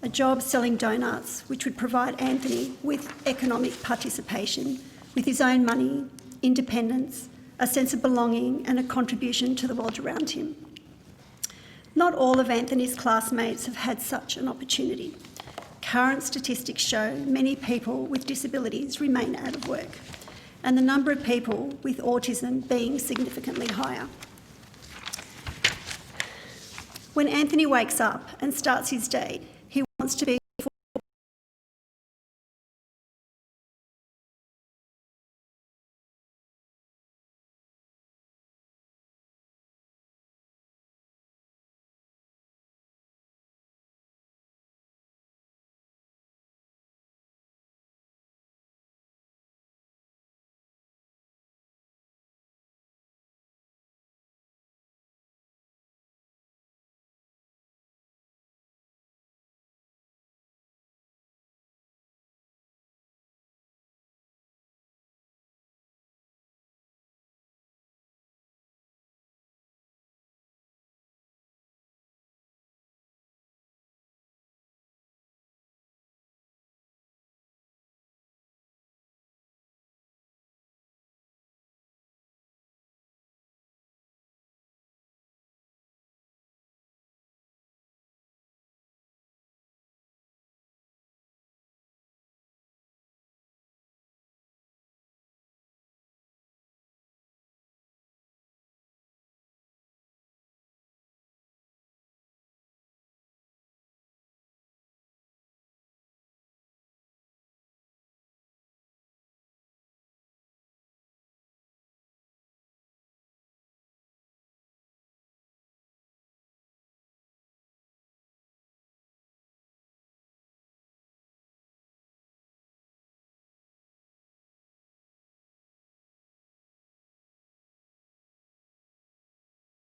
a job selling donuts which would provide Anthony with economic participation, with his own money, independence, a sense of belonging and a contribution to the world around him. Not all of Anthony's classmates have had such an opportunity. Current statistics show many people with disabilities remain out of work, and the number of people with autism being significantly higher. When Anthony wakes up and starts his day, he wants to be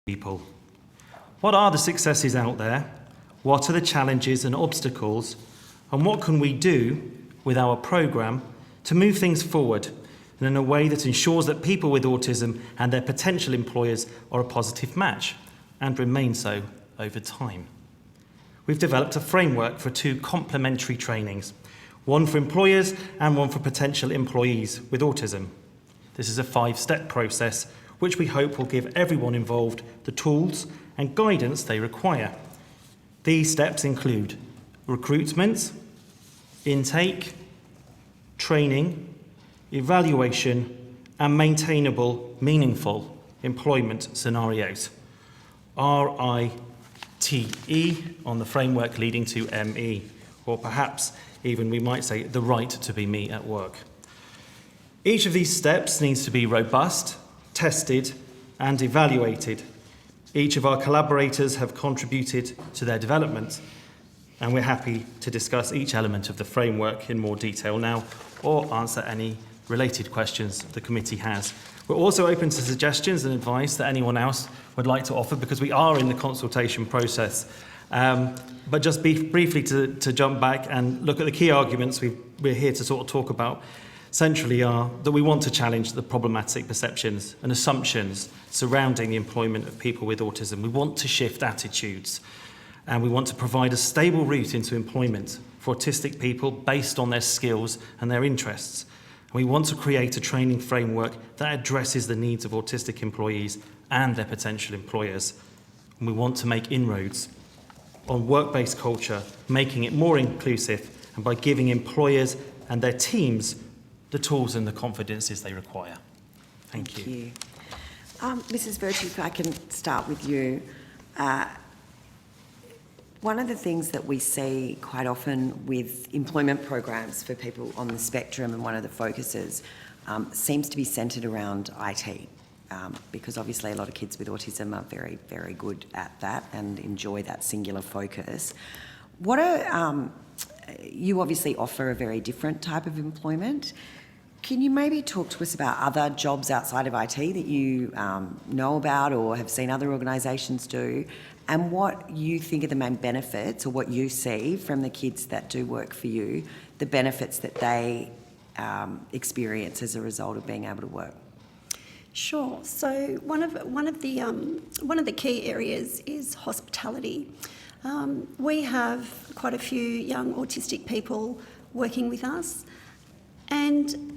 people. What are the successes out there? What are the challenges and obstacles? And what can we do with our programme to move things forward and in a way that ensures that people with autism and their potential employers are a positive match and remain so over time? We've developed a framework for 2 complementary trainings, one for employers and one for potential employees with autism. This is a 5-step process which we hope will give everyone involved the tools and guidance they require. These steps include recruitment, intake, training, evaluation, and maintainable, meaningful employment scenarios. RITE on the framework leading to ME, or perhaps even we might say the right to be me at work. Each of these steps needs to be robust, tested and evaluated. Each of our collaborators have contributed to their development, and we're happy to discuss each element of the framework in more detail now or answer any related questions the committee has. We're also open to suggestions and advice that anyone else would like to offer, because we are in the consultation process But just briefly to jump back and look at the key arguments we're here to sort of talk about, centrally are that we want to challenge the problematic perceptions and assumptions surrounding the employment of people with autism. We want to shift attitudes, and we want to provide a stable route into employment for autistic people based on their skills and their interests. And we want to create a training framework that addresses the needs of autistic employees and their potential employers. And we want to make inroads on work-based culture, making it more inclusive, and by giving employers and their teams the tools and the confidences they require. Thank you. Mrs. Virtue, if I can start with you. One of the things that we see quite often with employment programs for people on the spectrum, and one of the focuses, seems to be centred around IT, because obviously a lot of kids with autism are very, very good at that and enjoy that singular focus. You obviously offer a very different type of employment. Can you maybe talk to us about other jobs outside of IT that you know about or have seen other organisations do, and what you think are the main benefits, or what you see from the kids that do work for you, the benefits that they experience as a result of being able to work? Sure. So one of the key areas is hospitality. We have quite a few young autistic people working with us, and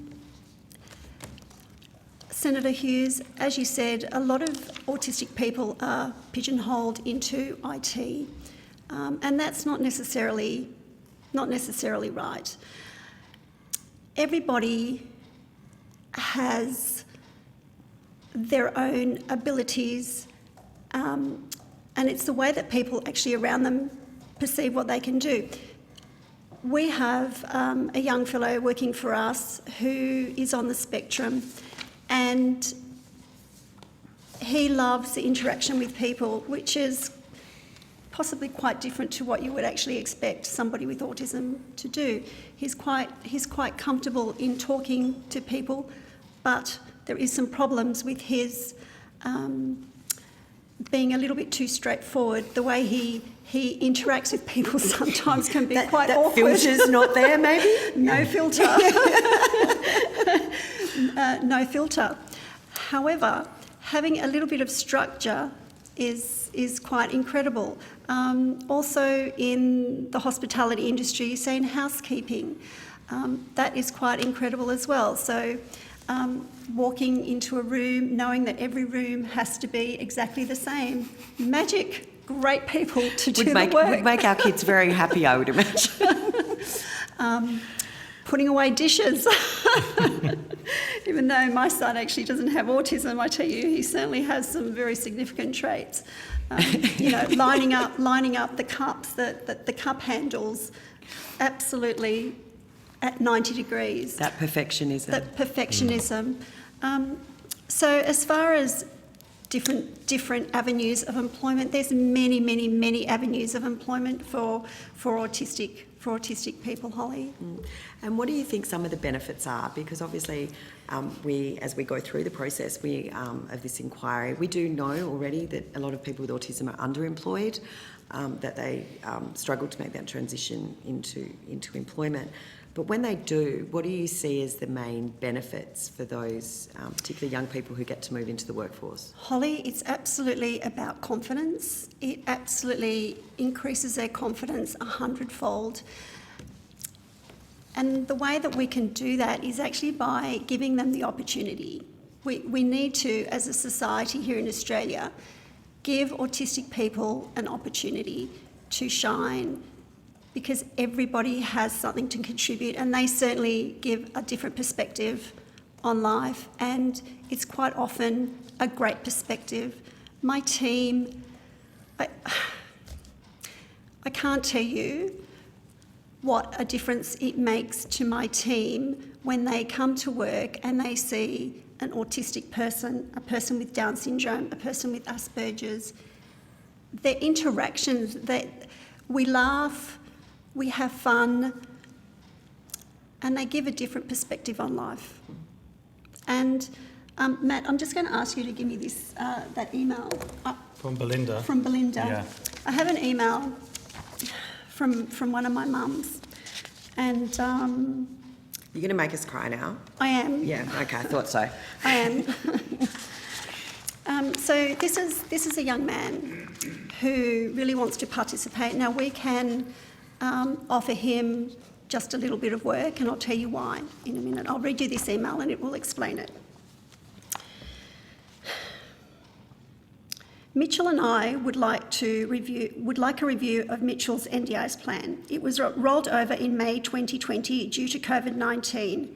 Senator Hughes, as you said, a lot of autistic people are pigeonholed into IT, and that's not necessarily right. Everybody has their own abilities, and it's the way that people actually around them perceive what they can do. We have a young fellow working for us who is on the spectrum, and he loves the interaction with people, which is possibly quite different to what you would actually expect somebody with autism to do. He's quite comfortable in talking to people, but there is some problems with his being a little bit too straightforward. The way he interacts with people sometimes can be quite awkward. Filter's not there, maybe? No filter. No filter. However, having a little bit of structure is quite incredible. Also in the hospitality industry, say in housekeeping, that is quite incredible as well. So walking into a room, knowing that every room has to be exactly the same. Magic. Great people to do the work. Would make our kids very happy, I would imagine. Putting away dishes. Even though my son actually doesn't have autism, I tell you, he certainly has some very significant traits. Lining up the cups, the cup handles, absolutely at 90 degrees. That perfectionism. So as far as different avenues of employment, there's many avenues of employment for autistic people, Holly. And what do you think some of the benefits are? Because obviously, as we go through the process of this inquiry, we do know already that a lot of people with autism are underemployed, that they struggle to make that transition into employment. But when they do, what do you see as the main benefits for those, particularly young people who get to move into the workforce? Holly, it's absolutely about confidence. It absolutely increases their confidence 100-fold. And the way that we can do that is actually by giving them the opportunity. We need to, as a society here in Australia, give autistic people an opportunity to shine, because everybody has something to contribute, and they certainly give a different perspective on life, and it's quite often a great perspective. My team, I can't tell you what a difference it makes to my team when they come to work and they see an autistic person, a person with Down syndrome, a person with Asperger's. Their interactions, we laugh, we have fun, and they give a different perspective on life. And Matt, I'm just going to ask you to give me that email. From Belinda. From Belinda. Yeah. I have an email from one of my mums, and You're going to make us cry now? I am. Yeah, okay, I thought so. I am. So this is a young man who really wants to participate. Now we can offer him just a little bit of work, and I'll tell you why in a minute. I'll read you this email and it will explain it. Mitchell and I would like a review of Mitchell's NDIS plan. It was rolled over in May 2020 due to COVID-19.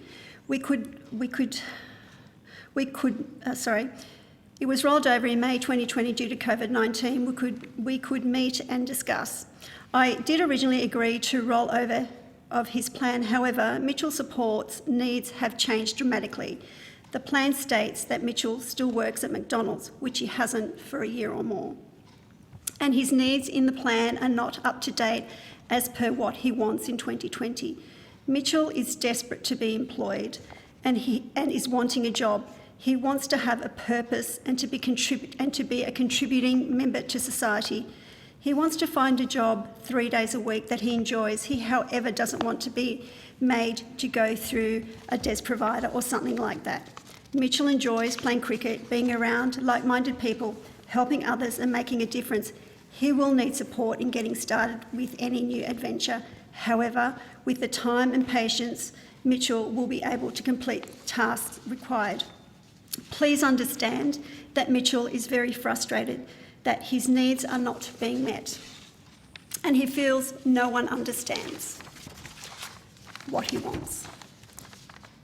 It was rolled over in May 2020 due to COVID-19. We could meet and discuss. I did originally agree to roll over of his plan. However, Mitchell's support needs have changed dramatically. The plan states that Mitchell still works at McDonald's, which he hasn't for a year or more. And his needs in the plan are not up to date as per what he wants in 2020. Mitchell is desperate to be employed and is wanting a job. He wants to have a purpose and to be a contributing member to society. He wants to find a job 3 days a week that he enjoys. He, however, doesn't want to be made to go through a DES provider or something like that. Mitchell enjoys playing cricket, being around like-minded people, helping others and making a difference. He will need support in getting started with any new adventure. However, with the time and patience, Mitchell will be able to complete tasks required. Please understand that Mitchell is very frustrated that his needs are not being met, and he feels no one understands what he wants.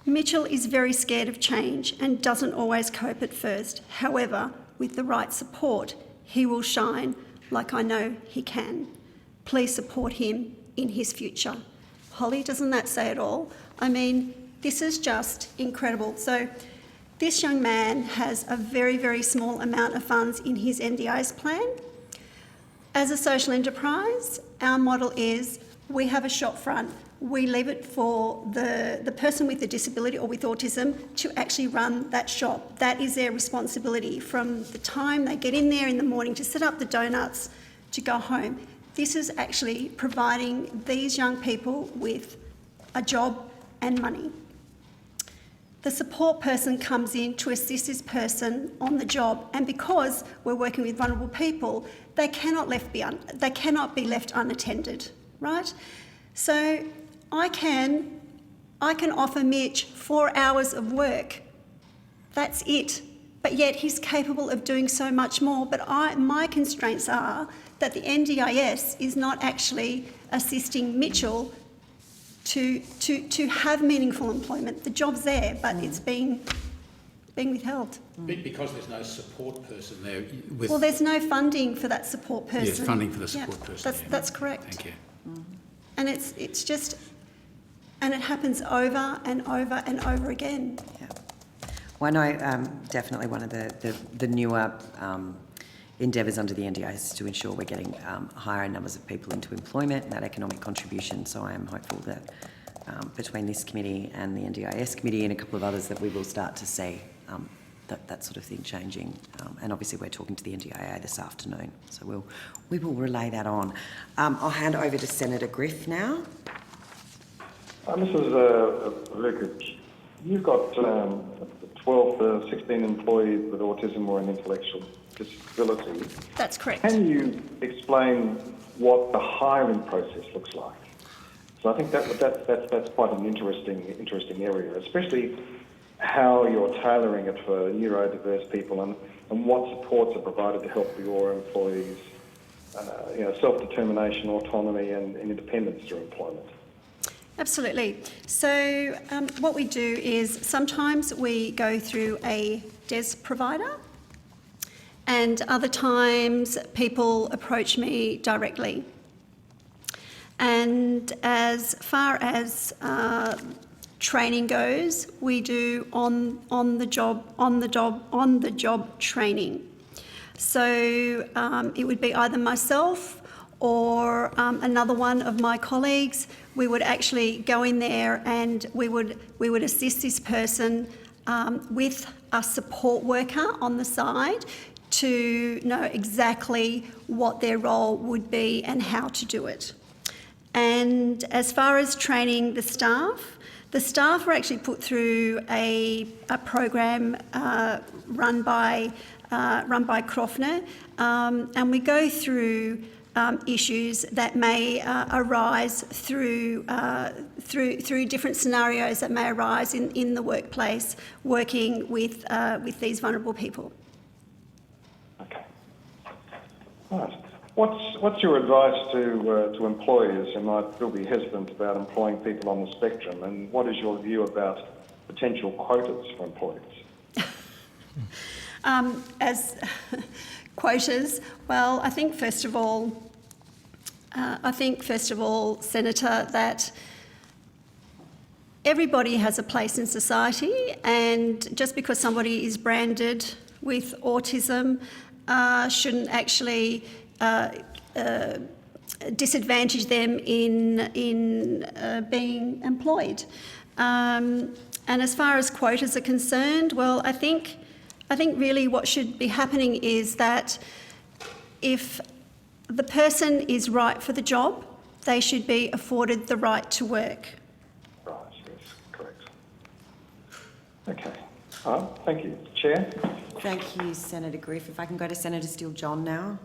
Mitchell is very scared of change and doesn't always cope at first. However, with the right support, he will shine like I know he can. Please support him in his future. Hollie, doesn't that say it all? I mean, this is just incredible. So this young man has a very, very small amount of funds in his NDIS plan. As a social enterprise, our model is we have a shop front. We leave it for the person with a disability or with autism to actually run that shop. That is their responsibility from the time they get in there in the morning to set up the donuts to go home. This is actually providing these young people with a job and money. The support person comes in to assist this person on the job, and because we're working with vulnerable people, they cannot be left unattended, right? So I can offer Mitch 4 hours of work. That's it. But yet he's capable of doing so much more. But my constraints are that the NDIS is not actually assisting Mitchell to have meaningful employment. The job's there, but it's being withheld. Because there's no support person there. Well, there's no funding for that support person. Yes, funding for the support person. That's correct. Thank you. And it's just, and it happens over and over and over again. Yeah. Well, I know definitely one of the newer endeavours under the NDIS is to ensure we're getting higher numbers of people into employment and that economic contribution. So I am hopeful that between this committee and the NDIS committee and a couple of others that we will start to see that sort of thing changing. And obviously we're talking to the NDIA this afternoon, so we will relay that on. I'll hand over to Senator Griff now. Mrs. Vukic, you've got 12 to 16 employees with autism or an intellectual disability. That's correct. Can you explain what the hiring process looks like? So I think that's quite an interesting area, especially how you're tailoring it for neurodiverse people and what supports are provided to help your employees, self-determination, autonomy and independence through employment. Absolutely. So what we do is sometimes we go through a DES provider, and other times people approach me directly. And as far as training goes, we do on the job training. So it would be either myself or another one of my colleagues. We would actually go in there and we would assist this person with a support worker on the side to know exactly what their role would be and how to do it. And as far as training the staff were actually put through a program run by Croftner, and we go through issues that may arise through different scenarios that may arise in the workplace, working with these vulnerable people. Okay. Right. What's your advice to employers who might still be hesitant about employing people on the spectrum, and what is your view about potential quotas for employers? As quotas, well, I think first of all, Senator, that everybody has a place in society, and just because somebody is branded with autism shouldn't actually disadvantage them in being employed. And as far as quotas are concerned, well, I think really what should be happening is that if the person is right for the job, they should be afforded the right to work. Right, yes, correct. Okay. All right, thank you. Chair? Thank you, Senator Griff. If I can go to Senator Steele-John now.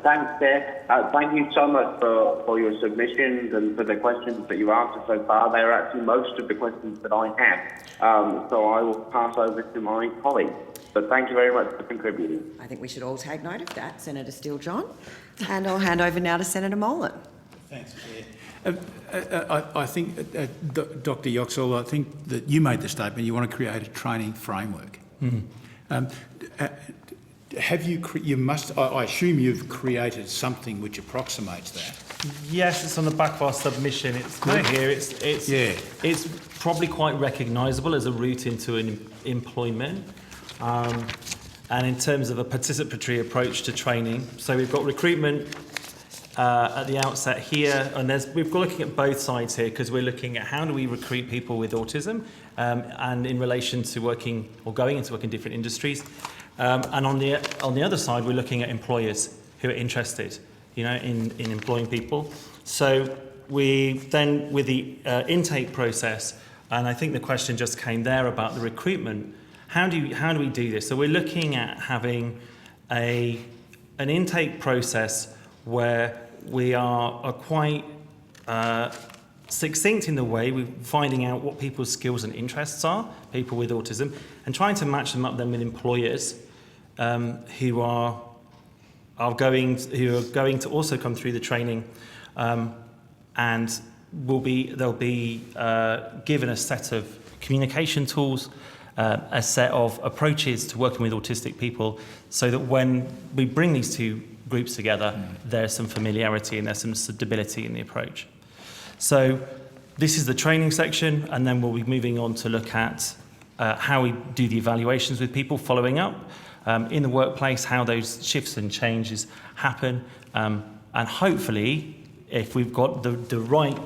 Thanks, Chair. Thank you so much for your submissions and for the questions that you've answered so far. They are actually most of the questions that I have. So I will pass over to my colleagues. But thank you very much for contributing. I think we should all take note of that, Senator Steele-John. And I'll hand over now to Senator Molan. Thanks, Chair. I think, Dr. Yoxall, I think that you made the statement you want to create a training framework. Have you? You must. I assume you've created something which approximates that. Yes, it's on the back of our submission. It's good here. It's probably quite recognisable as a route into employment. And in terms of a participatory approach to training, so we've got recruitment at the outset here, and we're looking at both sides here because we're looking at how do we recruit people with autism, and in relation to working or going into work in different industries. And on the other side, we're looking at employers who are interested, in employing people. So we then, with the intake process, and I think the question just came there about the recruitment. How do we do this? So we're looking at having an intake process where we are quite succinct in the way we're finding out what people's skills and interests are, people with autism, and trying to match them up then with employers who are going to also come through the training, and they'll be given a set of communication tools, a set of approaches to working with autistic people, so that when we bring these two groups together, there's some familiarity and there's some stability in the approach. So this is the training section, and then we'll be moving on to look at how we do the evaluations with people following up in the workplace, how those shifts and changes happen, and hopefully, if we've got the right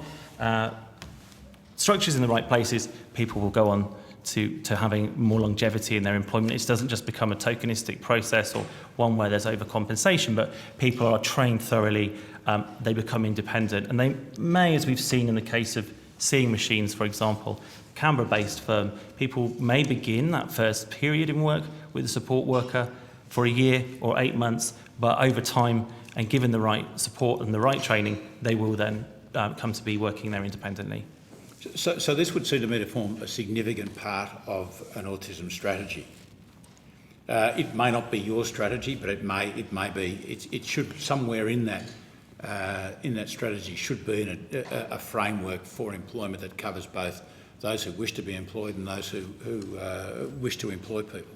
structures in the right places, people will go on to having more longevity in their employment. It doesn't just become a tokenistic process or one where there's overcompensation, but people are trained thoroughly, they become independent, and they may, as we've seen in the case of Seeing Machines, for example, Canberra-based firm, people may begin that first period in work with a support worker for a year or 8 months, but over time, and given the right support and the right training, they will then come to be working there independently. So this would seem to me to form a significant part of an autism strategy. It may not be your strategy, but it may be. It should, somewhere in that strategy should be a framework for employment that covers both those who wish to be employed and those who wish to employ people.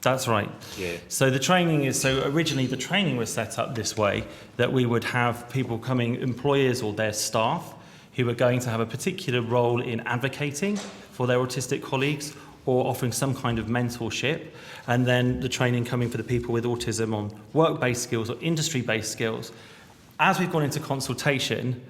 That's right. Yeah. So originally the training was set up this way, that we would have people coming, employers or their staff, who are going to have a particular role in advocating for their autistic colleagues or offering some kind of mentorship, and then the training coming for the people with autism on work-based skills or industry-based skills. As we've gone into consultation,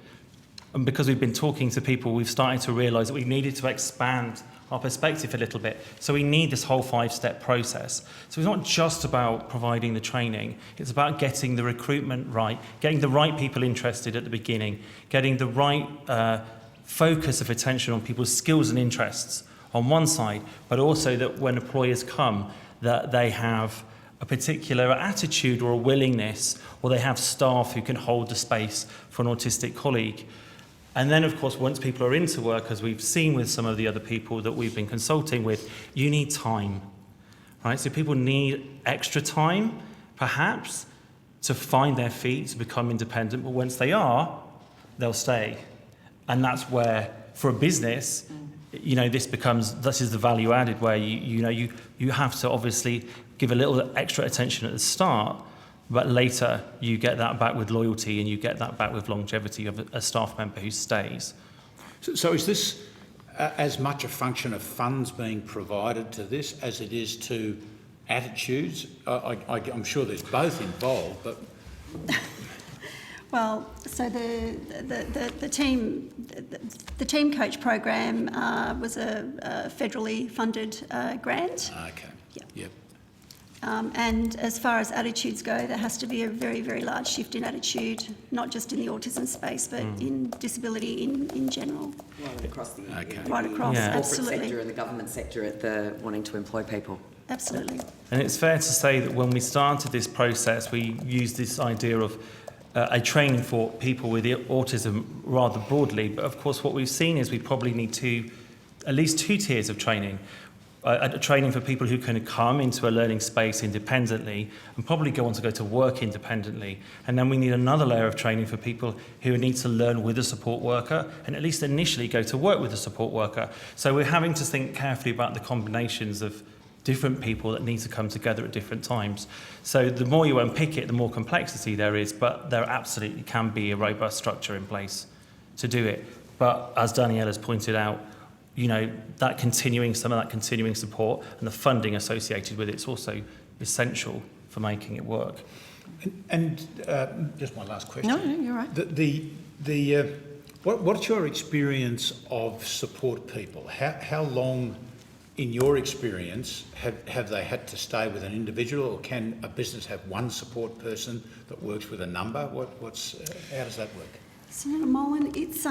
and because we've been talking to people, we've started to realise that we needed to expand our perspective a little bit. So we need this whole 5-step process. So it's not just about providing the training, it's about getting the recruitment right, getting the right people interested at the beginning, getting the right focus of attention on people's skills and interests on one side, but also that when employers come, that they have a particular attitude or a willingness, or they have staff who can hold the space for an autistic colleague. And then, of course, once people are into work, as we've seen with some of the other people that we've been consulting with, you need time, right? So people need extra time, perhaps, to find their feet, to become independent, but once they are, they'll stay. And that's where, for a business, this is the value added, where you have to obviously give a little extra attention at the start, but later you get that back with loyalty and you get that back with longevity of a staff member who stays. So is this as much a function of funds being provided to this as it is to attitudes? I'm sure there's both involved, but... Well, so the team coach program was a federally funded grant. Okay. Yeah. Yep. And as far as attitudes go, there has to be a very, very large shift in attitude, not just in the autism space, but in disability in general. Right across the right across, Yeah. corporate absolutely. sector and the government sector at the wanting to employ people. Absolutely. And it's fair to say that when we started this process, we used this idea of a training for people with autism rather broadly. But of course, what we've seen is we probably need at least two tiers of training. A training for people who can come into a learning space independently and probably go on to go to work independently. And then we need another layer of training for people who need to learn with a support worker and at least initially go to work with a support worker. So we're having to think carefully about the combinations of different people that need to come together at different times. So the more you unpick it, the more complexity there is, but there absolutely can be a robust structure in place to do it. But as Danielle has pointed out, some of that continuing support and the funding associated with it is also essential for making it work. And just my last question. No, you're right. What's your experience of support people? How long, in your experience, have they had to stay with an individual, or can a business have one support person that works with a number? How does that work? Senator Molan, it's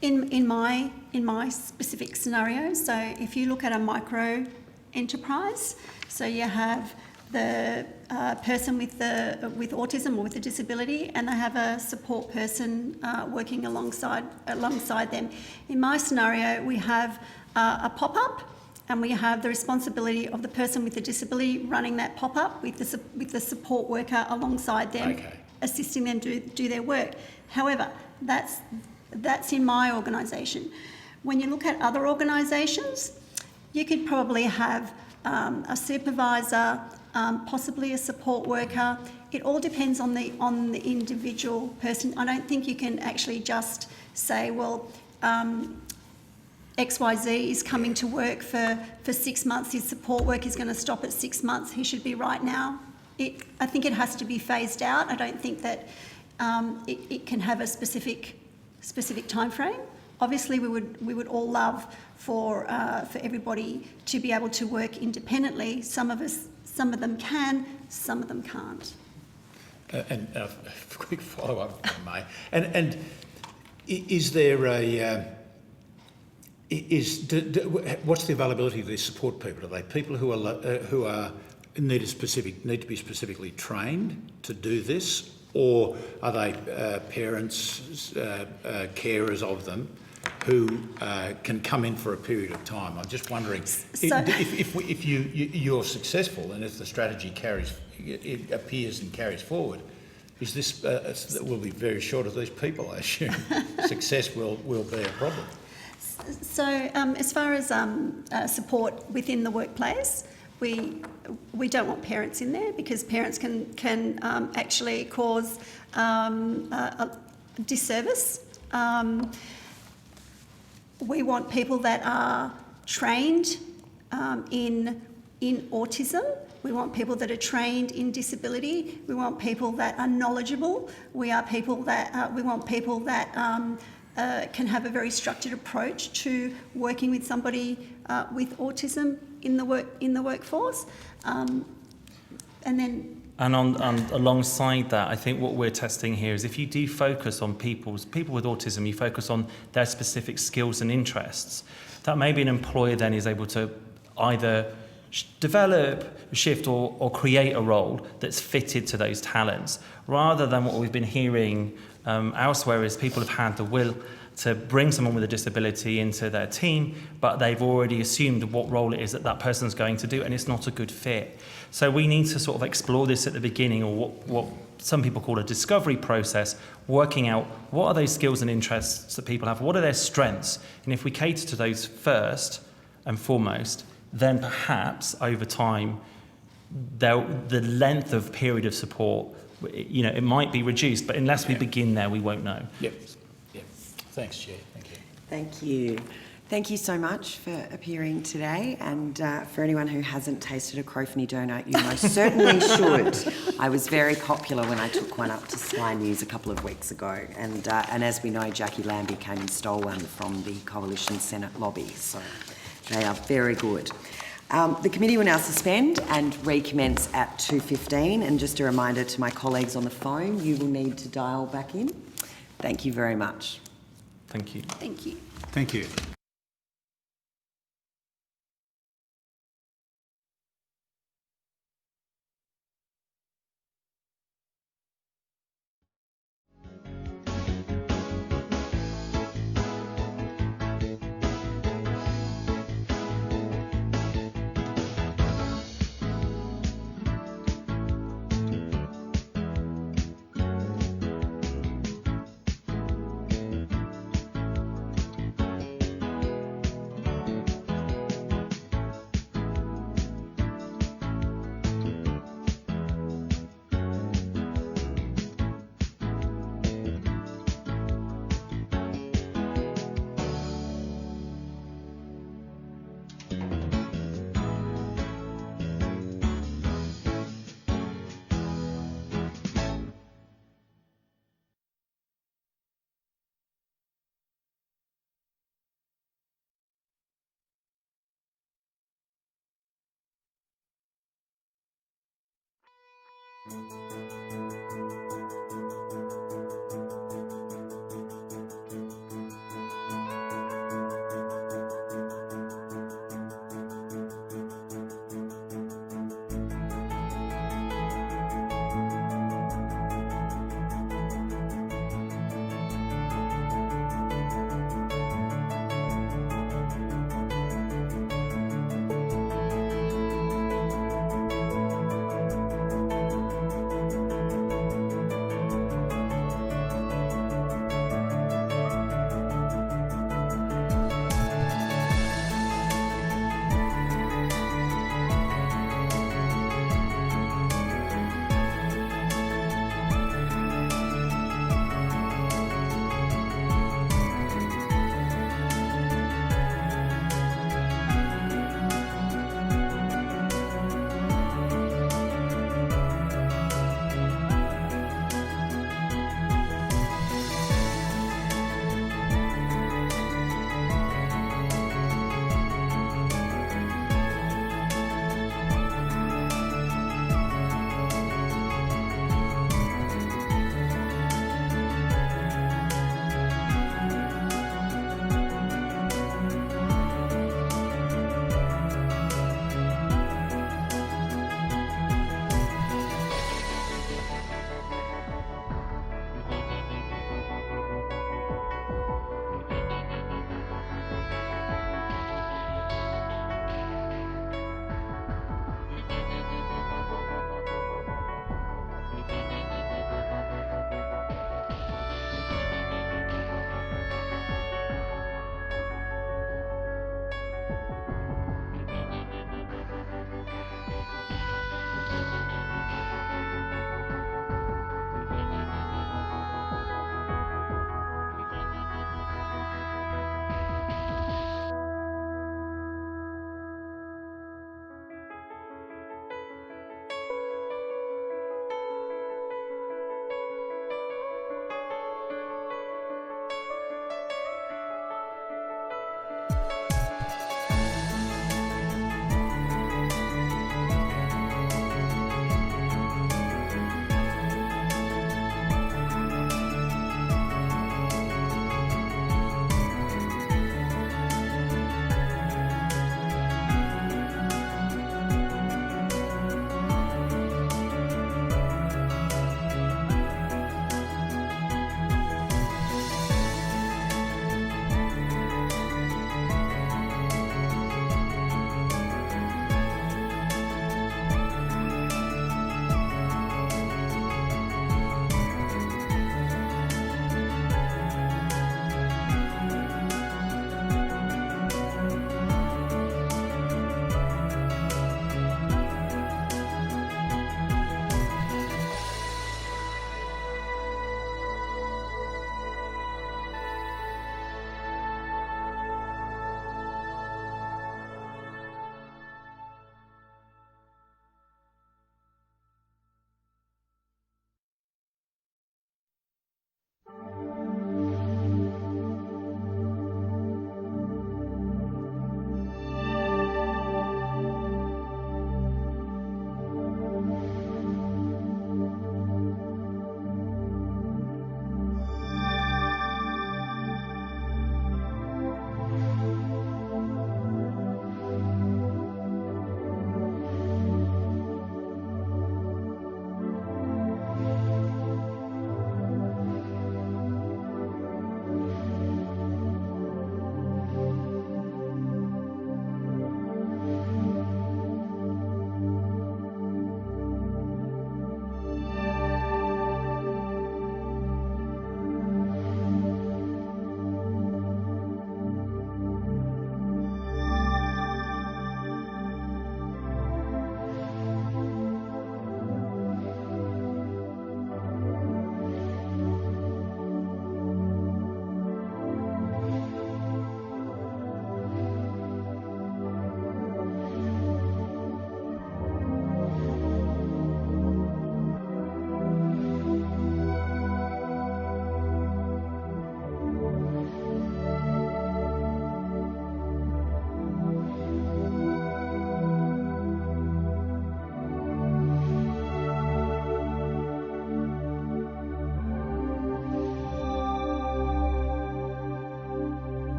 in my specific scenario. So if you look at a micro enterprise, so you have the person with autism or with a disability, and they have a support person working alongside them. In my scenario, we have a pop-up, and we have the responsibility of the person with the disability running that pop-up with the support worker alongside them, assisting them do their work. However, that's in my organisation. When you look at other organisations, you could probably have a supervisor, possibly a support worker. It all depends on the individual person. I don't think you can actually just say, well, XYZ is coming to work for 6 months, his support work is going to stop at 6 months, he should be right now. I think it has to be phased out. I don't think that it can have a specific time frame. Obviously, we would all love for everybody to be able to work independently. Some of them can, some of them can't. And a quick follow-up, if I may. And is there what's the availability of these support people? Are they people who need to be specifically trained to do this, or are they parents, carers of them, who can come in for a period of time? I'm just wondering, if you're successful and if the strategy appears and carries forward, is this will be very short of these people, I assume. Success will be a problem. So as far as support within the workplace, we don't want parents in there, because parents can actually cause a disservice. We want people that are trained in autism. We want people that are trained in disability. We want people that are knowledgeable. We want people that can have a very structured approach to working with somebody with autism in the workforce, and then. And alongside that, I think what we're testing here is if you do focus on people with autism, you focus on their specific skills and interests, that maybe an employer then is able to either develop, shift or create a role that's fitted to those talents, rather than what we've been hearing elsewhere is people have had the will to bring someone with a disability into their team, but they've already assumed what role it is that that person's going to do, and it's not a good fit. So we need to sort of explore this at the beginning, or what some people call a discovery process, working out what are those skills and interests that people have, what are their strengths, and if we cater to those first and foremost, then perhaps over time, the length of period of support, it might be reduced, but unless we begin there, we won't know. Yep. Thanks, Chair. Thank you. Thank you. Thank you so much for appearing today, and for anyone who hasn't tasted a Crofney donut, you most certainly should. I was very popular when I took one up to Sky News a couple of weeks ago, and as we know, Jackie Lambie came and stole one from the Coalition Senate lobby, so they are very good. The committee will now suspend and recommence at 2:15, and just a reminder to my colleagues on the phone, you will need to dial back in. Thank you very much. Thank you. Thank you. Thank you.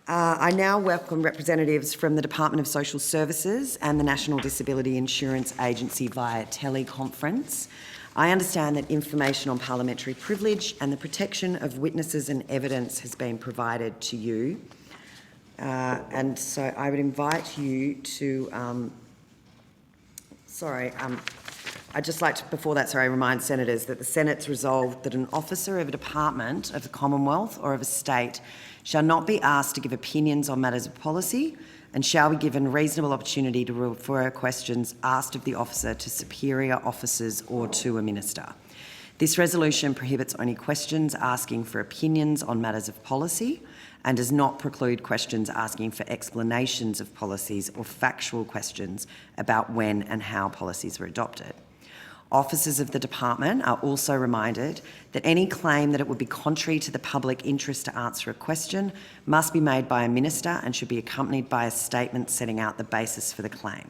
I now welcome representatives from the Department of Social Services and the National Disability Insurance Agency via teleconference. I understand that information on parliamentary privilege and the protection of witnesses and evidence has been provided to you. And so I would invite you to... I'd just like to, before that, remind senators that the Senate's resolved that an officer of a department of the Commonwealth or of a state shall not be asked to give opinions on matters of policy and shall be given reasonable opportunity to refer questions asked of the officer to superior officers or to a minister. This resolution prohibits only questions asking for opinions on matters of policy and does not preclude questions asking for explanations of policies or factual questions about when and how policies were adopted. Officers of the department are also reminded that any claim that it would be contrary to the public interest to answer a question must be made by a minister and should be accompanied by a statement setting out the basis for the claim.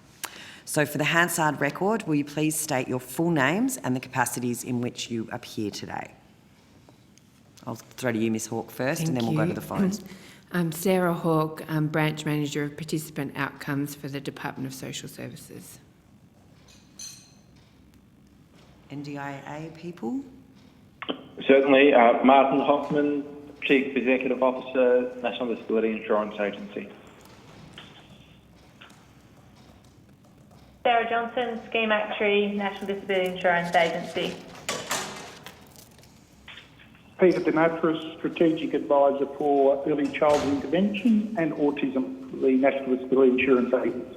So for the Hansard record, will you please state your full names and the capacities in which you appear today? I'll throw to you, Ms Hawke, first, and then we'll go to the phones. I'm Sarah Hawke, Branch Manager of Participant Outcomes for the Department of Social Services. NDIA people? Certainly. Martin Hoffman, Chief Executive Officer, National Disability Insurance Agency. Sarah Johnson, Scheme Actuary, National Disability Insurance Agency. Peter Dinatris, Strategic Advisor for Early Childhood Intervention and Autism, the National Disability Insurance Agency.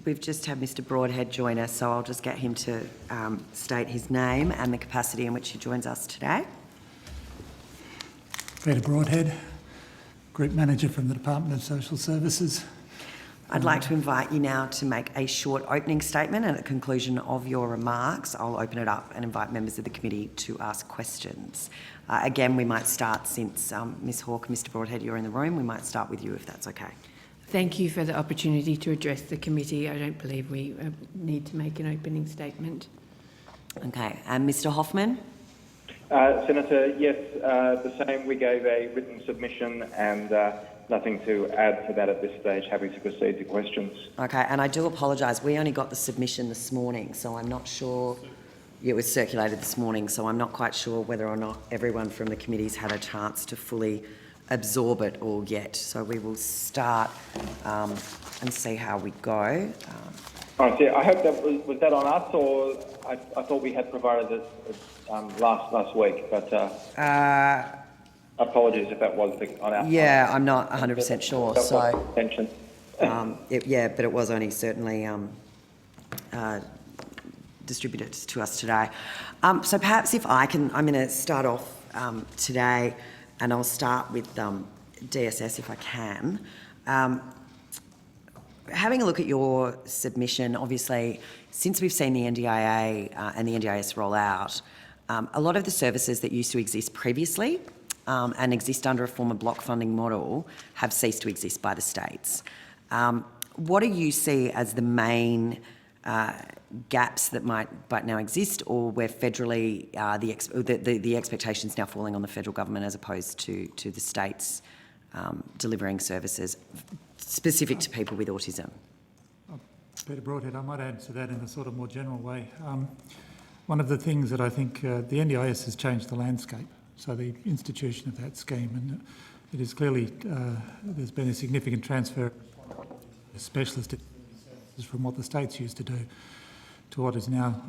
We've just had Mr Broadhead join us, so I'll just get him to state his name and the capacity in which he joins us today. Peter Broadhead, Group Manager from the Department of Social Services. I'd like to invite you now to make a short opening statement, and at the conclusion of your remarks, I'll open it up and invite members of the committee to ask questions. Again, we might start, since Ms Hawke and Mr Broadhead, you're in the room, we might start with you if that's okay. Thank you for the opportunity to address the committee. I don't believe we need to make an opening statement. Okay, and Mr Hoffman? Senator, yes, the same. We gave a written submission and nothing to add to that at this stage. Happy to proceed to questions. Okay, and I do apologise. We only got the submission this morning, so I'm not sure. It was circulated this morning, so I'm not quite sure whether or not everyone from the committee's had a chance to fully absorb it all yet. So we will start and see how we go. I hope that was that on us, or I thought we had provided it last week, but apologies if that was on our Yeah, I'm not 100% sure. So, but it was only certainly distributed to us today. So perhaps if I can, I'm going to start off today, and I'll start with DSS if I can. Having a look at your submission, obviously, since we've seen the NDIA and the NDIS roll out, a lot of the services that used to exist previously and exist under a former block funding model have ceased to exist by the states. What do you see as the main gaps that might now exist, or where federally the expectations now falling on the federal government as opposed to the states delivering services specific to people with autism? Peter Broadhead, I might add to that in a sort of more general way. One of the things that I think the NDIS has changed the landscape, so the institution of that scheme, and it is clearly there's been a significant transfer of specialist services from what the states used to do to what is now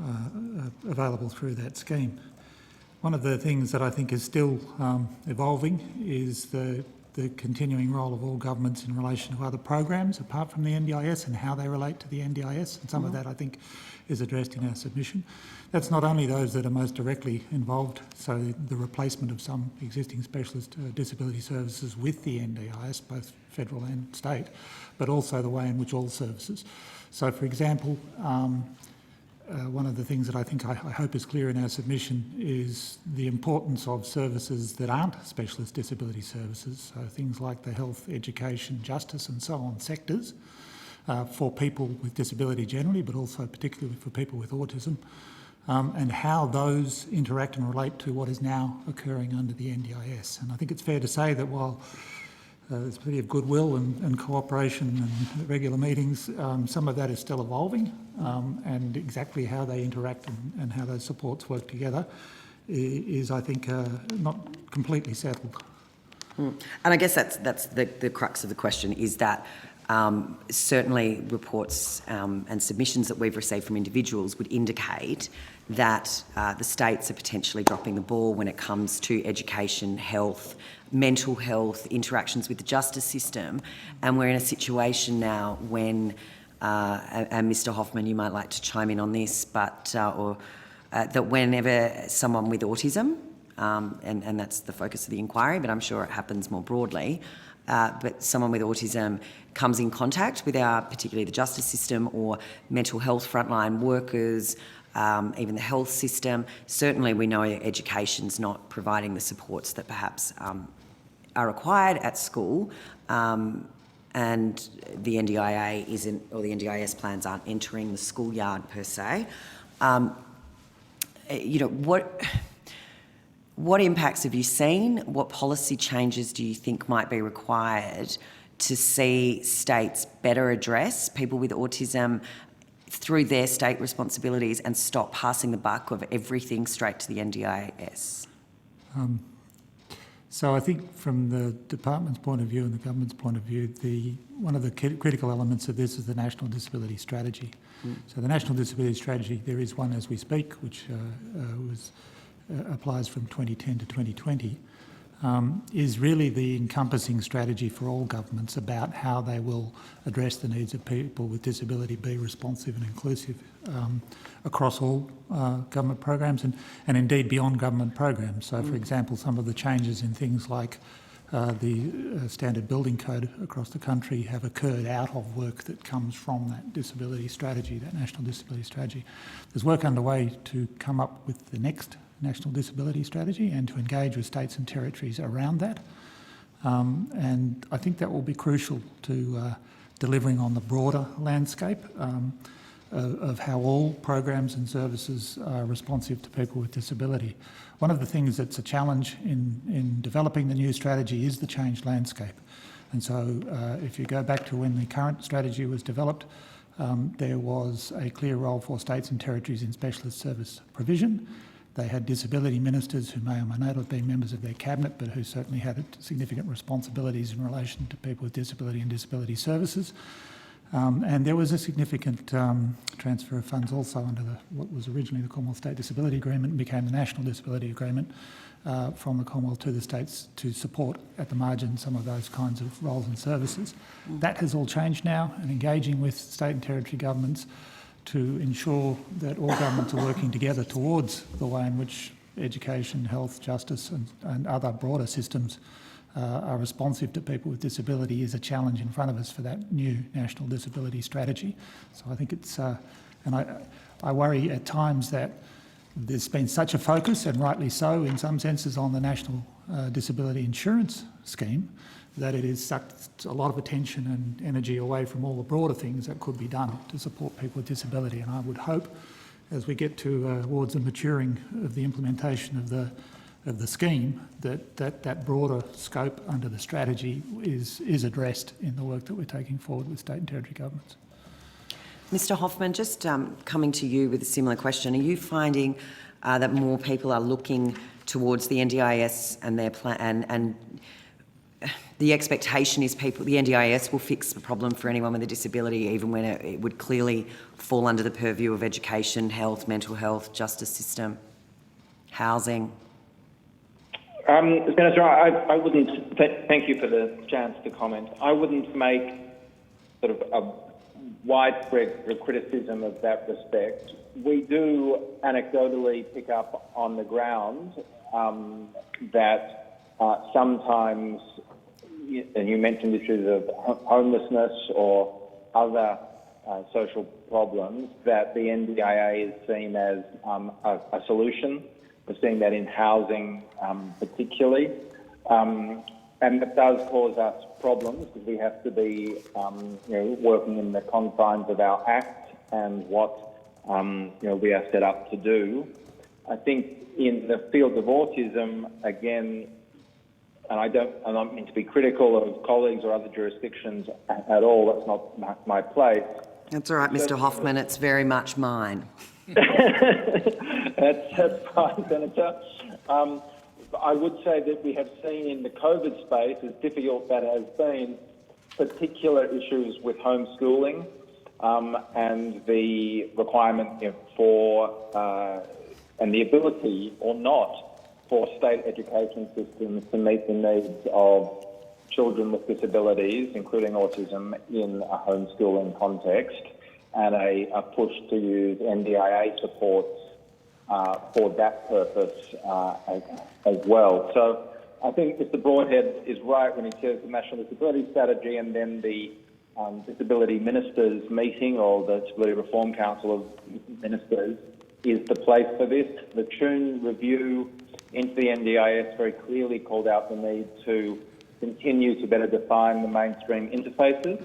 available through that scheme. One of the things that I think is still evolving is the continuing role of all governments in relation to other programs apart from the NDIS and how they relate to the NDIS, and some of that I think is addressed in our submission. That's not only those that are most directly involved, so the replacement of some existing specialist disability services with the NDIS, both federal and state, but also the way in which all services. So, for example, one of the things that I think I hope is clear in our submission is the importance of services that aren't specialist disability services, so things like the health, education, justice and so on sectors for people with disability generally, but also particularly for people with autism, and how those interact and relate to what is now occurring under the NDIS. And I think it's fair to say that while there's plenty of goodwill and cooperation and regular meetings, some of that is still evolving, and exactly how they interact and how those supports work together is, I think, not completely settled. And I guess that's the crux of the question, is that certainly reports and submissions that we've received from individuals would indicate that the states are potentially dropping the ball when it comes to education, health, mental health, interactions with the justice system. And we're in a situation now when, and Mr. Hoffman, you might like to chime in on this, but that whenever someone with autism, and that's the focus of the inquiry, but I'm sure it happens more broadly, but someone with autism comes in contact with particularly the justice system or mental health frontline workers, even the health system. Certainly we know education's not providing the supports that perhaps are required at school, and the NDIA isn't, or the NDIS plans aren't entering the schoolyard per se. What impacts have you seen? What policy changes do you think might be required to see states better address people with autism through their state responsibilities and stop passing the buck of everything straight to the NDIS? So I think from the department's point of view and the government's point of view, one of the critical elements of this is the National Disability Strategy. So the National Disability Strategy, there is one as we speak, which applies from 2010 to 2020, is really the encompassing strategy for all governments about how they will address the needs of people with disability, be responsive and inclusive across all government programs and indeed beyond government programs. So, for example, some of the changes in things like the standard building code across the country have occurred out of work that comes from that disability strategy, that National Disability Strategy. There's work underway to come up with the next National Disability Strategy and to engage with states and territories around that. And I think that will be crucial to delivering on the broader landscape of how all programs and services are responsive to people with disability. One of the things that's a challenge in developing the new strategy is the changed landscape. And so if you go back to when the current strategy was developed, there was a clear role for states and territories in specialist service provision. They had disability ministers who may or may not have been members of their cabinet, but who certainly had significant responsibilities in relation to people with disability and disability services. And there was a significant transfer of funds also under what was originally the Commonwealth State Disability Agreement and became the National Disability Agreement from the Commonwealth to the states to support at the margin some of those kinds of roles and services. That has all changed now, and engaging with state and territory governments to ensure that all governments are working together towards the way in which education, health, justice and other broader systems are responsive to people with disability is a challenge in front of us for that new National Disability Strategy. So I think it's, and I worry at times that there's been such a focus, and rightly so in some senses, on the National Disability Insurance Scheme, that it has sucked a lot of attention and energy away from all the broader things that could be done to support people with disability. And I would hope, as we get towards the maturing of the implementation of the scheme, that broader scope under the strategy is addressed in the work that we're taking forward with state and territory governments. Mr. Hoffman, just coming to you with a similar question, are you finding that more people are looking towards the NDIS and their plan, and the expectation is the NDIS will fix the problem for anyone with a disability, even when it would clearly fall under the purview of education, health, mental health, justice system, housing? Senator, I wouldn't, thank you for the chance to comment. I wouldn't make sort of a widespread criticism of that respect. We do anecdotally pick up on the ground that sometimes, and you mentioned issues of homelessness or other social problems, that the NDIA is seen as a solution. We're seeing that in housing particularly. And that does cause us problems because we have to be working in the confines of our Act and what we are set up to do. I think in the field of autism, again, and I don't mean to be critical of colleagues or other jurisdictions at all, that's not my place. That's all right, Mr. Hoffman, it's very much mine. That's fine, Senator. I would say that we have seen in the COVID space, as difficult that has been, particular issues with homeschooling and the requirement for and the ability or not for state education systems to meet the needs of children with disabilities, including autism, in a homeschooling context, and a push to use NDIA supports for that purpose as well. So I think Mr. Broadhead is right when he says the National Disability Strategy and then the Disability Ministers meeting, or the Disability Reform Council of Ministers, is the place for this. The Tune review into the NDIS very clearly called out the need to continue to better define the mainstream interfaces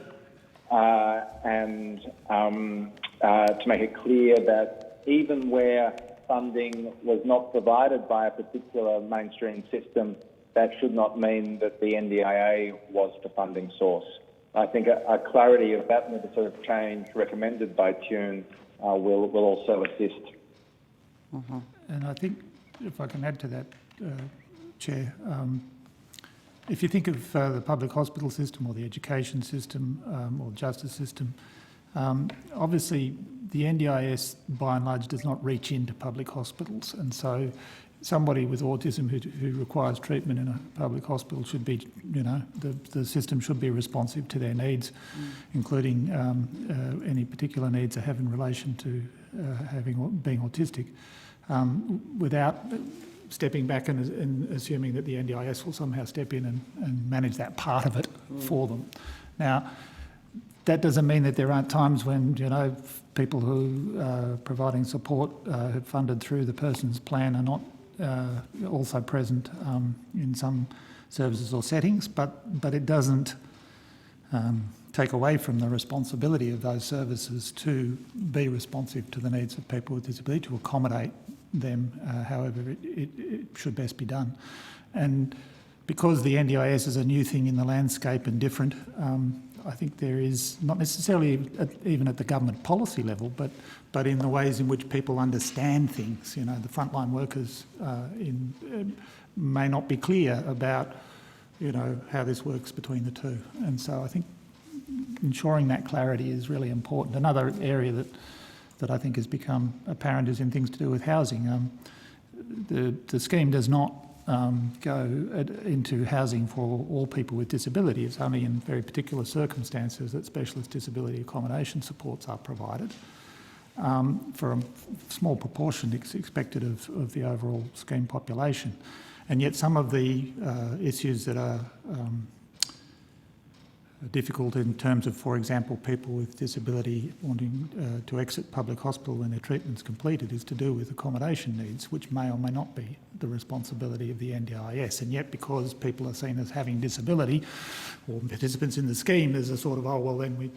and to make it clear that even where funding was not provided by a particular mainstream system, that should not mean that the NDIA was the funding source. I think a clarity of that and the sort of change recommended by Tune will also assist. Mm-hmm. And I think, if I can add to that, Chair, if you think of the public hospital system or the education system or justice system, obviously the NDIS by and large does not reach into public hospitals, and so somebody with autism who requires treatment in a public hospital should be, the system should be responsive to their needs, including any particular needs they have in relation to being autistic, without stepping back and assuming that the NDIS will somehow step in and manage that part of it for them. Now, that doesn't mean that there aren't times when, people who are providing support funded through the person's plan are not also present in some services or settings, but it doesn't take away from the responsibility of those services to be responsive to the needs of people with disability, to accommodate them however it should best be done. And because the NDIS is a new thing in the landscape and different, I think there is, not necessarily even at the government policy level, but in the ways in which people understand things. The frontline workers may not be clear about, how this works between the two. And so I think ensuring that clarity is really important. Another area that I think has become apparent is in things to do with housing. The scheme does not go into housing for all people with disability. It's only in very particular circumstances that specialist disability accommodation supports are provided for a small proportion expected of the overall scheme population. And yet some of the issues that are difficult in terms of, for example, people with disability wanting to exit public hospital when their treatment's completed is to do with accommodation needs, which may or may not be the responsibility of the NDIS. And yet, because people are seen as having disability, or participants in the scheme, there's a sort of, oh, well, then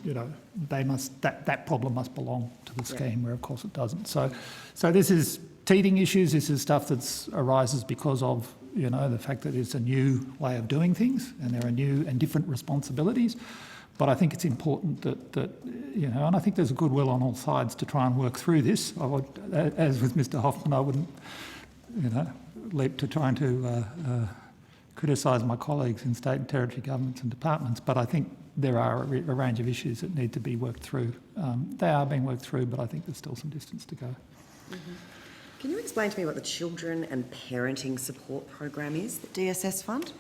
they must, that problem must belong to the scheme, where of course it doesn't. So this is teething issues. This is stuff that arises because of the fact that it's a new way of doing things and there are new and different responsibilities. But I think it's important that and I think there's a goodwill on all sides to try and work through this. I would, as with Mr. Hoffman, I wouldn't, leap to trying to criticise my colleagues in state and territory governments and departments, but I think there are a range of issues that need to be worked through. They are being worked through, but I think there's still some distance to go. Mm-hmm. Can you explain to me what the Children and Parenting Support Program is, the DSS fund?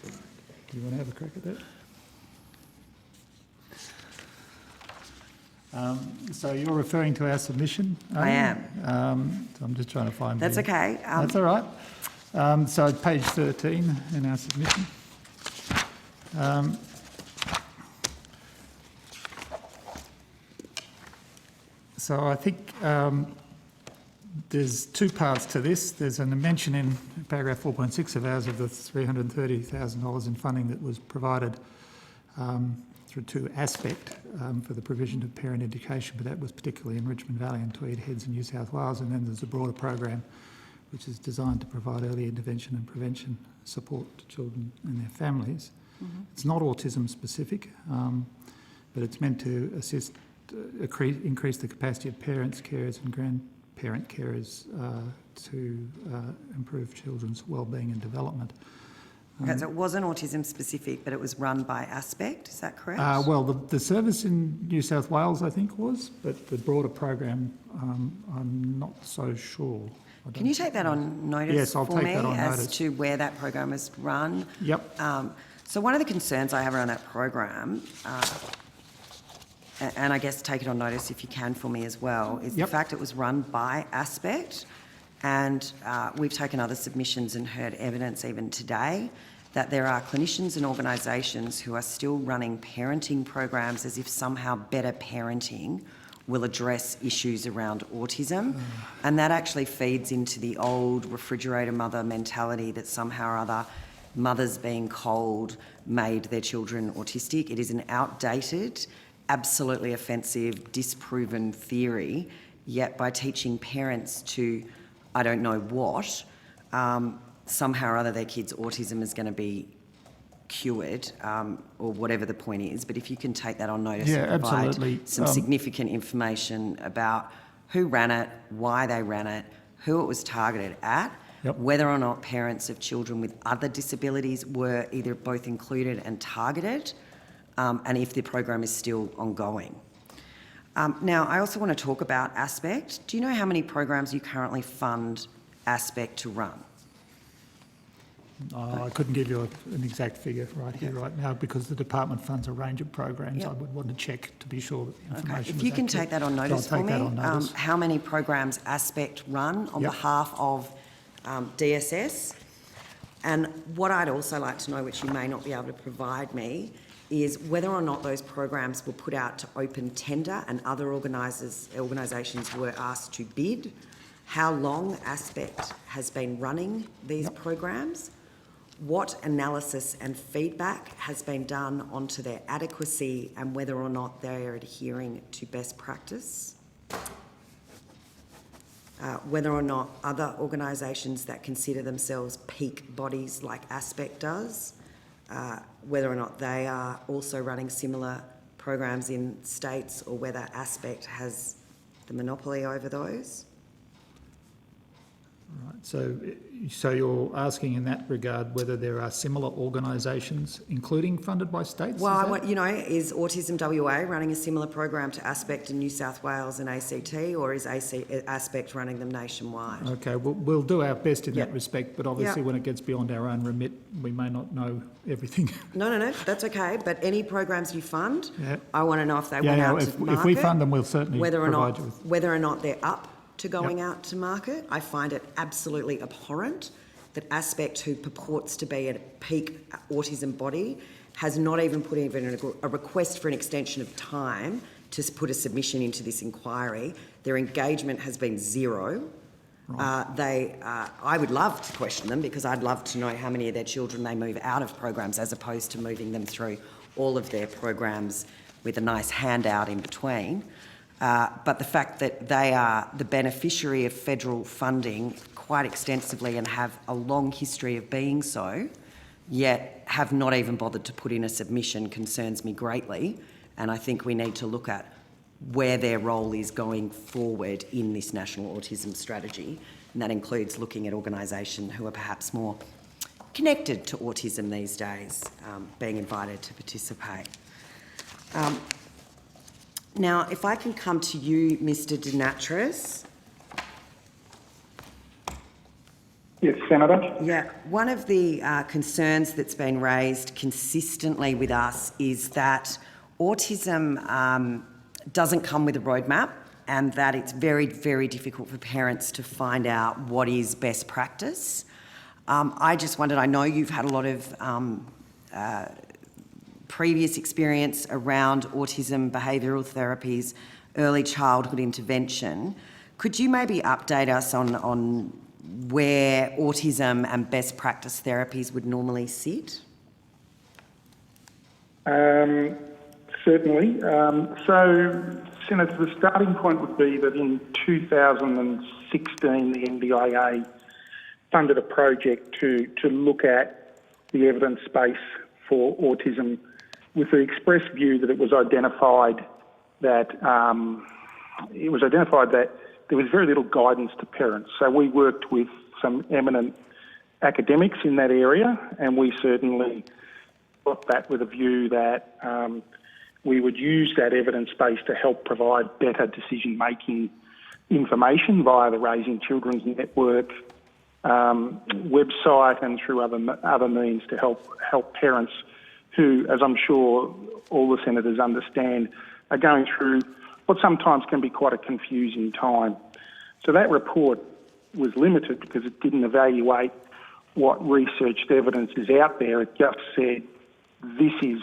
Do you want to have a crack at that? So you're referring to our submission? I am. So I'm just trying to find... That's okay. That's all right. So page 13 in our submission. So I think there's two parts to this. There's a mention in paragraph 4.6 of ours of the $330,000 in funding that was provided to Aspect for the provision of parent education, but that was particularly in Richmond Valley and Tweed Heads in New South Wales. And then there's a broader program which is designed to provide early intervention and prevention support to children and their families. Mm-hmm. It's not autism specific, but it's meant to assist, increase the capacity of parents, carers and grandparent carers to improve children's wellbeing and development. So it wasn't autism specific, but it was run by Aspect, is that correct? Well, the service in New South Wales, I think, was, but the broader program, I'm not so sure. Can you take that on notice yes, I'll for take me that on as notice. to where that program is run? Yep. So one of the concerns I have around that program, and I guess take it on notice if you can for me as well, is the fact it was run by Aspect. And we've taken other submissions and heard evidence even today that there are clinicians and organisations who are still running parenting programs as if somehow better parenting will address issues around autism. And that actually feeds into the old refrigerator mother mentality that somehow or other mothers being cold made their children autistic. It is an outdated, absolutely offensive, disproven theory, yet by teaching parents to I don't know what, somehow or other their kid's autism is going to be cured, or whatever the point is. But if you can take that on notice and provide absolutely. some significant information about who ran it, why they ran it, who it was targeted at, whether or not parents of children with other disabilities were either both included and targeted, and if the program is still ongoing. Now, I also want to talk about Aspect. Do you know how many programs you currently fund Aspect to run? I couldn't give you an exact figure here right now because the department funds a range of programs. I would want to check to be sure that the information If you can take that on notice for me, how many programs Aspect run on behalf of DSS? And what I'd also like to know, which you may not be able to provide me, is whether or not those programs were put out to open tender and other organisations were asked to bid, how long Aspect has been running these programs, what analysis and feedback has been done onto their adequacy and whether or not they are adhering to best practice, whether or not other organisations that consider themselves peak bodies like Aspect does, whether or not they are also running similar programs in states or whether Aspect has the monopoly over those. Right. So you're asking in that regard whether there are similar organisations, including funded by states? Well, is Autism WA running a similar program to Aspect in New South Wales and ACT, or is Aspect running them nationwide? Okay, we'll do our best in that respect, but obviously when it gets beyond our own remit, we may not know everything. No, that's okay. But any programs you fund, I want to know if they went out to market. If we fund them, we'll certainly provide you with... Whether or not they're up to going out to market. I find it absolutely abhorrent that Aspect, who purports to be a peak autism body, has not even put in a request for an extension of time to put a submission into this inquiry. Their engagement has been zero. Right. I would love to question them because I'd love to know how many of their children they move out of programs as opposed to moving them through all of their programs with a nice handout in between. But the fact that they are the beneficiary of federal funding quite extensively and have a long history of being so, yet have not even bothered to put in a submission concerns me greatly. And I think we need to look at where their role is going forward in this national autism strategy. And that includes looking at organisations who are perhaps more connected to autism these days, being invited to participate. Now, if I can come to you, Mr. Dinatris. Yes, Senator. Yeah, one of the concerns that's been raised consistently with us is that autism doesn't come with a roadmap and that it's very, very difficult for parents to find out what is best practice. I just wondered, I know you've had a lot of previous experience around autism, behavioural therapies, early childhood intervention. Could you maybe update us on where autism and best practice therapies would normally sit? So Certainly. Senator, the starting point would be that in 2016, the NDIA funded a project to look at the evidence base for autism with the express view that it was identified that there was very little guidance to parents. So we worked with some eminent academics in that area, and we certainly got that with a view that we would use that evidence base to help provide better decision-making information via the Raising Children's Network website and through other means to help parents who, as I'm sure all the senators understand, are going through what sometimes can be quite a confusing time. So that report was limited because it didn't evaluate what researched evidence is out there. It just said this is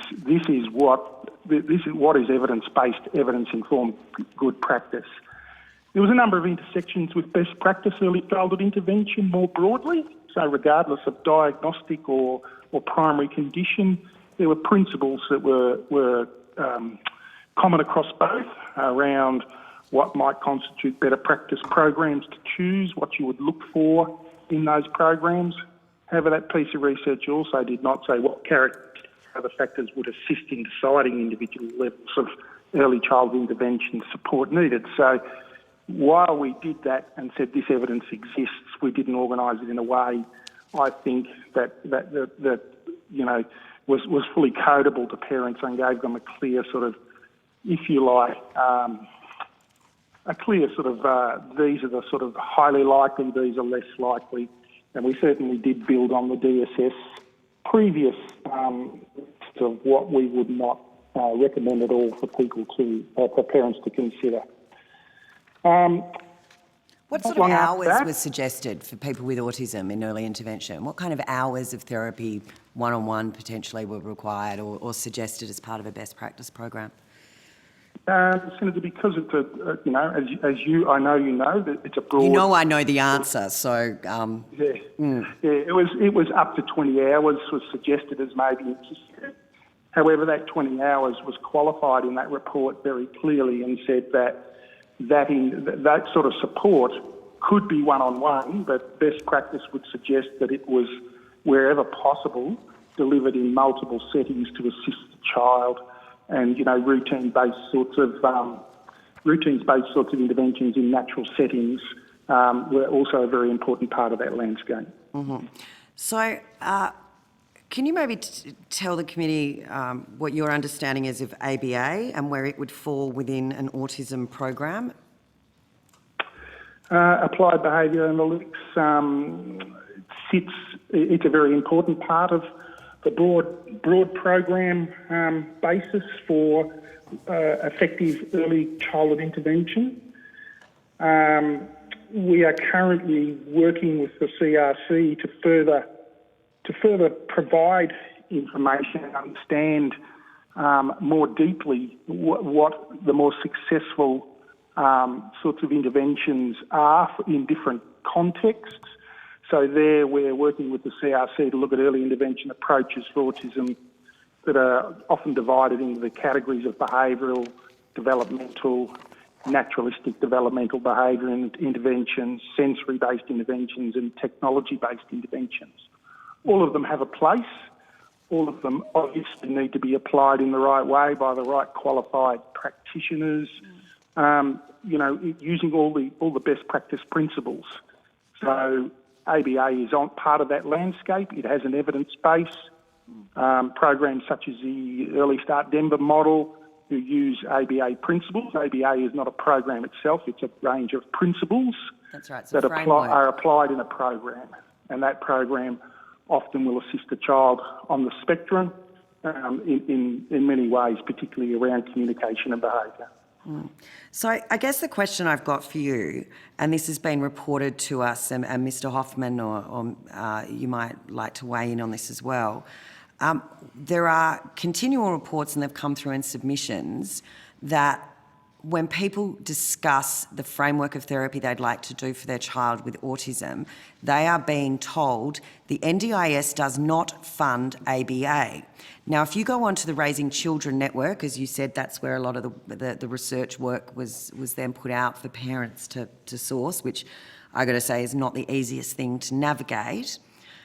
what is evidence-based, evidence-informed good practice. There was a number of intersections with best practice early childhood intervention more broadly. So regardless of diagnostic or primary condition, there were principles that were common across both around what might constitute better practice programs to choose, what you would look for in those programs. However, that piece of research also did not say what characteristics or other factors would assist in deciding individual levels of early childhood intervention support needed. So while we did that and said this evidence exists, we didn't organise it in a way, I think, that was fully codable to parents and gave them a clear sort of, if you like, these are the sort of highly likely, these are less likely. And we certainly did build on the DSS previous of what we would not recommend at all for parents to consider. What sort of hours were suggested for people with autism in early intervention? What kind of hours of therapy, one-on-one potentially, were required or suggested as part of a best practice program? Senator, because it's I know you know that it's a broad. You know, I know the answer, so. It was up to 20 hours was suggested as maybe necessary. However, that 20 hours was qualified in that report very clearly and said that sort of support could be one-on-one, but best practice would suggest that it was, wherever possible, delivered in multiple settings to assist the child, and routine-based sorts of interventions in natural settings were also a very important part of that landscape. Mm-hmm. So, can you maybe tell the committee what your understanding is of ABA and where it would fall within an autism program? Applied behaviour analytics it's a very important part of the broad program basis for effective early childhood intervention. We are currently working with the CRC to further provide information and understand more deeply what the more successful sorts of interventions are in different contexts. So there we're working with the CRC to look at early intervention approaches for autism that are often divided into the categories of behavioural, developmental, naturalistic developmental behaviour interventions, sensory-based interventions and technology-based interventions. All of them have a place. All of them obviously need to be applied in the right way by the right qualified practitioners, using all the best practice principles. So ABA is on part of that landscape. It has an evidence base. Programs such as the Early Start Denver model who use ABA principles. ABA is not a program itself, it's a range of principles. That's right, that are applied in a program. And that program often will assist a child on the spectrum in many ways, particularly around communication and behaviour. So I guess the question I've got for you, and this has been reported to us, and Mr Hoffman, or you might like to weigh in on this as well. There are continual reports, and they've come through in submissions, that when people discuss the framework of therapy they'd like to do for their child with autism, they are being told the NDIS does not fund ABA. Now, if you go onto the Raising Children network, as you said, that's where a lot of the research work was then put out for parents to source, which I got to say is not the easiest thing to navigate,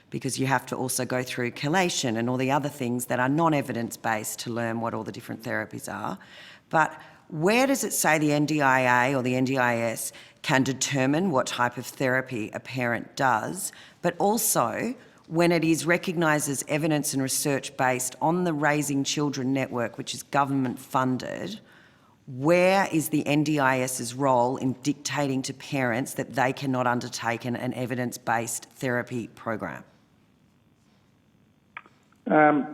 because you have to also go through collation and all the other things that are non-evidence-based to learn what all the different therapies are. But where does it say the NDIA or the NDIS can determine what type of therapy a parent does, but also when it is recognised as evidence and research based on the Raising Children network, which is government funded, where is the NDIS's role in dictating to parents that they cannot undertake an evidence-based therapy program? So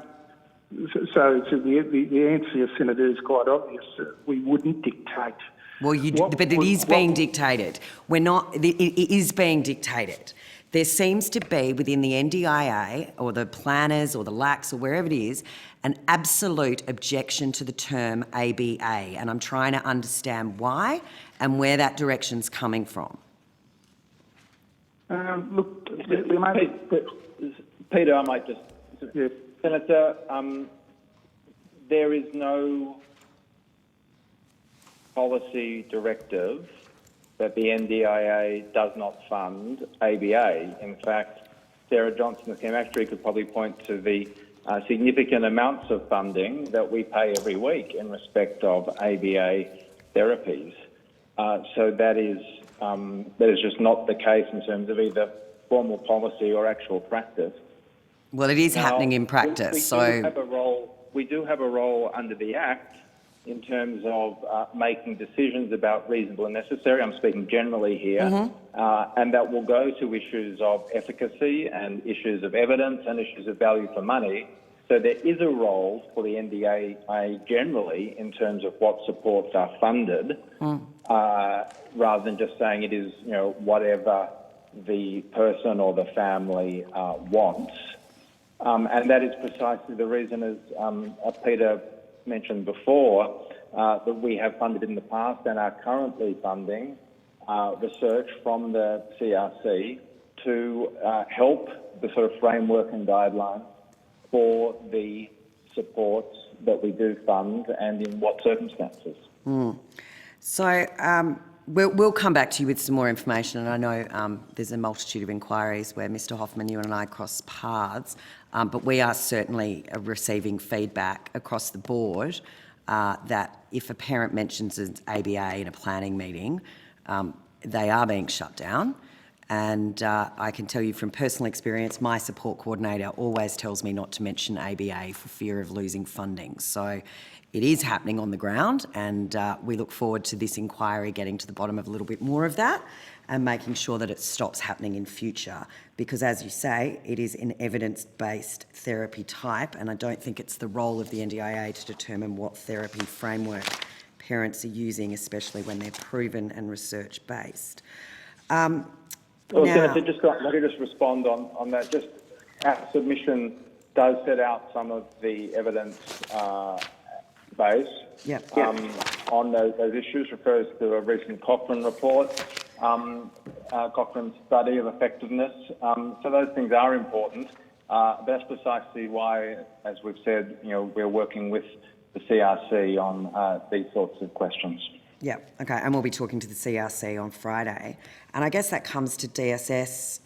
the answer, Senator, is quite obvious. We wouldn't dictate. Well, but it is being dictated. We're not. It is being dictated. There seems to be within the NDIA or the planners or the LACs or wherever it is an absolute objection to the term ABA, and I'm trying to understand why and where that direction's coming from. Look, Peter, I might just... Yes. Senator, there is no policy directive that the NDIA does not fund ABA. In fact, Sarah Johnson, the Chem Actuary, could probably point to the significant amounts of funding that we pay every week in respect of ABA therapies. So that is just not the case in terms of either formal policy or actual practice. Well, it is happening in practice. We do have a role under the Act in terms of making decisions about reasonable and necessary. I'm speaking generally here, and that will go to issues of efficacy and issues of evidence and issues of value for money. So there is a role for the NDIA generally in terms of what supports are funded, rather than just saying it is, whatever the person or the family wants. And that is precisely the reason, as Peter mentioned before, that we have funded in the past and are currently funding research from the CRC to help the sort of framework and guidelines for the supports that we do fund and in what circumstances. So we'll come back to you with some more information, and I know there's a multitude of inquiries where Mr Hoffman, you and I cross paths, but we are certainly receiving feedback across the board that if a parent mentions an ABA in a planning meeting, they are being shut down. And I can tell you from personal experience, my support coordinator always tells me not to mention ABA for fear of losing funding. So it is happening on the ground, and we look forward to this inquiry getting to the bottom of a little bit more of that and making sure that it stops happening in future. Because as you say, it is an evidence-based therapy type, and I don't think it's the role of the NDIA to determine what therapy framework parents are using, especially when they're proven and research-based. Well, Senator, let me just respond on that. Just our submission does set out some of the evidence base on those issues, refers to a recent Cochrane report, Cochrane's study of effectiveness. So those things are important. That's precisely why, as we've said, we're working with the CRC on these sorts of questions. Yeah, okay, and we'll be talking to the CRC on Friday. And I guess that comes to DSS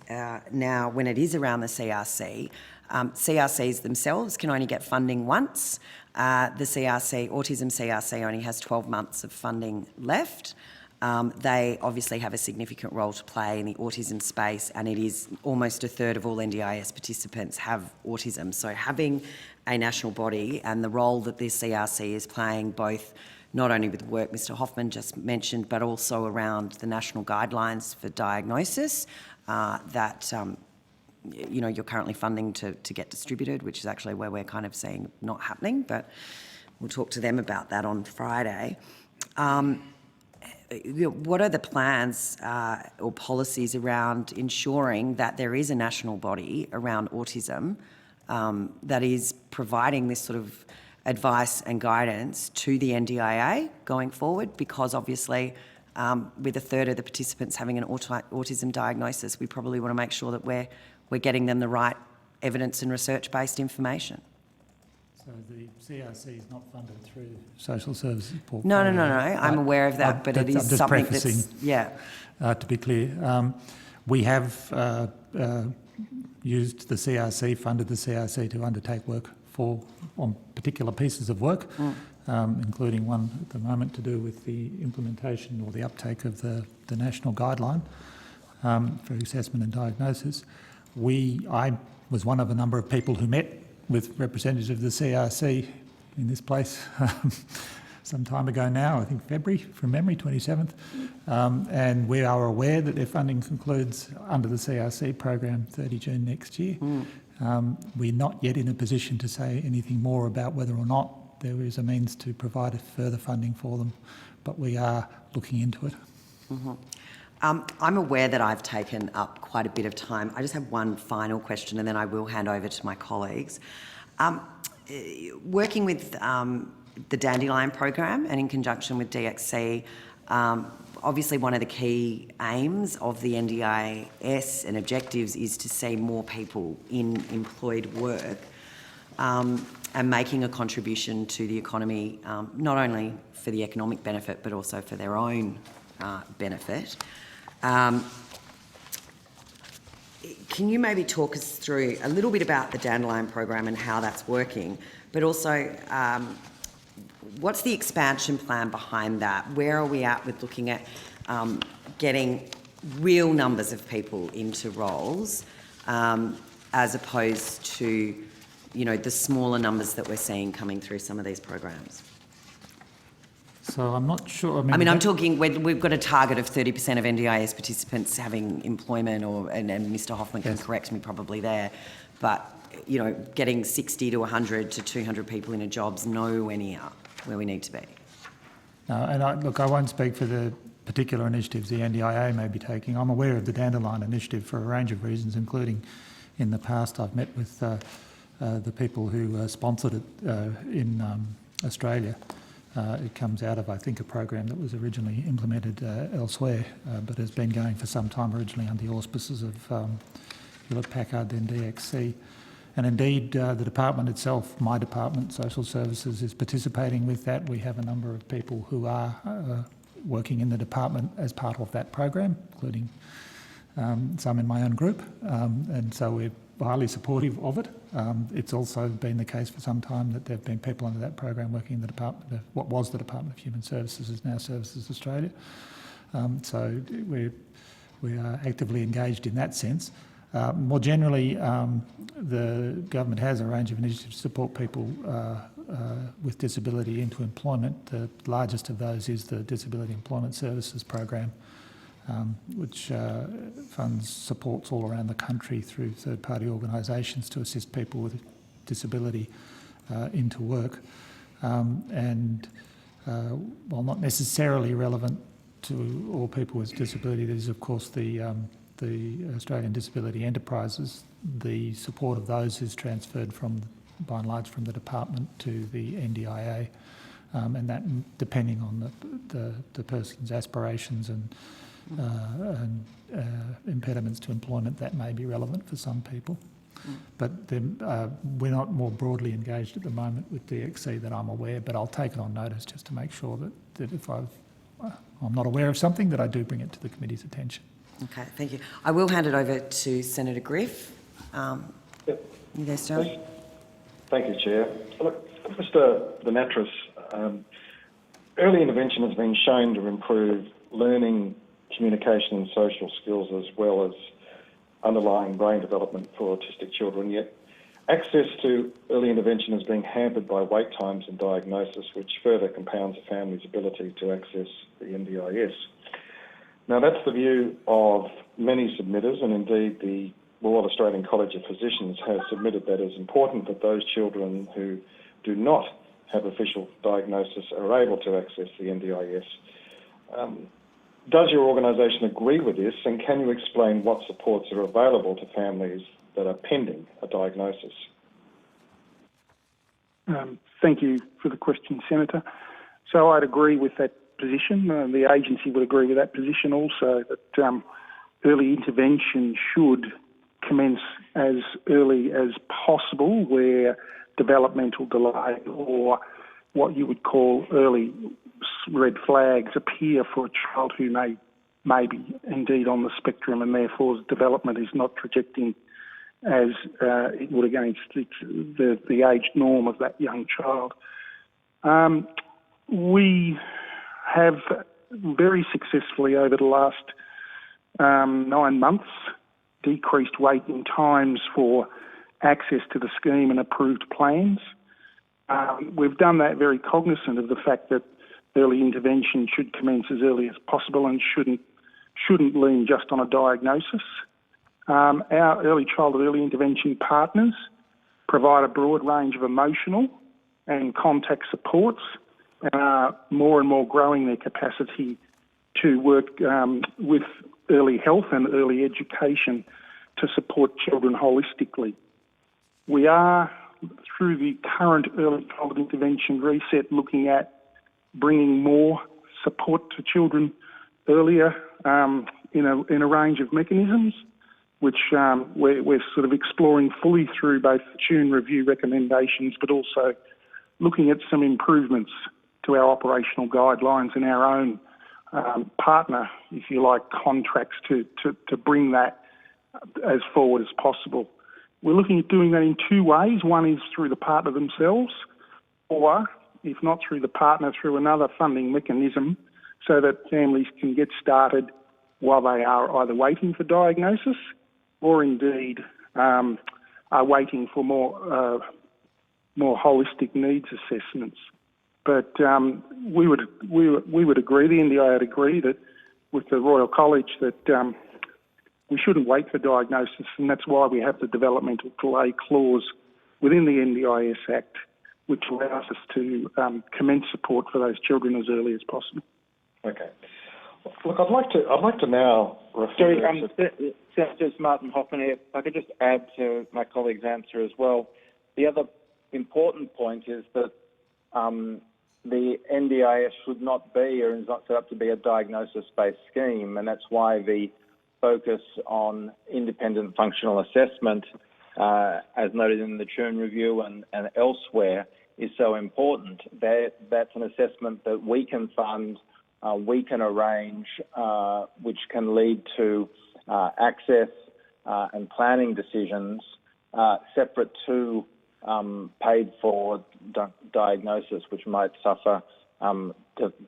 now when it is around the CRC. CRCs themselves can only get funding once. The CRC, Autism CRC, only has 12 months of funding left. They obviously have a significant role to play in the autism space, and it is almost a third of all NDIS participants have autism. So having a national body and the role that the CRC is playing, both not only with the work Mr Hoffman just mentioned, but also around the national guidelines for diagnosis that you're currently funding to get distributed, which is actually where we're kind of seeing not happening, but we'll talk to them about that on Friday. What are the plans or policies around ensuring that there is a national body around autism that is providing this sort of advice and guidance to the NDIA going forward, because obviously with a third of the participants having an autism diagnosis, we probably want to make sure that we're getting them the right evidence and research-based information. So the CRC is not funded through social services portfolio. No. I'm aware of that, but it is something that's, yeah. To be clear, we have used the CRC, funded the CRC to undertake work on particular pieces of work, including one at the moment to do with the implementation or the uptake of the national guideline for assessment and diagnosis. I was one of a number of people who met with representatives of the CRC in this place some time ago now, I think February, from memory, 27th. And we are aware that their funding concludes under the CRC program 30 June next year. We're not yet in a position to say anything more about whether or not there is a means to provide a further funding for them, but we are looking into it. I'm aware that I've taken up quite a bit of time. I just have one final question and then I will hand over to my colleagues. Working with the Dandelion program and in conjunction with DXC, obviously one of the key aims of the NDIS and objectives is to see more people in employed work and making a contribution to the economy, not only for the economic benefit but also for their own benefit. Can you maybe talk us through a little bit about the Dandelion program and how that's working, but also what's the expansion plan behind that? Where are we at with looking at getting real numbers of people into roles as opposed to, the smaller numbers that we're seeing coming through some of these programs? So I'm not sure. I'm talking, we've got a target of 30% of NDIS participants having employment, and Mr. Hoffman can correct me probably there, but getting 60 to 100 to 200 people in a job's nowhere near where we need to be. No, and I won't speak for the particular initiatives the NDIA may be taking. I'm aware of the Dandelion initiative for a range of reasons, including in the past I've met with the people who sponsored it in Australia. It comes out of, I think, a program that was originally implemented elsewhere, but has been going for some time, originally under the auspices of Hewlett-Packard, then DXC. And indeed, the department itself, my department, Social Services, is participating with that. We have a number of people who are working in the department as part of that program, including some in my own group, and so we're highly supportive of it. It's also been the case for some time that there have been people under that program working in the department, what was the Department of Human Services is now Services Australia. So we are actively engaged in that sense. More generally, the government has a range of initiatives to support people with disability into employment. The largest of those is the Disability Employment Services program, which funds supports all around the country through third-party organisations to assist people with disability into work. And while not necessarily relevant to all people with disability, there's of course the Australian Disability Enterprises. The support of those is transferred by and large from the department to the NDIA, and that depending on the person's aspirations and impediments to employment, that may be relevant for some people. But we're not more broadly engaged at the moment with DXC that I'm aware, but I'll take it on notice just to make sure that if I'm not aware of something, that I do bring it to the committee's attention. Okay, thank you. I will hand it over to Senator Griff. You there, Sterling? Thank you, Chair. Look, Mr. Denatris, early intervention has been shown to improve learning, communication and social skills as well as underlying brain development for autistic children, yet access to early intervention is being hampered by wait times and diagnosis, which further compounds a family's ability to access the NDIS. Now, that's the view of many submitters, and indeed the Royal Australian College of Physicians has submitted that it's important that those children who do not have official diagnosis are able to access the NDIS. Does your organisation agree with this, and can you explain what supports are available to families that are pending a diagnosis? Thank you for the question, Senator. So I'd agree with that position. The agency would agree with that position also, that early intervention should commence as early as possible where developmental delay or what you would call early red flags appear for a child who may be indeed on the spectrum and therefore development is not trajecting as it would against the age norm of that young child. We have very successfully over the last 9 months decreased waiting times for access to the scheme and approved plans. We've done that very cognizant of the fact that early intervention should commence as early as possible and shouldn't lean just on a diagnosis. Our early childhood early intervention partners provide a broad range of emotional and contact supports and are more and more growing their capacity to work with early health and early education to support children holistically. We are, through the current early childhood intervention reset, looking at bringing more support to children earlier in a range of mechanisms, which we're sort of exploring fully through both the Tune review recommendations, but also looking at some improvements to our operational guidelines and our own partner, if you like, contracts to bring that as forward as possible. We're looking at doing that in two ways. One is through the partner themselves, or if not through the partner, through another funding mechanism so that families can get started while they are either waiting for diagnosis or indeed are waiting for more holistic needs assessments. But we would agree, the NDIA would agree that with the Royal College that we shouldn't wait for diagnosis, and that's why we have the developmental delay clause within the NDIS Act, which allows us to commence support for those children as early as possible. Okay. Look, I'd like to now refer to... Senator Martin Hoffman here. If I could just add to my colleague's answer as well. The other important point is that the NDIS should not be or is not set up to be a diagnosis-based scheme, and that's why the focus on independent functional assessment, as noted in the Tune review and elsewhere, is so important. That's an assessment that we can fund, we can arrange, which can lead to access and planning decisions separate to paid for diagnosis, which might suffer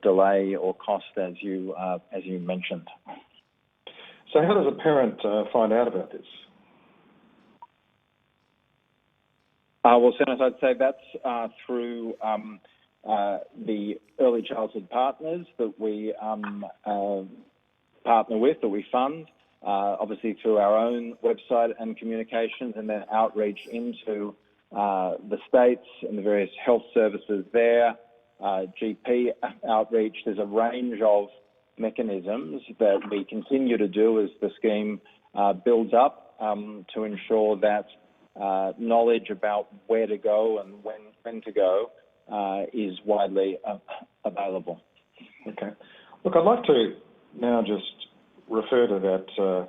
delay or cost, as you mentioned. So how does a parent find out about this? Well, Senator, I'd say that's through the early childhood partners that we partner with, that we fund, obviously through our own website and communications, and then outreach into the states and the various health services there, GP outreach. There's a range of mechanisms that we continue to do as the scheme builds up to ensure that knowledge about where to go and when to go is widely available. Okay. Look, I'd like to now just refer to that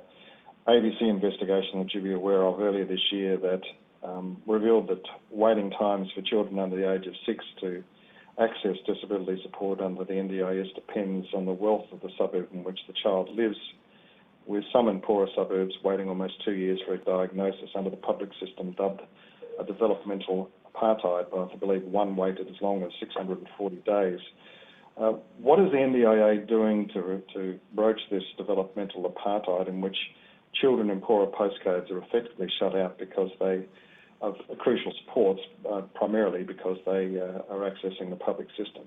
ABC investigation that you'll be aware of earlier this year that revealed that waiting times for children under the age of 6 to access disability support under the NDIS depends on the wealth of the suburb in which the child lives, with some in poorer suburbs waiting almost 2 years for a diagnosis under the public system dubbed a developmental apartheid, but I believe one waited as long as 640 days. What is the NDIA doing to broach this developmental apartheid in which children in poorer postcodes are effectively shut out because they of crucial supports, primarily because they are accessing the public system?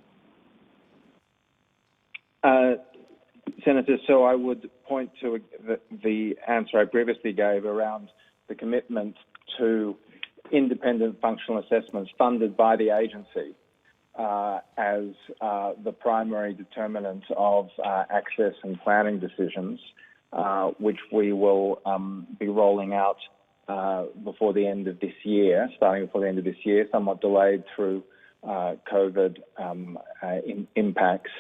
Senator, so I would point to the answer I previously gave around the commitment to independent functional assessments funded by the agency as the primary determinant of access and planning decisions, which we will be rolling out before the end of this year, starting before the end of this year, somewhat delayed through COVID impacts.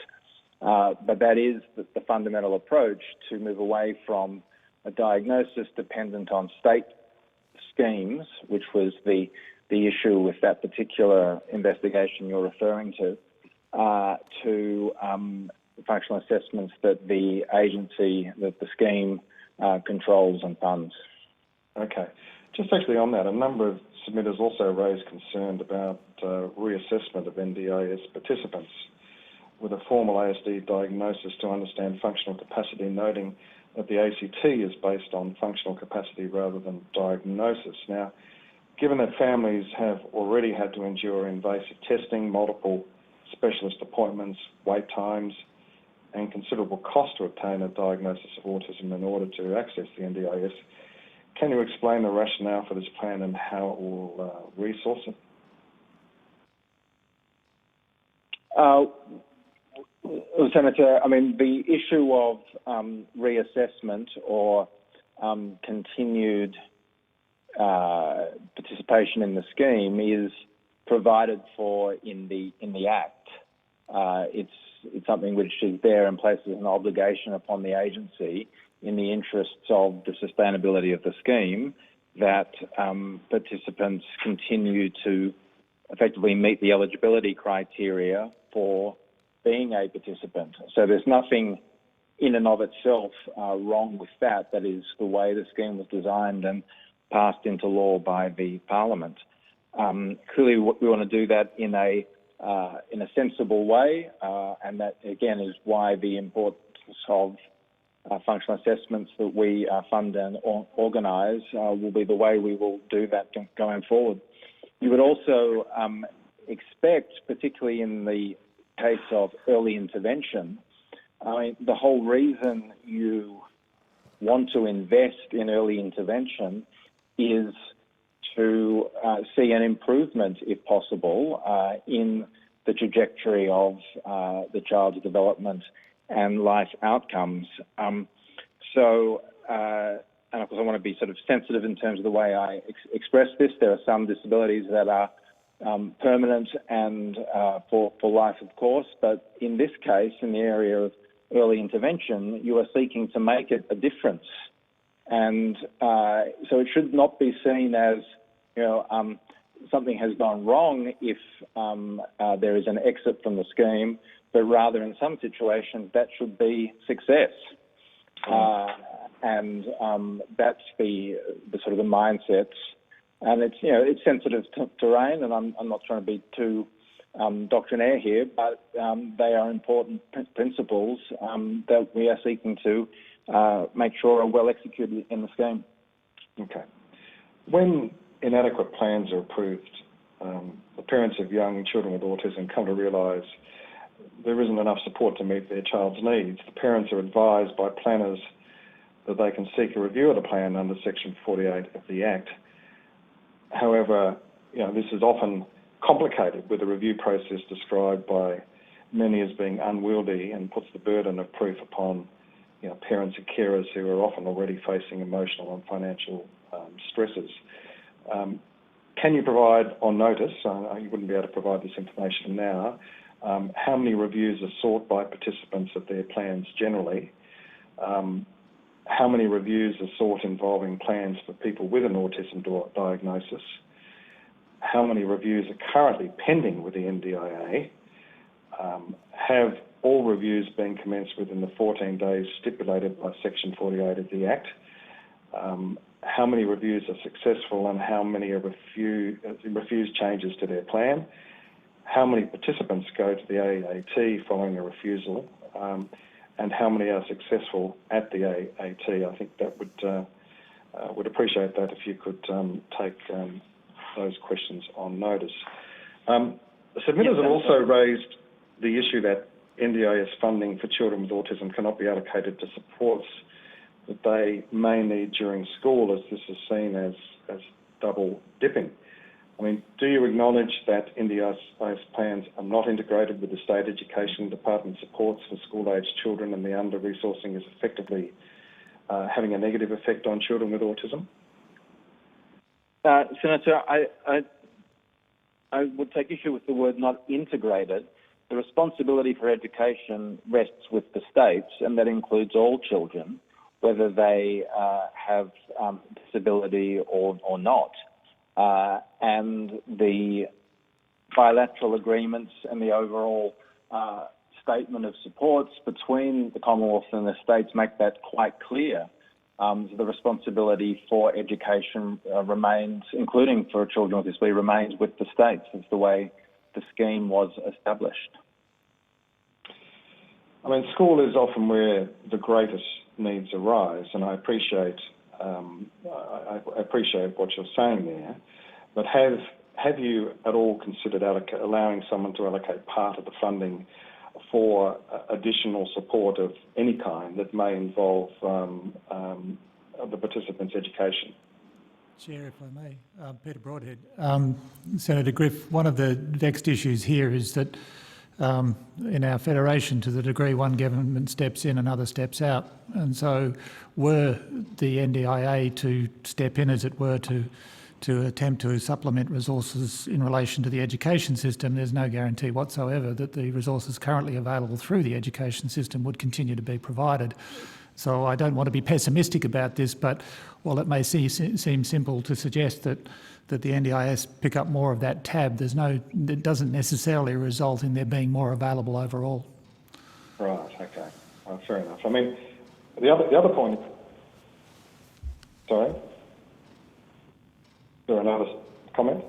But that is the fundamental approach, to move away from a diagnosis dependent on state schemes, which was the issue with that particular investigation you're referring to functional assessments that the agency, that the scheme controls and funds. Okay. Just actually on that, a number of submitters also raised concern about reassessment of NDIS participants with a formal ASD diagnosis to understand functional capacity, noting that the ACT is based on functional capacity rather than diagnosis. Now, given that families have already had to endure invasive testing, multiple specialist appointments, wait times, and considerable cost to obtain a diagnosis of autism in order to access the NDIS, can you explain the rationale for this plan and how it will resource it? Senator, I mean, the issue of reassessment or continued participation in the scheme is provided for in the Act. It's something which is there and places an obligation upon the agency in the interests of the sustainability of the scheme that participants continue to effectively meet the eligibility criteria for being a participant. So there's nothing in and of itself wrong with that. That is the way the scheme was designed and passed into law by the Parliament. Clearly, we want to do that in a sensible way, and that again is why the importance of functional assessments that we fund and organise will be the way we will do that going forward. You would also expect, particularly in the case of early intervention, the whole reason you want to invest in early intervention is to see an improvement, if possible, in the trajectory of the child's development and life outcomes. And of course I want to be sort of sensitive in terms of the way I express this. There are some disabilities that are permanent and for life, of course, but in this case, in the area of early intervention, you are seeking to make it a difference. And so it should not be seen as, something has gone wrong if there is an exit from the scheme, but rather in some situations that should be success. And that's the sort of the mindsets. And it's sensitive terrain, and I'm not trying to be too doctrinaire here, but they are important principles that we are seeking to make sure are well executed in the scheme. Okay. When inadequate plans are approved, the parents of young children with autism come to realise there isn't enough support to meet their child's needs. The parents are advised by planners that they can seek a review of the plan under Section 48 of the Act. However, this is often complicated with a review process described by many as being unwieldy and puts the burden of proof upon parents and carers who are often already facing emotional and financial stresses. Can you provide on notice, you wouldn't be able to provide this information now, how many reviews are sought by participants of their plans generally? How many reviews are sought involving plans for people with an autism diagnosis? How many reviews are currently pending with the NDIA? Have all reviews been commenced within the 14 days stipulated by Section 48 of the Act? How many reviews are successful and how many are refuse changes to their plan? How many participants go to the AAT following a refusal? And how many are successful at the AAT? I think that would appreciate that if you could take those questions on notice. The submitters have also raised the issue that NDIS funding for children with autism cannot be allocated to supports that they may need during school, as this is seen as double dipping. I mean, do you acknowledge that NDIS plans are not integrated with the State Education Department supports for school-aged children, and the under-resourcing is effectively having a negative effect on children with autism? Senator, I would take issue with the word not integrated. The responsibility for education rests with the states, and that includes all children, whether they have disability or not. And the bilateral agreements and the overall statement of supports between the Commonwealth and the states make that quite clear. The responsibility for education remains, including for children with disability, remains with the states. It's the way the scheme was established. I mean, school is often where the greatest needs arise, and I appreciate what you're saying there. But have you at all considered allowing someone to allocate part of the funding for additional support of any kind that may involve the participants' education? Chair, if I may, Peter Broadhead. Senator Griff, one of the vexed issues here is that in our federation, to the degree one government steps in, another steps out. And so were the NDIA to step in, as it were, to attempt to supplement resources in relation to the education system, there's no guarantee whatsoever that the resources currently available through the education system would continue to be provided. So I don't want to be pessimistic about this, but while it may seem simple to suggest that the NDIS pick up more of that tab, it doesn't necessarily result in there being more available overall. Right, okay. Well, fair enough. I mean, the other point... Sorry? Is there another comment?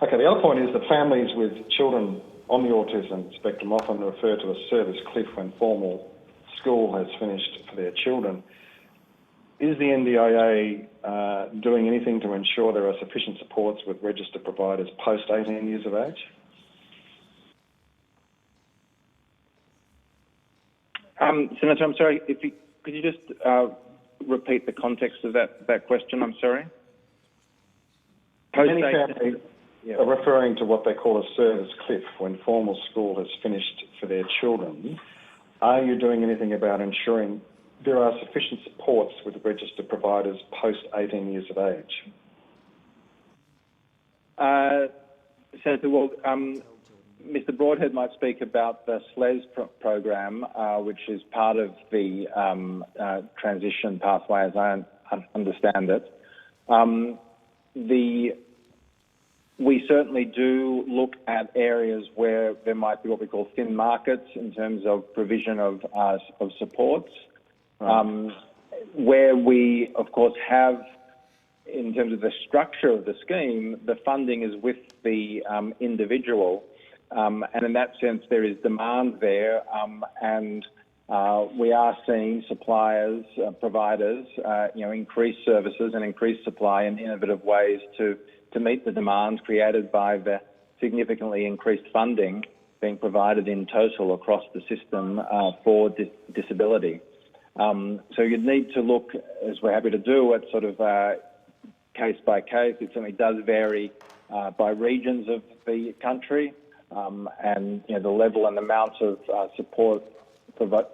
Okay, the other point is that families with children on the autism spectrum often refer to a service cliff when formal school has finished for their children. Is the NDIA doing anything to ensure there are sufficient supports with registered providers post 18 years of age? Senator, I'm sorry, could you just repeat the context of that question? I'm sorry. Many families are referring to what they call a service cliff when formal school has finished for their children. Are you doing anything about ensuring there are sufficient supports with registered providers post 18 years of age? Senator, well, Mr. Broadhead might speak about the SLES program, which is part of the transition pathway, as I understand it. We certainly do look at areas where there might be what we call thin markets in terms of provision of supports. Right. Where we, of course, have, in terms of the structure of the scheme, the funding is with the individual. And in that sense, there is demand there, and we are seeing suppliers, providers, increase services and increase supply in innovative ways to meet the demands created by the significantly increased funding being provided in total across the system for disability. So you'd need to look, as we're happy to do, at sort of case by case. It certainly does vary by regions of the country, and the level and amounts of support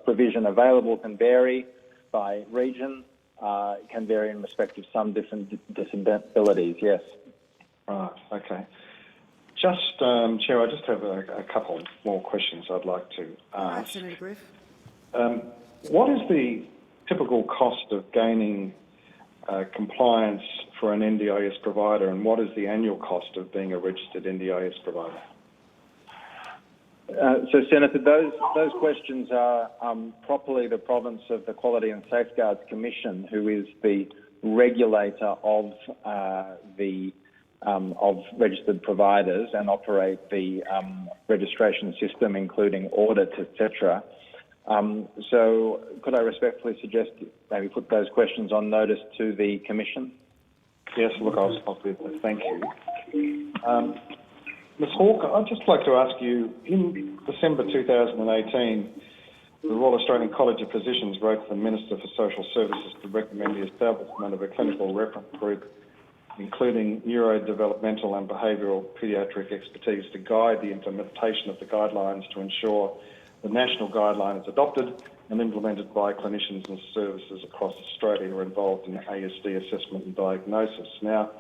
provision available can vary by region. It can vary in respect of some different disabilities, yes. Right, okay. Just, Chair, I just have a couple more questions I'd like to ask. Senator Griff. What is the typical cost of gaining compliance for an NDIS provider, and what is the annual cost of being a registered NDIS provider? So, Senator, those questions are properly the province of the Quality and Safeguards Commission, who is the regulator of registered providers and operate the registration system, including audits, etc. So could I respectfully suggest maybe put those questions on notice to the Commission? Yes, look, I'll do that. Thank you. Ms Hawke, I'd just like to ask you, in December 2018, the Royal Australian College of Physicians wrote to the Minister for Social Services to recommend the establishment of a clinical reference group, including neurodevelopmental and behavioural paediatric expertise, to guide the implementation of the guidelines to ensure the national guideline is adopted and implemented by clinicians and services across Australia are involved in ASD assessment and diagnosis. Now,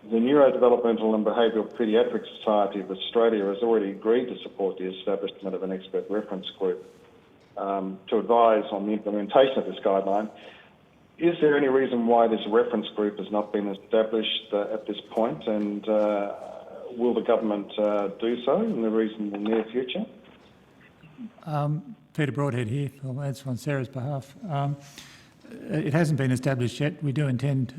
the Neurodevelopmental and Behavioural Paediatric Society of Australia has already agreed to support the establishment of an expert reference group to advise on the implementation of this guideline. Is there any reason why this reference group has not been established at this point, and will the government do so in the reasonable near future? Peter Broadhead here. I'll answer on Sarah's behalf. It hasn't been established yet. We do intend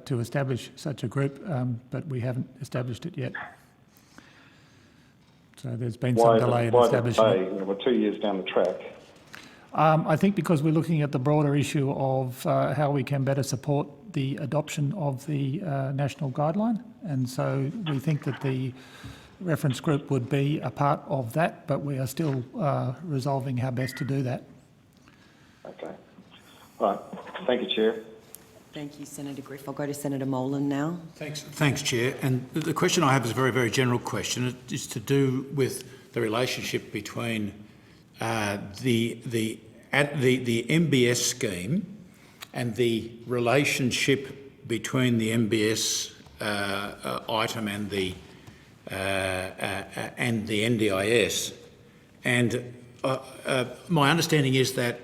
to establish such a group, but we haven't established it yet. So there's been some delay in establishing it. We're 2 years down the track. I think because we're looking at the broader issue of how we can better support the adoption of the national guideline, and so we think that the reference group would be a part of that, but we are still resolving how best to do that. Okay. All right. Thank you, Chair. Thank you, Senator Griff. I'll go to Senator Molan now. Thanks, Chair. And the question I have is a very, very general question. It is to do with the relationship between the MBS scheme and the relationship between the MBS item and the NDIS. And my understanding is that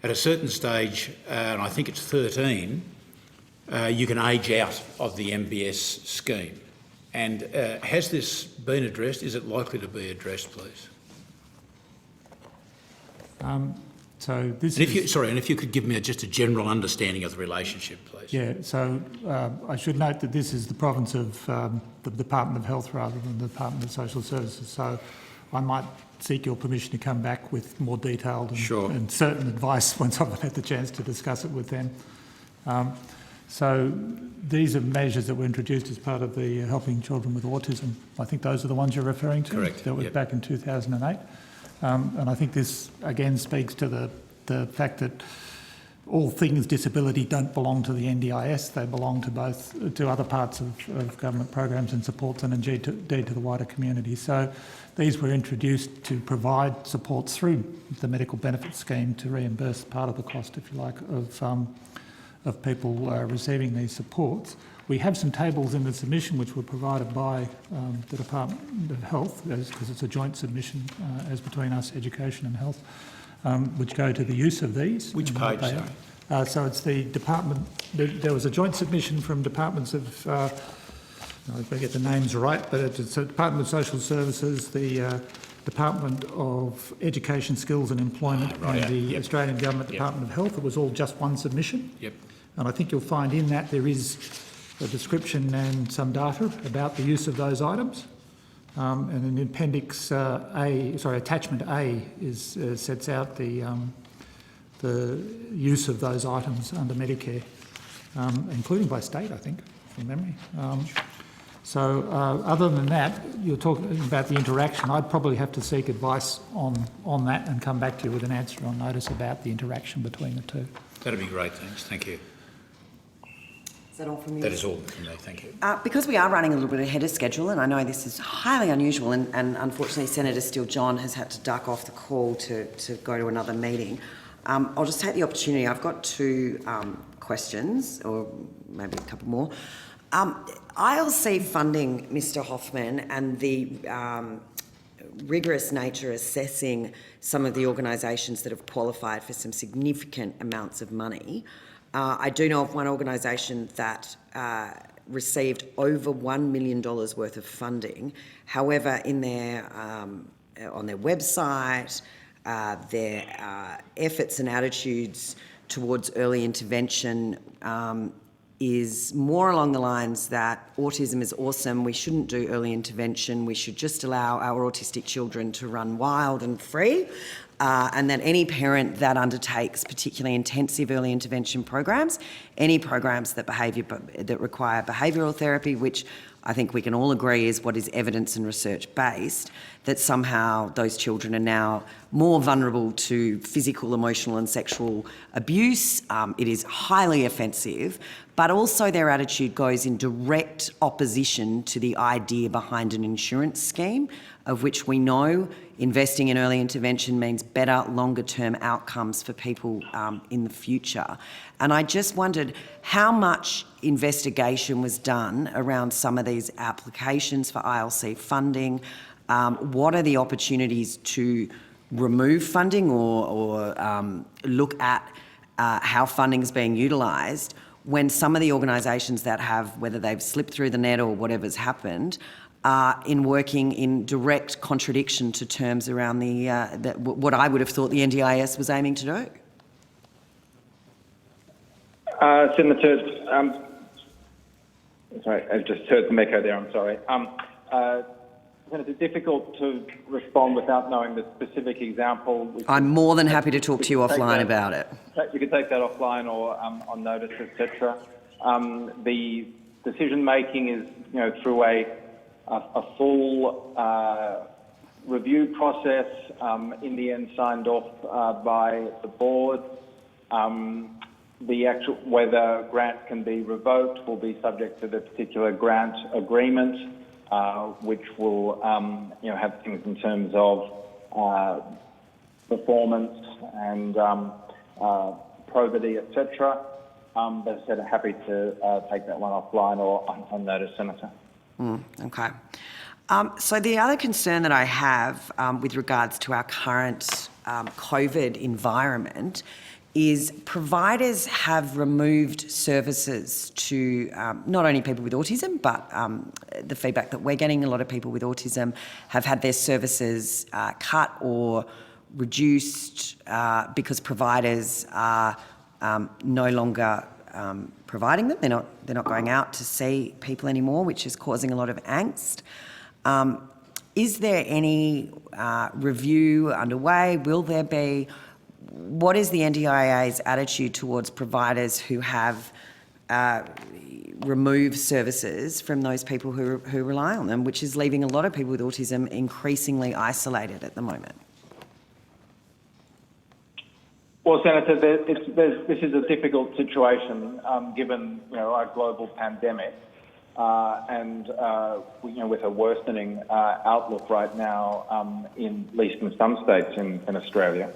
at a certain stage, and I think it's 13, you can age out of the MBS scheme. And has this been addressed? Is it likely to be addressed, please? So this and if you could give me just a general understanding of the relationship, please. Yeah, so I should note that this is the province of the Department of Health rather than the Department of Social Services. So I might seek your permission to come back with more detailed and certain advice once I've had the chance to discuss it with them. So these are measures that were introduced as part of the Helping Children with Autism. I think those are the ones you're referring to. Correct. That was back in 2008. And I think this again speaks to the fact that all things disability don't belong to the NDIS. They belong to other parts of government programs and supports, and indeed to the wider community. So these were introduced to provide supports through the medical benefits scheme to reimburse part of the cost, if you like, of people receiving these supports. We have some tables in the submission which were provided by the Department of Health, because it's a joint submission as between us, Education and Health, which go to the use of these. Which page, sorry? So it's the department. There was a joint submission from departments of, I better get the names right, but it's the Department of Social Services, the Department of Education, Skills and Employment, and the Australian Government Department of Health. It was all just one submission. Yep. And I think you'll find in that there is a description and some data about the use of those items. And in Appendix Attachment A sets out the use of those items under Medicare, including by state, I think, from memory. So other than that, you're talking about the interaction. I'd probably have to seek advice on that and come back to you with an answer on notice about the interaction between the two. That'd be great, thanks. Thank you. Is that all from you? That is all from me, thank you. Because we are running a little bit ahead of schedule, and I know this is highly unusual, and unfortunately Senator Steele-John has had to duck off the call to go to another meeting, I'll just take the opportunity. I've got two questions, or maybe a couple more. ILC funding, Mr Hoffman, and the rigorous nature assessing some of the organisations that have qualified for some significant amounts of money. I do know of one organisation that received over $1 million worth of funding. However, in their on their website, their efforts and attitudes towards early intervention is more along the lines that autism is awesome, we shouldn't do early intervention, we should just allow our autistic children to run wild and free, and that any parent that undertakes particularly intensive early intervention programs, any programs that require behavioural therapy, which I think we can all agree is what is evidence and research based, that somehow those children are now more vulnerable to physical, emotional and sexual abuse. It is highly offensive, but also their attitude goes in direct opposition to the idea behind an insurance scheme, of which we know investing in early intervention means better, longer-term outcomes for people in the future. And I just wondered how much investigation was done around some of these applications for ILC funding. What are the opportunities to remove funding or look at how funding is being utilised when some of the organisations that have, whether they've slipped through the net or whatever's happened, are in working in direct contradiction to terms around what I would have thought the NDIS was aiming to do? Senator, sorry, I just heard some echo there, I'm sorry. Senator, it's difficult to respond without knowing the specific example. I'm more than happy to talk to you offline about it. We could take that offline or on notice, etc. The decision-making is, through a full review process, in the end signed off by the board. The actual whether grants can be revoked will be subject to the particular grant agreement, which will have things in terms of performance and probity, etc. But as I said, I'm happy to take that one offline or on notice, Senator. Okay. So the other concern that I have with regards to our current COVID environment is providers have removed services to not only people with autism, but the feedback that we're getting, a lot of people with autism have had their services cut or reduced because providers are no longer providing them. They're not going out to see people anymore, which is causing a lot of angst. Is there any review underway? Will there be? What is the NDIA's attitude towards providers who have removed services from those people who rely on them, which is leaving a lot of people with autism increasingly isolated at the moment? Well, Senator, this is a difficult situation given our global pandemic and with a worsening outlook right now, at least in some states in Australia.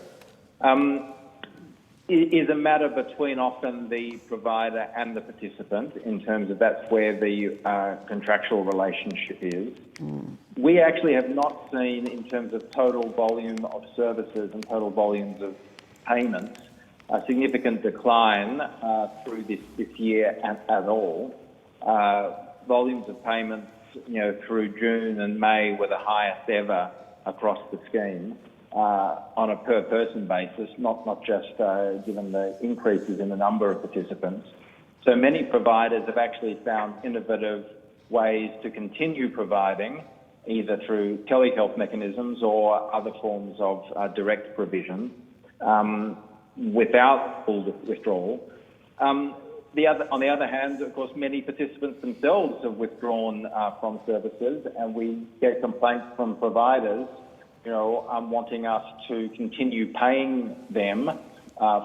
It is a matter between often the provider and the participant in terms of that's where the contractual relationship is. We actually have not seen, in terms of total volume of services and total volumes of payments, a significant decline through this year at all. Volumes of payments, through June and May were the highest ever across the scheme. On a per-person basis, not just given the increases in the number of participants. So many providers have actually found innovative ways to continue providing, either through telehealth mechanisms or other forms of direct provision, without full withdrawal. On the other hand, of course, many participants themselves have withdrawn from services, and we get complaints from providers wanting us to continue paying them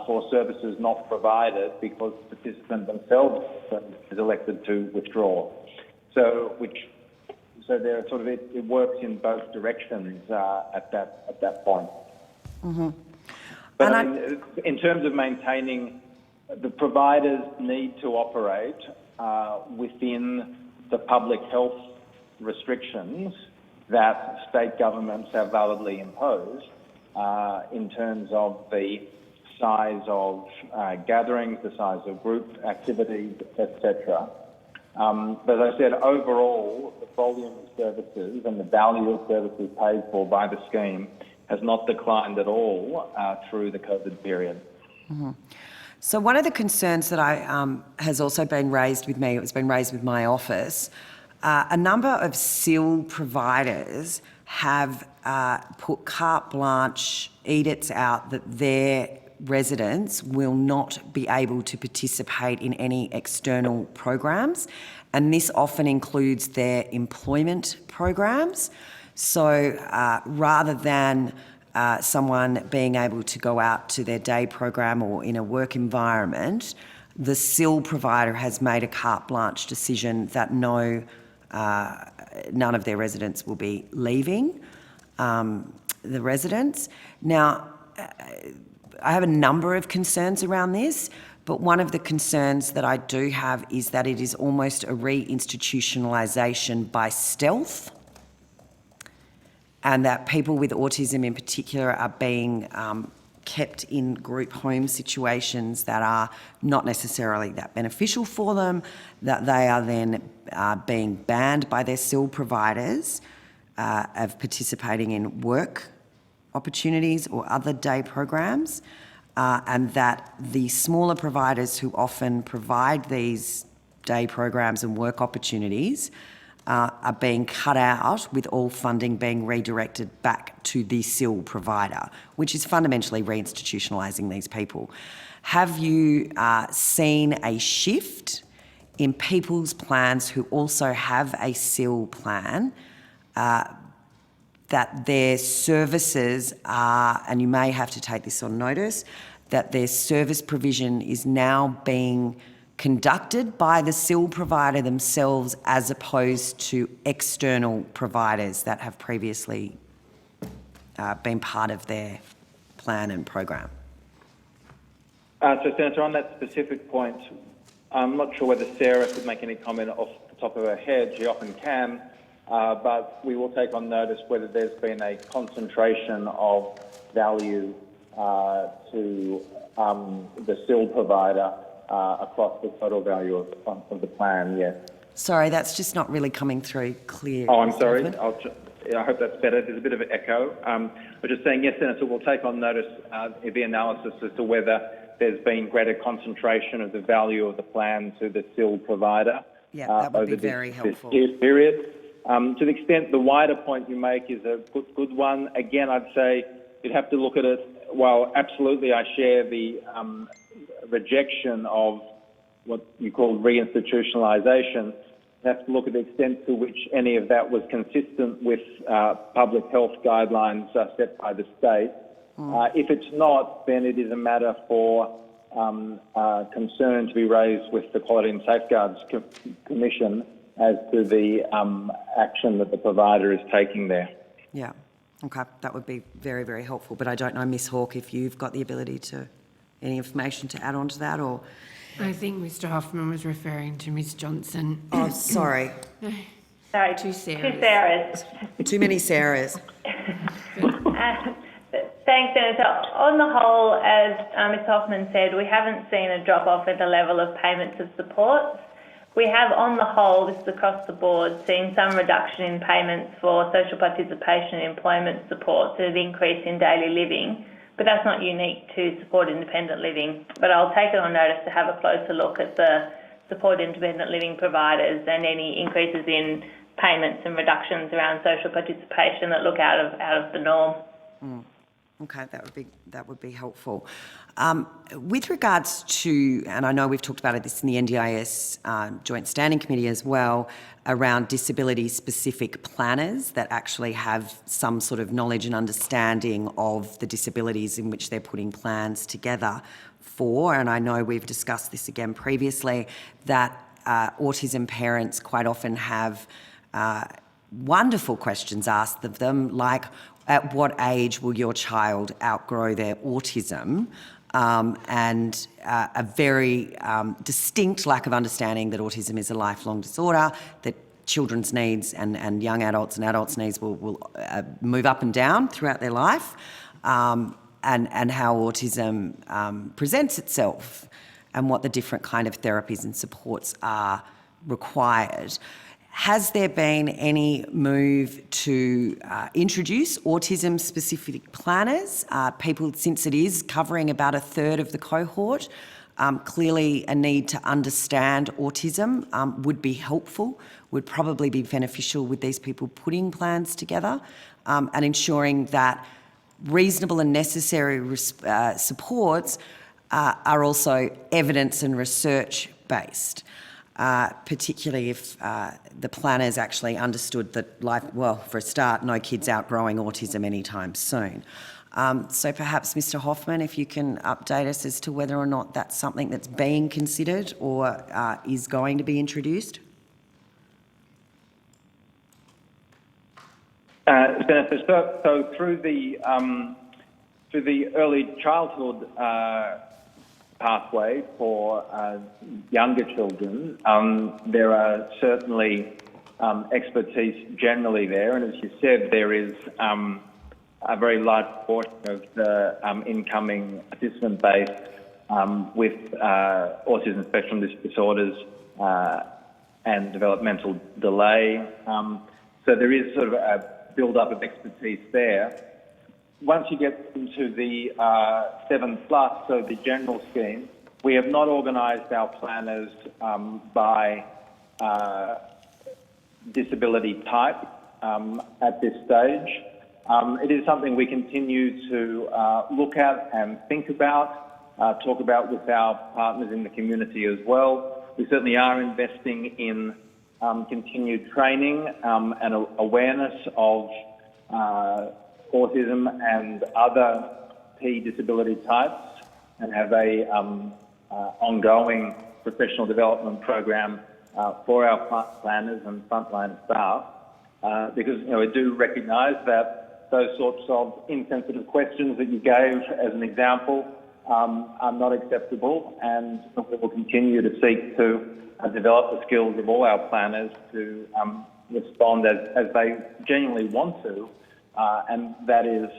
for services not provided because the participant themselves is elected to withdraw. So there are it works in both directions at that point. Mm-hmm. But in terms of maintaining, the providers need to operate within the public health restrictions that state governments have validly imposed in terms of the size of gatherings, the size of group activities, etc. But as I said, overall, the volume of services and the value of services paid for by the scheme has not declined at all through the COVID period. Mm-hmm. So one of the concerns that has also been raised with me, it's been raised with my office, a number of SIL providers have put carte blanche edicts out that their residents will not be able to participate in any external programs, and this often includes their employment programs. So rather than someone being able to go out to their day program or in a work environment, the SIL provider has made a carte blanche decision that none of their residents will be leaving the residence. Now, I have a number of concerns around this, but one of the concerns that I do have is that it is almost a reinstitutionalisation by stealth, and that people with autism in particular are being kept in group home situations that are not necessarily that beneficial for them, that they are then being banned by their SIL providers of participating in work opportunities or other day programs, and that the smaller providers who often provide these day programs and work opportunities are being cut out, with all funding being redirected back to the SIL provider, which is fundamentally reinstitutionalising these people. Have you seen a shift in people's plans who also have a SIL plan, that their services are, and you may have to take this on notice, that their service provision is now being conducted by the SIL provider themselves as opposed to external providers that have previously been part of their plan and program? So, Senator, on that specific point, I'm not sure whether Sarah could make any comment off the top of her head. She often can. But we will take on notice whether there's been a concentration of value to the SIL provider across the total value of the plan, yes. Sorry, that's just not really coming through clear. Oh, I'm sorry. I hope that's better. There's a bit of an echo. I'm just saying, yes, Senator, we'll take on notice the analysis as to whether there's been greater concentration of the value of the plan to the SIL provider. Yeah, that would be very helpful. This period. To the extent the wider point you make is a good one, again, I'd say you'd have to look at it. Well, absolutely, I share the rejection of what you call reinstitutionalisation. You have to look at the extent to which any of that was consistent with public health guidelines set by the state. If it's not, then it is a matter for concern to be raised with the Quality and Safeguards Commission as to the action that the provider is taking there. Yeah, okay, that would be very, very helpful. But I don't know, Ms Hawke, if you've got the ability to, any information to add on to that, or? I think Mr Hoffman was referring to Ms Johnson. Oh, sorry. Sorry, Two Sarahs. Two Sarahs. Too many Sarahs. Thanks, Senator. On the whole, as Ms Hoffman said, we haven't seen a drop-off in the level of payments of support. We have, on the whole, this is across the board, seen some reduction in payments for social participation and employment support to the increase in daily living, but that's not unique to support independent living. But I'll take it on notice to have a closer look at the support independent living providers and any increases in payments and reductions around social participation that look out of the norm. Okay, that would be helpful. With regards to, and I know we've talked about this in the NDIS Joint Standing Committee as well, around disability-specific planners that actually have some sort of knowledge and understanding of the disabilities in which they're putting plans together for, and I know we've discussed this again previously, that autism parents quite often have wonderful questions asked of them, like, at what age will your child outgrow their autism? And a very distinct lack of understanding that autism is a lifelong disorder, that children's needs and young adults and adults' needs will move up and down throughout their life, and how autism presents itself and what the different kind of therapies and supports are required. Has there been any move to introduce autism-specific planners? People, since it is covering about a third of the cohort, clearly a need to understand autism would be helpful, would probably be beneficial with these people putting plans together, and ensuring that reasonable and necessary supports are also evidence and research based, particularly if the planners actually understood that, for a start, no kid's outgrowing autism anytime soon. So perhaps, Mr. Hoffman, if you can update us as to whether or not that's something that's being considered or is going to be introduced. Senator, so through the early childhood pathway for younger children, there are certainly expertise generally there, and as you said, there is a very large portion of the incoming participant base with autism spectrum disorders and developmental delay. So there is sort of a build-up of expertise there. Once you get into the 7+, so the general scheme, we have not organised our planners by disability type at this stage. It is something we continue to look at and think about, talk about with our partners in the community as well. We certainly are investing in continued training and awareness of autism and other P disability types, and have a ongoing professional development program for our planners and frontline staff, because we do recognise that those sorts of insensitive questions that you gave as an example are not acceptable, and we will continue to seek to develop the skills of all our planners to respond as they genuinely want to, and that is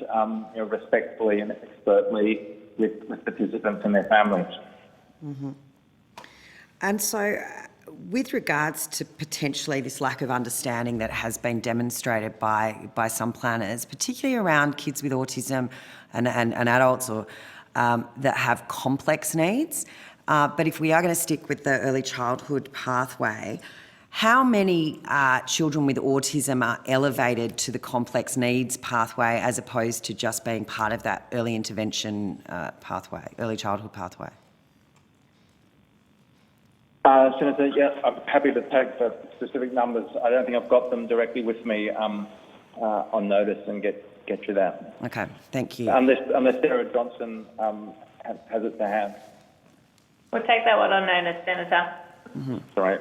respectfully and expertly with participants and their families. Mm-hmm. And so, with regards to potentially this lack of understanding that has been demonstrated by some planners, particularly around kids with autism and adults or that have complex needs, but if we are going to stick with the early childhood pathway, how many children with autism are elevated to the complex needs pathway as opposed to just being part of that early intervention pathway, early childhood pathway? Senator, yes, I'm happy to take the specific numbers. I don't think I've got them directly with me on notice and get you that. Okay, thank you. Unless Sarah Johnson has it to hand. We'll take that one on notice, Senator. Mm-hmm. Sorry.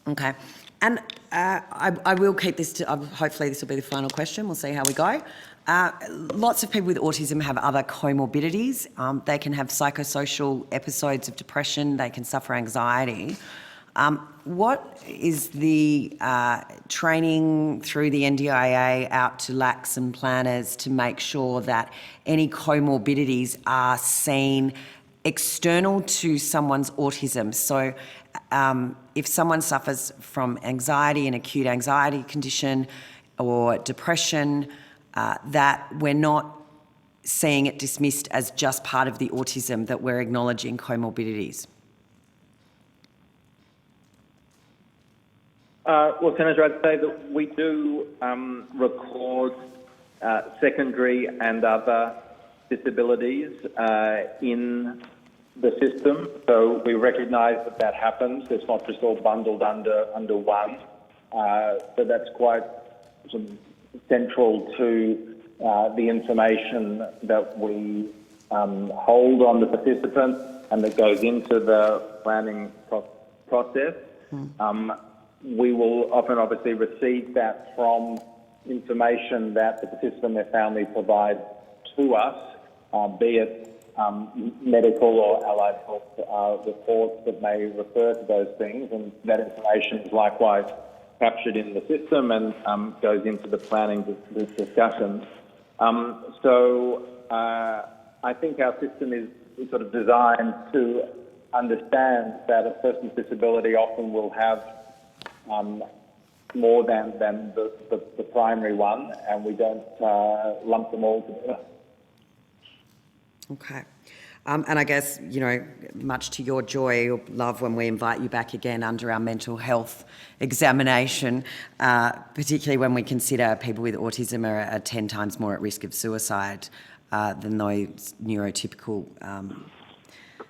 Okay. And I will keep this to, hopefully this will be the final question. We'll see how we go. Lots of people with autism have other comorbidities. They can have psychosocial episodes of depression. They can suffer anxiety. What is the training through the NDIA out to LACs and planners to make sure that any comorbidities are seen external to someone's autism? So if someone suffers from anxiety, an acute anxiety condition or depression, that we're not seeing it dismissed as just part of the autism, that we're acknowledging comorbidities. Well, Senator, I'd say that we do record secondary and other disabilities in the system, so we recognise that happens. It's not just all bundled under one, so that's quite sort of central to the information that we hold on the participant and that goes into the planning process. We will often obviously receive that from information that the participant and their family provide to us, be it medical or allied health reports that may refer to those things, and that information is likewise captured in the system and goes into the planning discussions. So I think our system is sort of designed to understand that a person's disability often will have more than the primary one, and we don't lump them all together. Okay. And I guess, you know, much to your joy or love when we invite you back again under our mental health examination, particularly when we consider people with autism are 10 times more at risk of suicide than those neurotypical.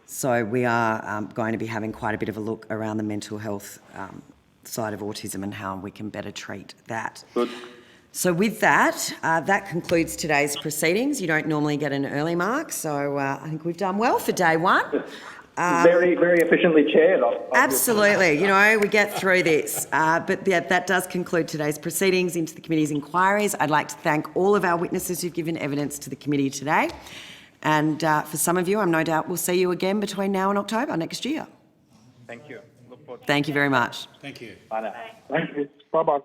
So we are going to be having quite a bit of a look around the mental health side of autism and how we can better treat that. Good. So with that, that concludes today's proceedings. You don't normally get an early mark, so I think we've done well for day one. Very, very efficiently chaired. Absolutely. You know, we get through this. But yeah, that does conclude today's proceedings into the committee's inquiries. I'd like to thank all of our witnesses who've given evidence to the committee today. And for some of you, I'm no doubt we'll see you again between now and October next year. Thank you. Look forward to Thank you very much. Thank you. Bye now. Thank you. Bye-bye.